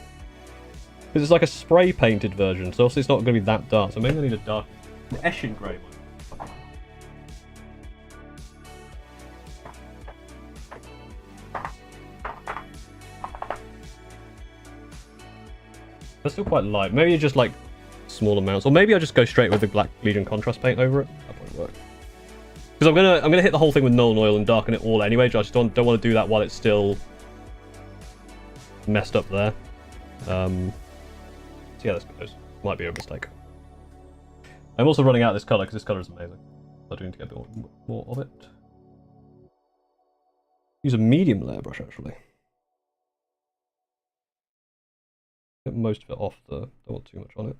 Because it's like a spray painted version, so obviously it's not going to be that dark. So maybe I need a dark, an Eshin Grey one. That's still quite light. Maybe just like small amounts, or maybe I just go straight with the Black Legion contrast paint over it. That probably work. Because I'm gonna hit the whole thing with Nuln Oil and darken it all anyway. I just don't want to do that while it's still messed up there. See how this goes. Might be a mistake. I'm also running out of this colour because this colour is amazing. I do need to get a bit more of it. Use a medium layer brush actually. Get most of it off though. Don't want too much on it.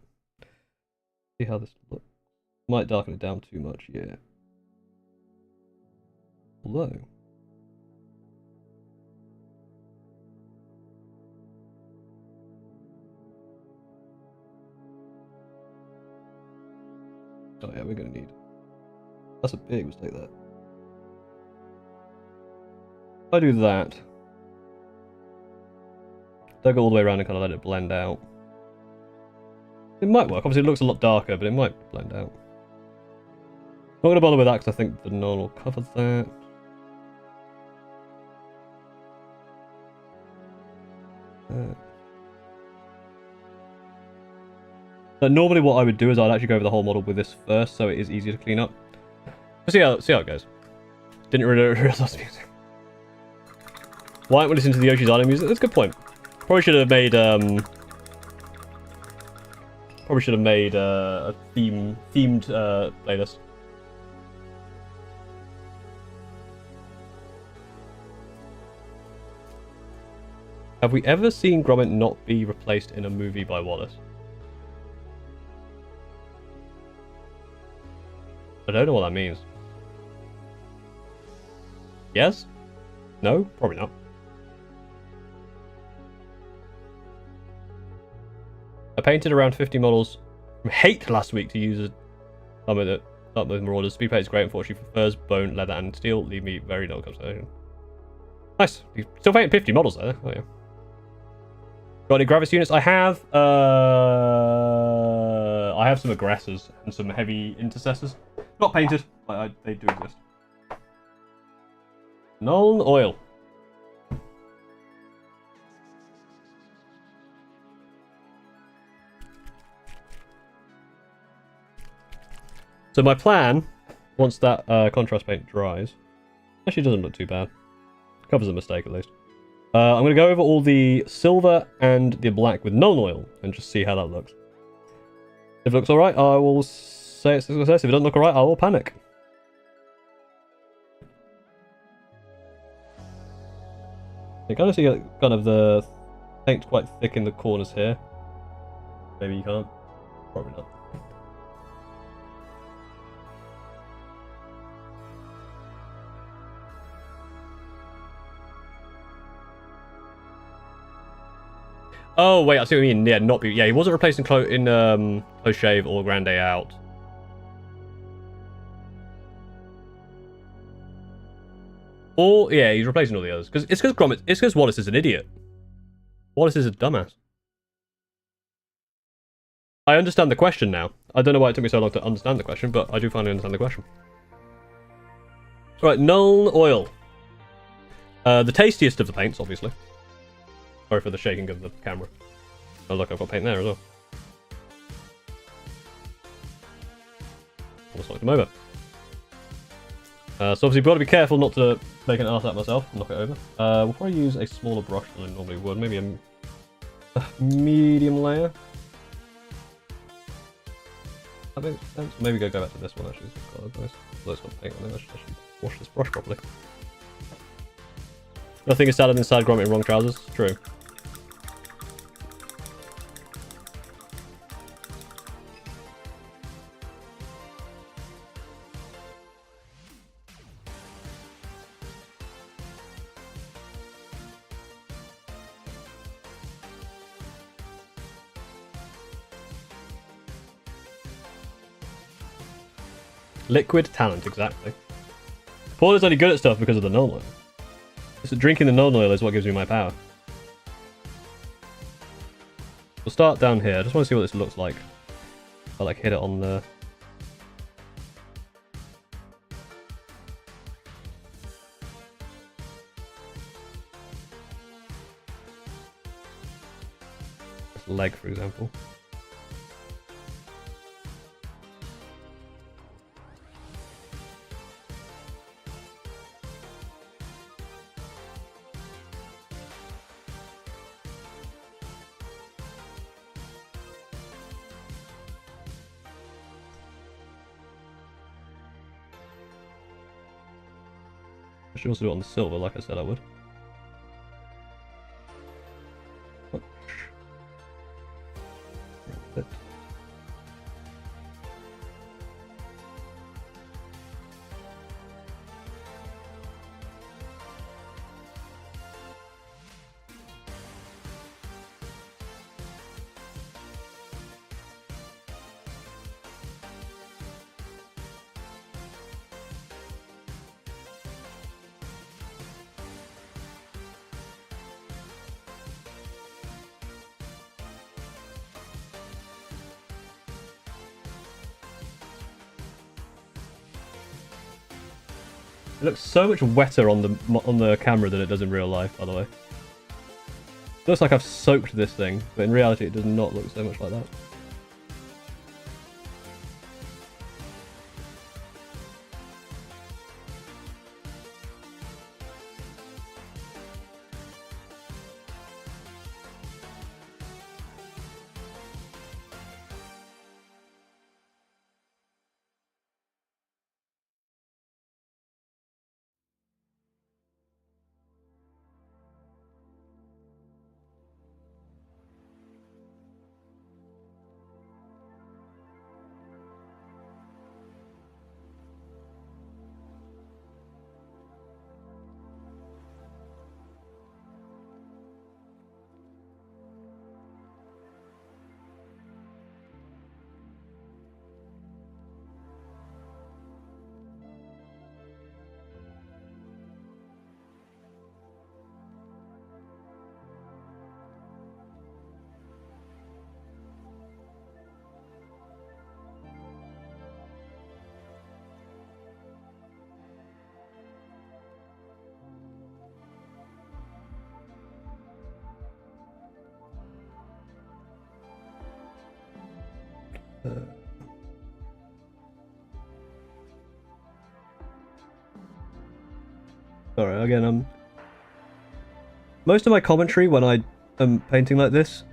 See how this looks. Might darken it down too much, yeah. Although oh yeah, we're gonna need. That's a big mistake there. If I do that, don't go all the way around and kind of let it blend out. It might work. Obviously, it looks a lot darker, but it might blend out. Not gonna bother with that because I think the Nuln will cover that. Normally what I would do is I'd actually go over the whole model with this first, so it is easier to clean up. But see how it goes. Didn't really realize the music. Why aren't we listening to the Yoshi's Island music? That's a good point. Probably should have made a themed playlist. Have we ever seen Gromit not be replaced in a movie by Wallace? I don't know what that means. Yes? No? Probably not. I painted around 50 models from Hate last week to use some of the Marauders. Speed paint is great, unfortunately, for furs, bone, leather, and steel. Leave me very dull conversation. Nice. You still painting 50 models there? Oh, yeah. Got any Gravis units? I have some Aggressors and some heavy Intercessors. Not painted, but they do exist. Nuln Oil. So my plan, once that contrast paint dries, actually doesn't look too bad. Covers a mistake at least. I'm going to go over all the silver and the black with Nuln Oil and just see how that looks. If it looks alright, I will say it's a success. If it doesn't look alright, I will panic. You kind of see kind of the paint quite thick in the corners here. Maybe you can't. Probably not. Oh wait, I see what you mean. Yeah, not be. Yeah, he wasn't replacing Close Shave or Grande Out. Or yeah, he's replacing all the others because it's because Wallace is an idiot. Wallace is a dumbass. I understand the question now. I don't know why it took me so long to understand the question, but I do finally understand the question. Right, Nuln Oil. The tastiest of the paints, obviously. Sorry for the shaking of the camera. Oh look, I've got paint there as well. Almost knocked them over. So obviously you've got to be careful not to make an ass out myself and knock it over. We'll probably use a smaller brush than I normally would. Maybe a medium layer. That makes sense. Maybe go back to this one actually. It's got paint on it. I should wash this brush properly. Nothing is sadder than sad Gromit in wrong trousers. True. Liquid talent, exactly. Paul is only good at stuff because of the null oil. So drinking the null oil is what gives me my power. We'll start down here. I just want to see what this looks like. I like hit it on the... leg, for example. I should also do it on the silver, like I said I would. It looks so much wetter on the camera than it does in real life, by the way. It looks like I've soaked this thing, but in reality it does not look so much like that. Sorry, again, most of my commentary when I am painting like this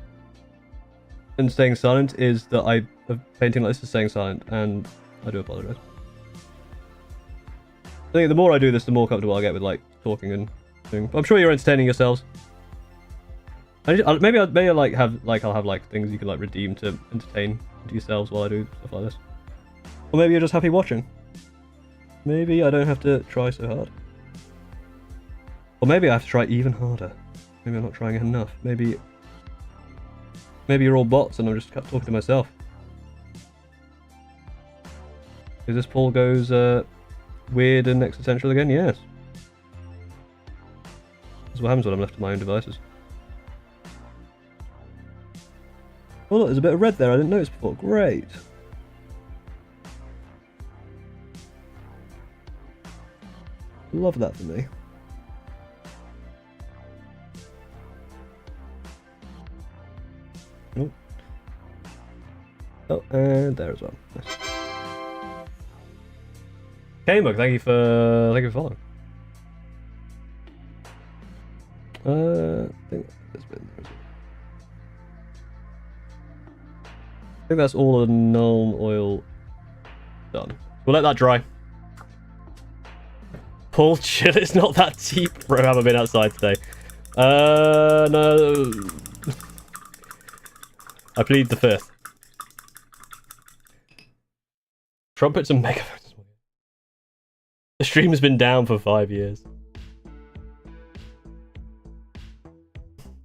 and staying silent is that I am painting like this and staying silent, and I do apologize. I think the more I do this, the more comfortable I get with like talking and doing. But I'm sure you're entertaining yourselves. Maybe I'll like have things you can like redeem to entertain yourselves while I do stuff like this. Or maybe you're just happy watching. Maybe I don't have to try so hard. Or maybe I have to try even harder. Maybe I'm not trying enough. Maybe you're all bots and I'm just talking to myself. Is this Paul goes weird and existential again? Yes. That's what happens when I'm left to my own devices. Oh look, there's a bit of red there I didn't notice before. Great. Love that for me. Oh. Oh, and there as well. Nice. K-Mug, thank you for following. I think this bit. I think that's all the null oil done. We'll let that dry. Paul, chill, it's not that deep, bro. I haven't been outside today. No. I plead the fifth. Trumpets and megaphones. The stream has been down for 5 years.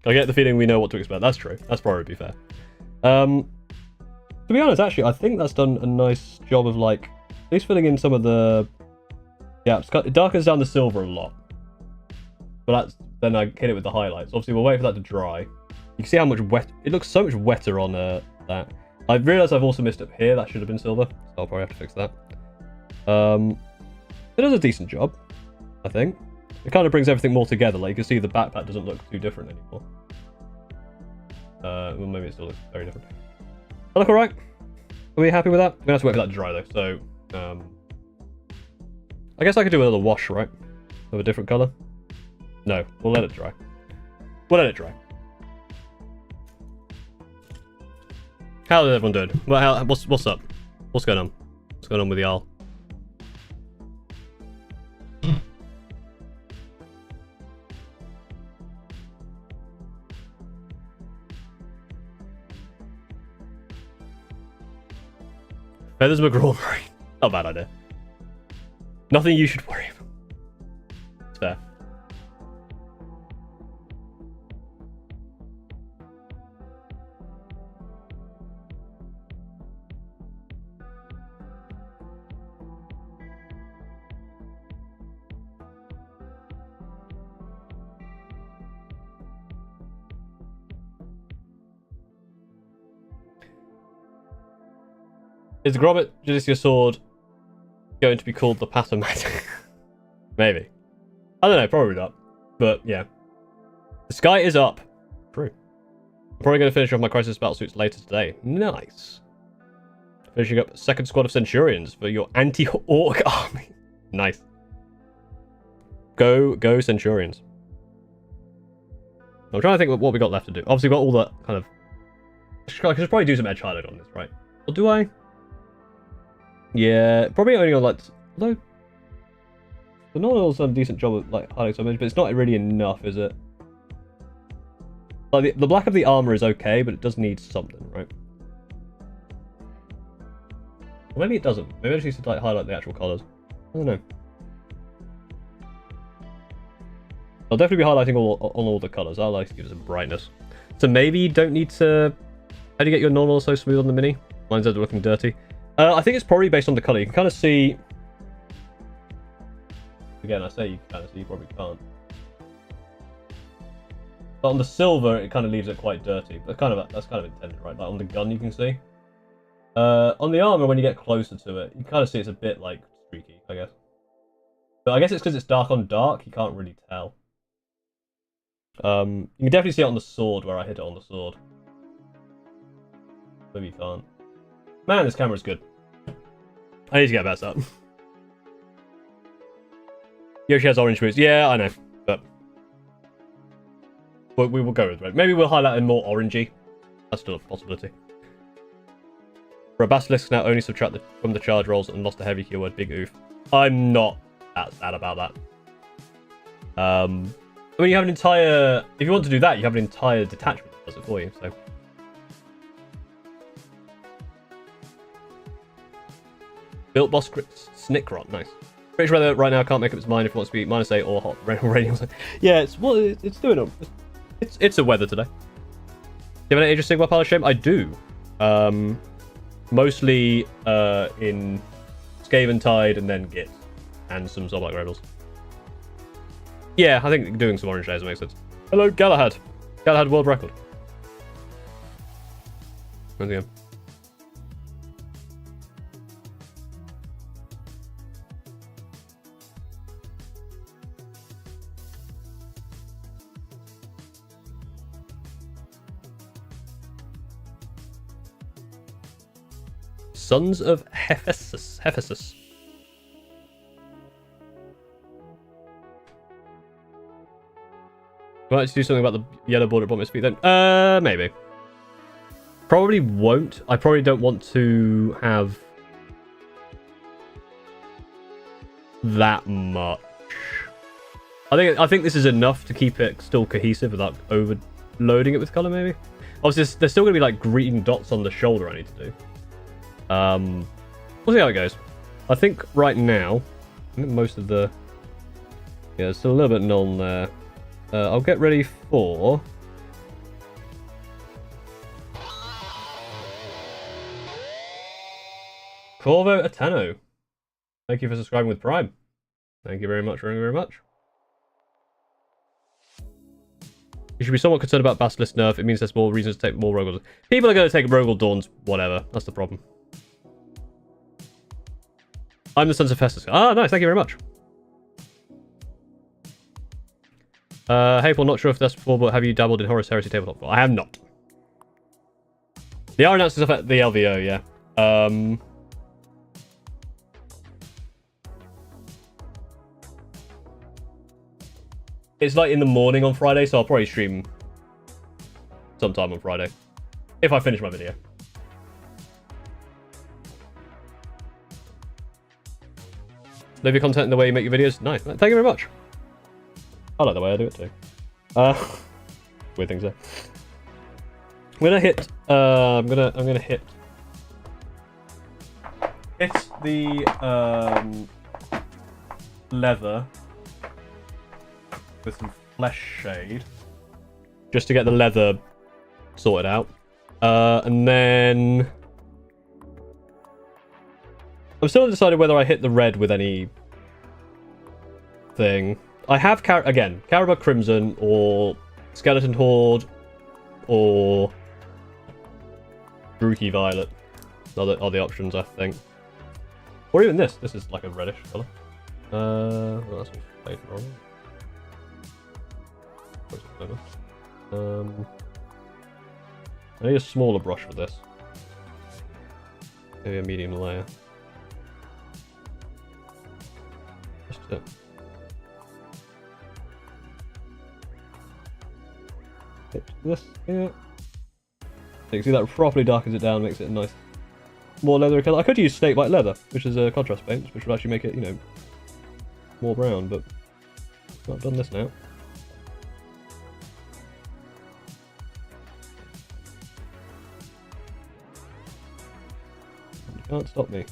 I get the feeling we know what to expect. That's true. That's probably fair. To be honest, actually, I think that's done a nice job of like At least filling in some of the gaps. It darkens down the silver a lot. But then I hit it with the highlights. Obviously, we'll wait for that to dry. You can see how much wet... It looks so much wetter on that. I realised I've also missed up here. That should have been silver. So I'll probably have to fix that. It does a decent job, I think. It kind of brings everything more together. Like, you can see the backpack doesn't look too different anymore. Well, maybe it still looks very different. That look alright? Are we happy with that? We're going to have to wait for that to dry, though. So, I guess I could do another wash, right? Of a different colour. No, we'll let it dry. We'll let it dry. How is everyone doing? Well, what's up? What's going on? What's going on with y'all? Feathers McGraw. Not a bad idea. Nothing you should worry about. It's fair. Is the Grommet Judicia sword going to be called the Patomatic? Maybe. I don't know, probably not. But yeah. The sky is up. True. I'm probably going to finish off my Crisis Battlesuits later today. Nice. Finishing up second squad of Centurions for your anti-orc army. Nice. Go Centurions. I'm trying to think what we got left to do. Obviously, we've got all the kind of... I should probably do some edge highlight on this, right? Or do I? Yeah, probably only on like... Although... The Nornal's done a decent job of like highlighting some edge, but it's not really enough, is it? Like the black of the armor is okay, but it does need something, right? Or maybe it doesn't. Maybe I just need to like highlight the actual colours. I don't know. I'll definitely be highlighting on all the colours. I like to give it some brightness. So maybe you don't need to... How do you get your Normal so smooth on the Mini? Mine's looking dirty. I think it's probably based on the colour. You can kind of see... Again, I say you can kind of see, you probably can't. But on the silver, it kind of leaves it quite dirty. That's kind of intended, right? Like on the gun, you can see. On the armour, when you get closer to it, you kind of see it's a bit, like, streaky, I guess. But I guess it's because it's dark on dark, you can't really tell. You can definitely see it on the sword, where I hit it on the sword. Maybe you can't. Man, this camera's good. I need to get a better setup. Yoshi has orange boots. Yeah, I know. But we will go with red. Maybe we'll highlight it more orangey. That's still a possibility. For a Basilisk now only subtract from the charge rolls and lost a heavy keyword. Big oof. I'm not that sad about that. I mean, you have an entire... If you want to do that, you have an entire detachment that does it for you, so... Built boss Snickrot, nice. British weather right now can't make up its mind if it wants to be -8 or hot, raining. Yeah, it's doing it. It's a weather today. Do you have an Age of Sigmar pile of shame? I do. Mostly in Skaven Tide and then Git and some Zombike Rebels. Yeah, I think doing some orange days makes sense. Hello, Galahad. Galahad world record. Once again. Sons of Hephaestus. Might do something about the yellow border bomb speed then. Maybe. Probably won't. I probably don't want to have that much. I think this is enough to keep it still cohesive without overloading it with color. Maybe. Obviously, there's still gonna be like green dots on the shoulder I need to do. We'll see how it goes. I think right now, I think most of the... Yeah, there's still a little bit null there. I'll get ready for... Corvo Atano. Thank you for subscribing with Prime. Thank you very much, very, very much. You should be somewhat concerned about Basilisk nerf. It means there's more reasons to take more Rogals. People are going to take Rogel Dawns, whatever. That's the problem. I'm the Sons of Festus. Ah, nice. Thank you very much. Hey, Paul, not sure if that's before, but have you dabbled in Horus Heresy tabletop before? I have not. They are announcing stuff at the LVO, yeah. It's like in the morning on Friday, so I'll probably stream sometime on Friday. If I finish my video. Live your content in the way you make your videos. Nice. Thank you very much. I like the way I do it too. Weird things there. I'm gonna hit. I'm gonna hit the leather with some flesh shade, just to get the leather sorted out, and then I'm still undecided whether I hit the red with any thing. I have Carabao Crimson or Skeleton Horde or Brookie Violet are the options, I think. Or even this. This is like a reddish colour. Well, that's played wrong. I need a smaller brush for this. Maybe a medium layer. Just it. Hit this here. So you can see that properly darkens it down, makes it a nice, more leathery colour. I could use snake white leather, which is a contrast paint, which would actually make it, you know, more brown, but I've done this now. You can't stop me.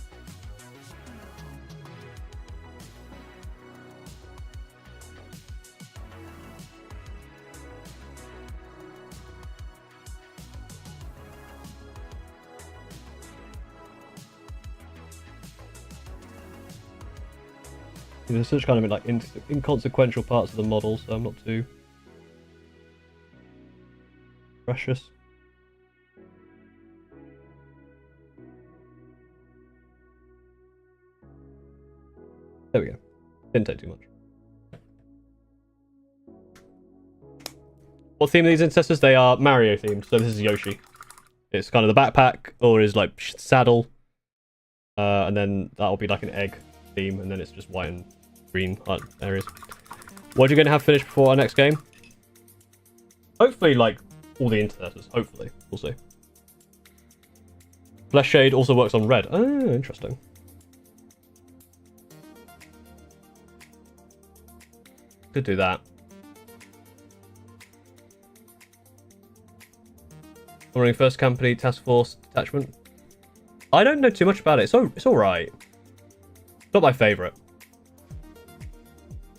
There's such kind of like inconsequential parts of the model, so I'm not too precious. There we go. Didn't take too much. What theme are these Intercessors? They are Mario themed, so this is Yoshi. It's kind of the backpack, or his like saddle, and then that'll be like an egg theme, and then it's just white and green areas. What are you going to have finished before our next game? Hopefully, like, all the Intercessors. Hopefully. We'll see. Flesh Shade also works on red. Oh, interesting. Could do that. I'm running first company task force detachment. I don't know too much about it. It's alright. Not my favourite.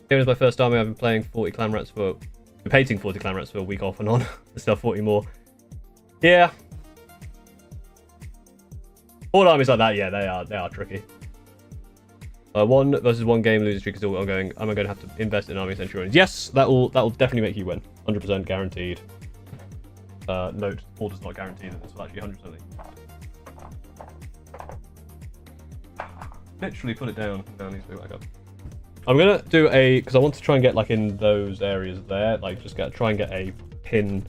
Game is my first army. I've been playing 40 clan rats for... painting 40 clan rats for a week off and on. Still 40 more. Yeah. All armies like that, yeah, they are tricky. 1 versus 1 game losing streak is still ongoing. Am I going to have to invest in army centurions? Yes, that will definitely make you win. 100% guaranteed. Note, all does not guarantee that this will actually 100%. Literally put it down. Now it needs to go back up. I'm gonna do because I want to try and get like in those areas there, like just try and get a pin.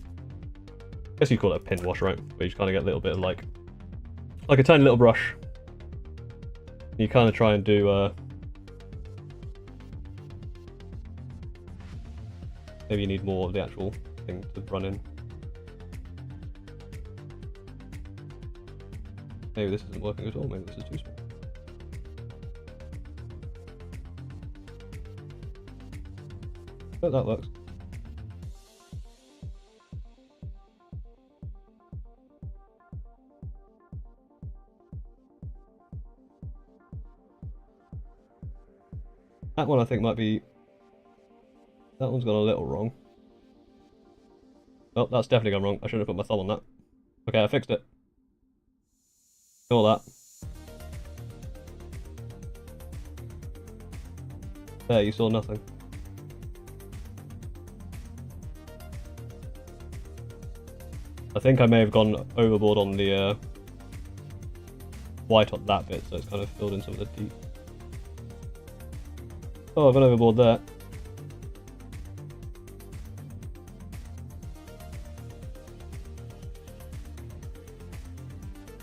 I guess you call it a pin wash, right? Where you just kind of get a little bit of like a tiny little brush. You kind of try and do maybe you need more of the actual thing to run in. Maybe this isn't working at all. Maybe this is too small. Oh, that works. That one I think might be... That one's gone a little wrong. Oh, that's definitely gone wrong. I should have put my thumb on that. Okay, I fixed it. All that. There, you saw nothing. I think I may have gone overboard on the white on that bit, so it's kind of filled in some of the deep. Oh, I've gone overboard there.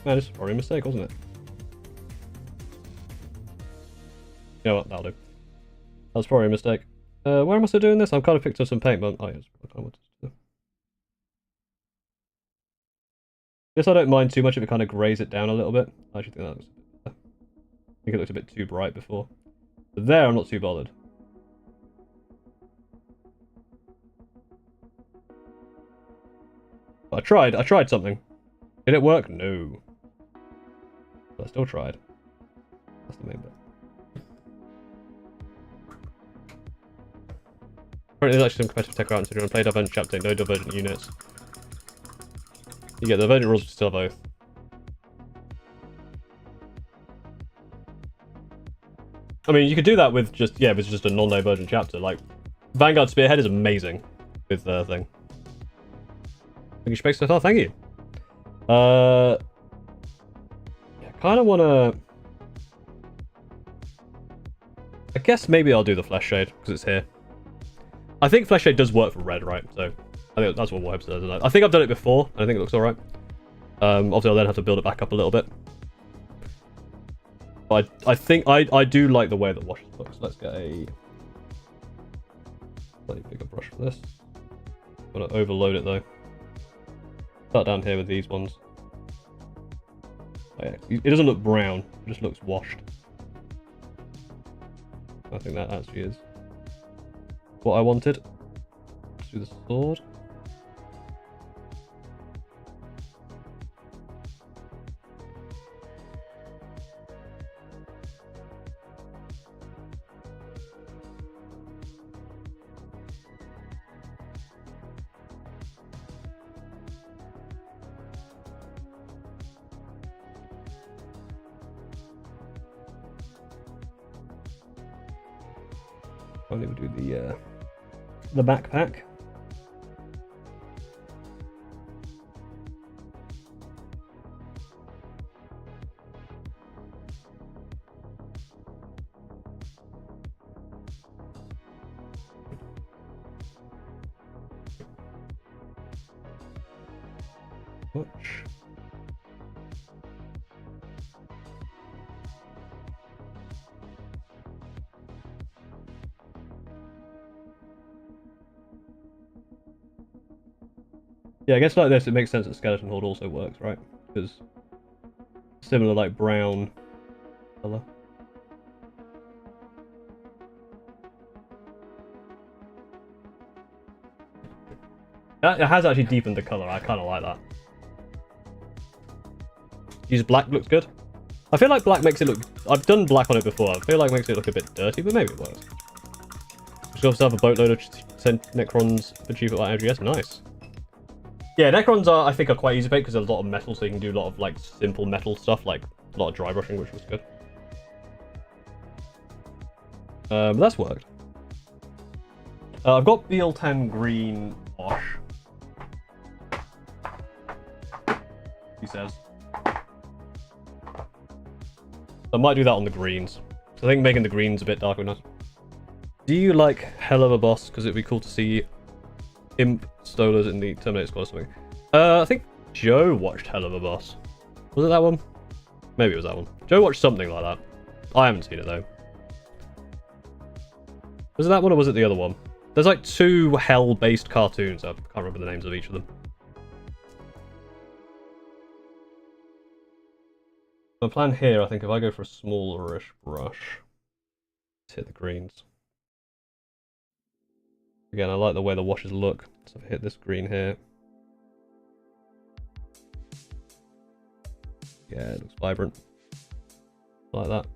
Man, this is probably a mistake, wasn't it? You know what, that'll do. That's probably a mistake. Where am I still doing this? I've kind of picked up some paint, but oh, yes, I kind of wanted to do. Guess I don't mind too much if it kind of grays it down a little bit. I actually think that looks a bit better. I think it looked a bit too bright before. But there, I'm not too bothered. But I tried something. Did it work? No. But I still tried. That's the main bit. Apparently there's actually some competitive tech around, so if you want to play Divergent Chapter, no Divergent units. You get the Divergent rules still both. I mean, you could do that with just, yeah, with just a non-Divergent chapter. Like, Vanguard Spearhead is amazing with the thing. Thank you, Space Star. Thank you. Yeah, kind of want to... I guess maybe I'll do the Flesh Shade, because it's here. I think Flesh Shade does work for red, right? So, I think that's what Warhammer says. I think I've done it before, and I think it looks alright. Obviously, I'll then have to build it back up a little bit. But I think I do like the way that washes looks. Let's get a slightly bigger brush for this. I'm gonna overload it though. Start down here with these ones. Oh, yeah. It doesn't look brown, it just looks washed. I think that actually is what I wanted. Let's do the sword. Only we'll do the backpack. Watch. Yeah, I guess like this, it makes sense that Skeleton Horde also works, right? Because similar, like, brown colour. It has actually deepened the colour. I kind of like that. Use black looks good. I feel like black makes it look... I've done black on it before. I feel like it makes it look a bit dirty, but maybe it works. Just also have a boatload of Necrons for cheaper like MGS. Nice. Yeah, Necrons are, I think, are quite easy to make because there's a lot of metal, so you can do a lot of like simple metal stuff, like a lot of dry brushing, which was good. But that's worked. I've got BL10 green wash. He says. I might do that on the greens. So I think making the greens a bit darker would be nice. Do you like Hell of a Boss? Because it'd be cool to see Imp Stolers in the Terminator Squad or something. I think Joe watched Hell of a Boss. Was it that one? Maybe it was that one. Joe watched something like that. I haven't seen it though. Was it that one or was it the other one? There's like two Hell-based cartoons. I can't remember the names of each of them. My plan here, I think, if I go for a smallerish brush, let's hit the greens. Again, I like the way the washes look, so I hit this green here. Yeah, it looks vibrant. Like that.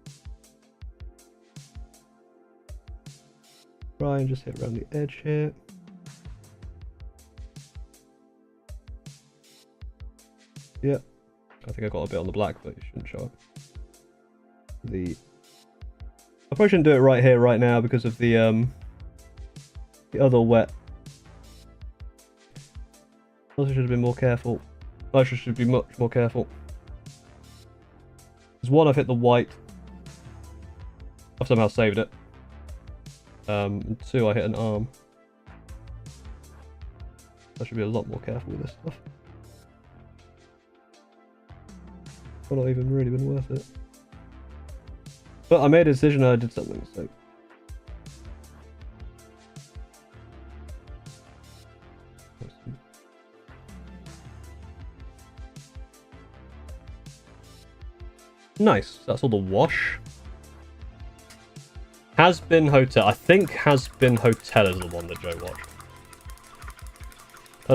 Try and just hit around the edge here. Yep. I think I got a bit on the black, but it shouldn't show up. The I probably shouldn't do it right here, right now, because of the other wet. I also should have been more careful. I should be much more careful. Because one, I've hit the white. I've somehow saved it. And two, I hit an arm. I should be a lot more careful with this stuff. It's not even really been worth it. But I made a decision and I did something, so... Nice, that's all the wash. Has Been Hotel. I think Has Been Hotel is the one that Joe watched.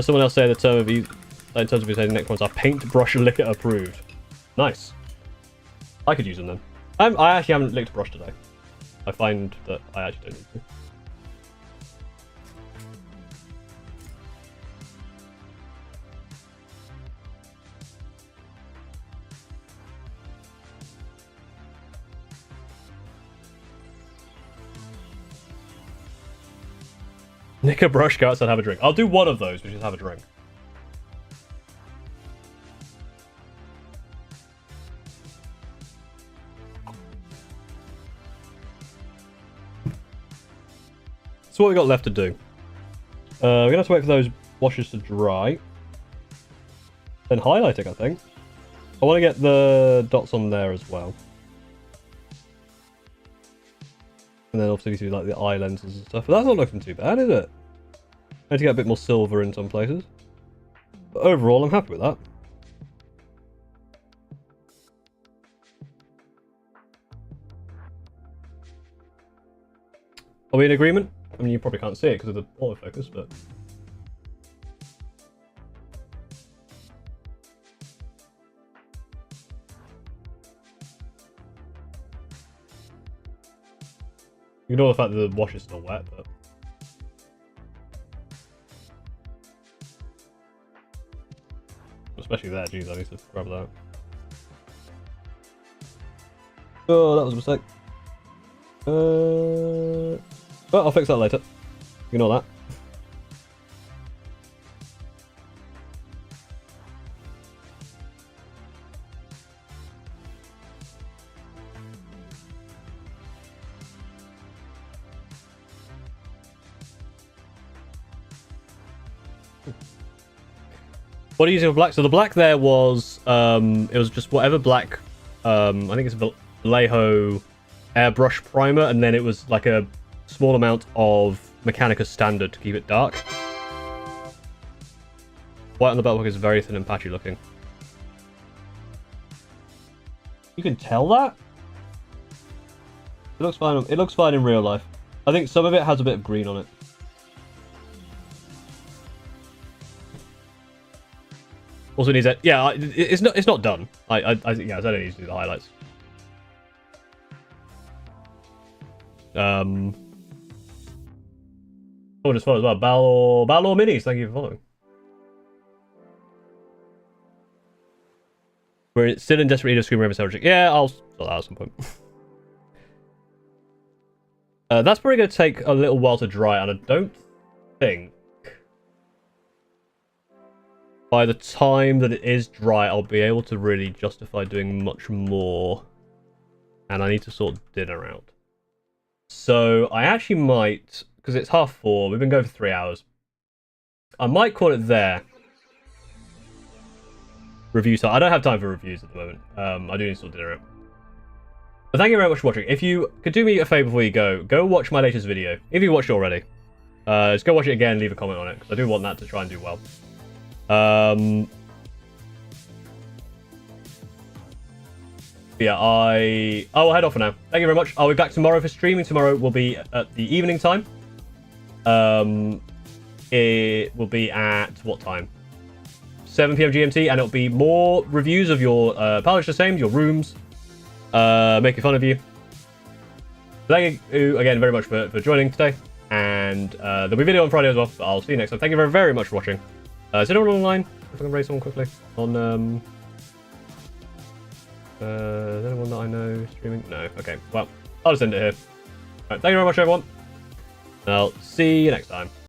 Someone else say the term of in terms of saying the next ones are paintbrush liquor approved. Nice. I could use them then. I actually haven't licked a brush today. I find that I actually don't need to. Nick a brush, go outside, have a drink. I'll do one of those, which is have a drink. So what we got left to do? We're gonna have to wait for those washes to dry. Then highlighting, I think. I want to get the dots on there as well. And then obviously do like the eye lenses and stuff. But that's not looking too bad, is it? I need to get a bit more silver in some places. But overall, I'm happy with that. Are we in agreement? I mean, you probably can't see it because of the autofocus, but... Ignore the fact that the wash is still wet, but... Especially there, jeez, I need to grab that. Oh, that was a mistake. But I'll fix that later. Ignore that. What are you using for black? So the black there was, it was just whatever black, I think it's a Vallejo airbrush primer, and then it was like a small amount of Mechanicus standard to keep it dark. White on the beltbook is very thin and patchy looking. You can tell that? It looks fine. It looks fine in real life. I think some of it has a bit of green on it. Also needs it. Yeah, it's not done. I think yeah, I don't need to do the highlights. Oh, just follow as well. Balor Minis, thank you for following. We're still in desperate need of Scream Raven Subject. Yeah, I'll sort that out at some point. That's probably going to take a little while to dry, and I don't think by the time that it is dry, I'll be able to really justify doing much more. And I need to sort dinner out. So I actually might, because it's 4:30, we've been going for 3 hours. I might call it there. Review time. I don't have time for reviews at the moment. I do need to sort dinner out. But thank you very much for watching. If you could do me a favour before you go watch my latest video. If you watched it already, just go watch it again, leave a comment on it, because I do want that to try and do well. Yeah, I'll head off for now. Thank you very much. I'll be back tomorrow for streaming. Tomorrow will be at the evening time. It will be at what time? 7 PM GMT, and it'll be more reviews of your Palace the Same, your rooms, making fun of you. Thank you again very much for joining today, and there'll be a video on Friday as well, but I'll see you next time. Thank you very, very much for watching. Is anyone online? If I can raise someone quickly. On, is anyone that I know streaming? No. Okay, well, I'll just end it here. Alright, thank you very much, everyone. And I'll see you next time.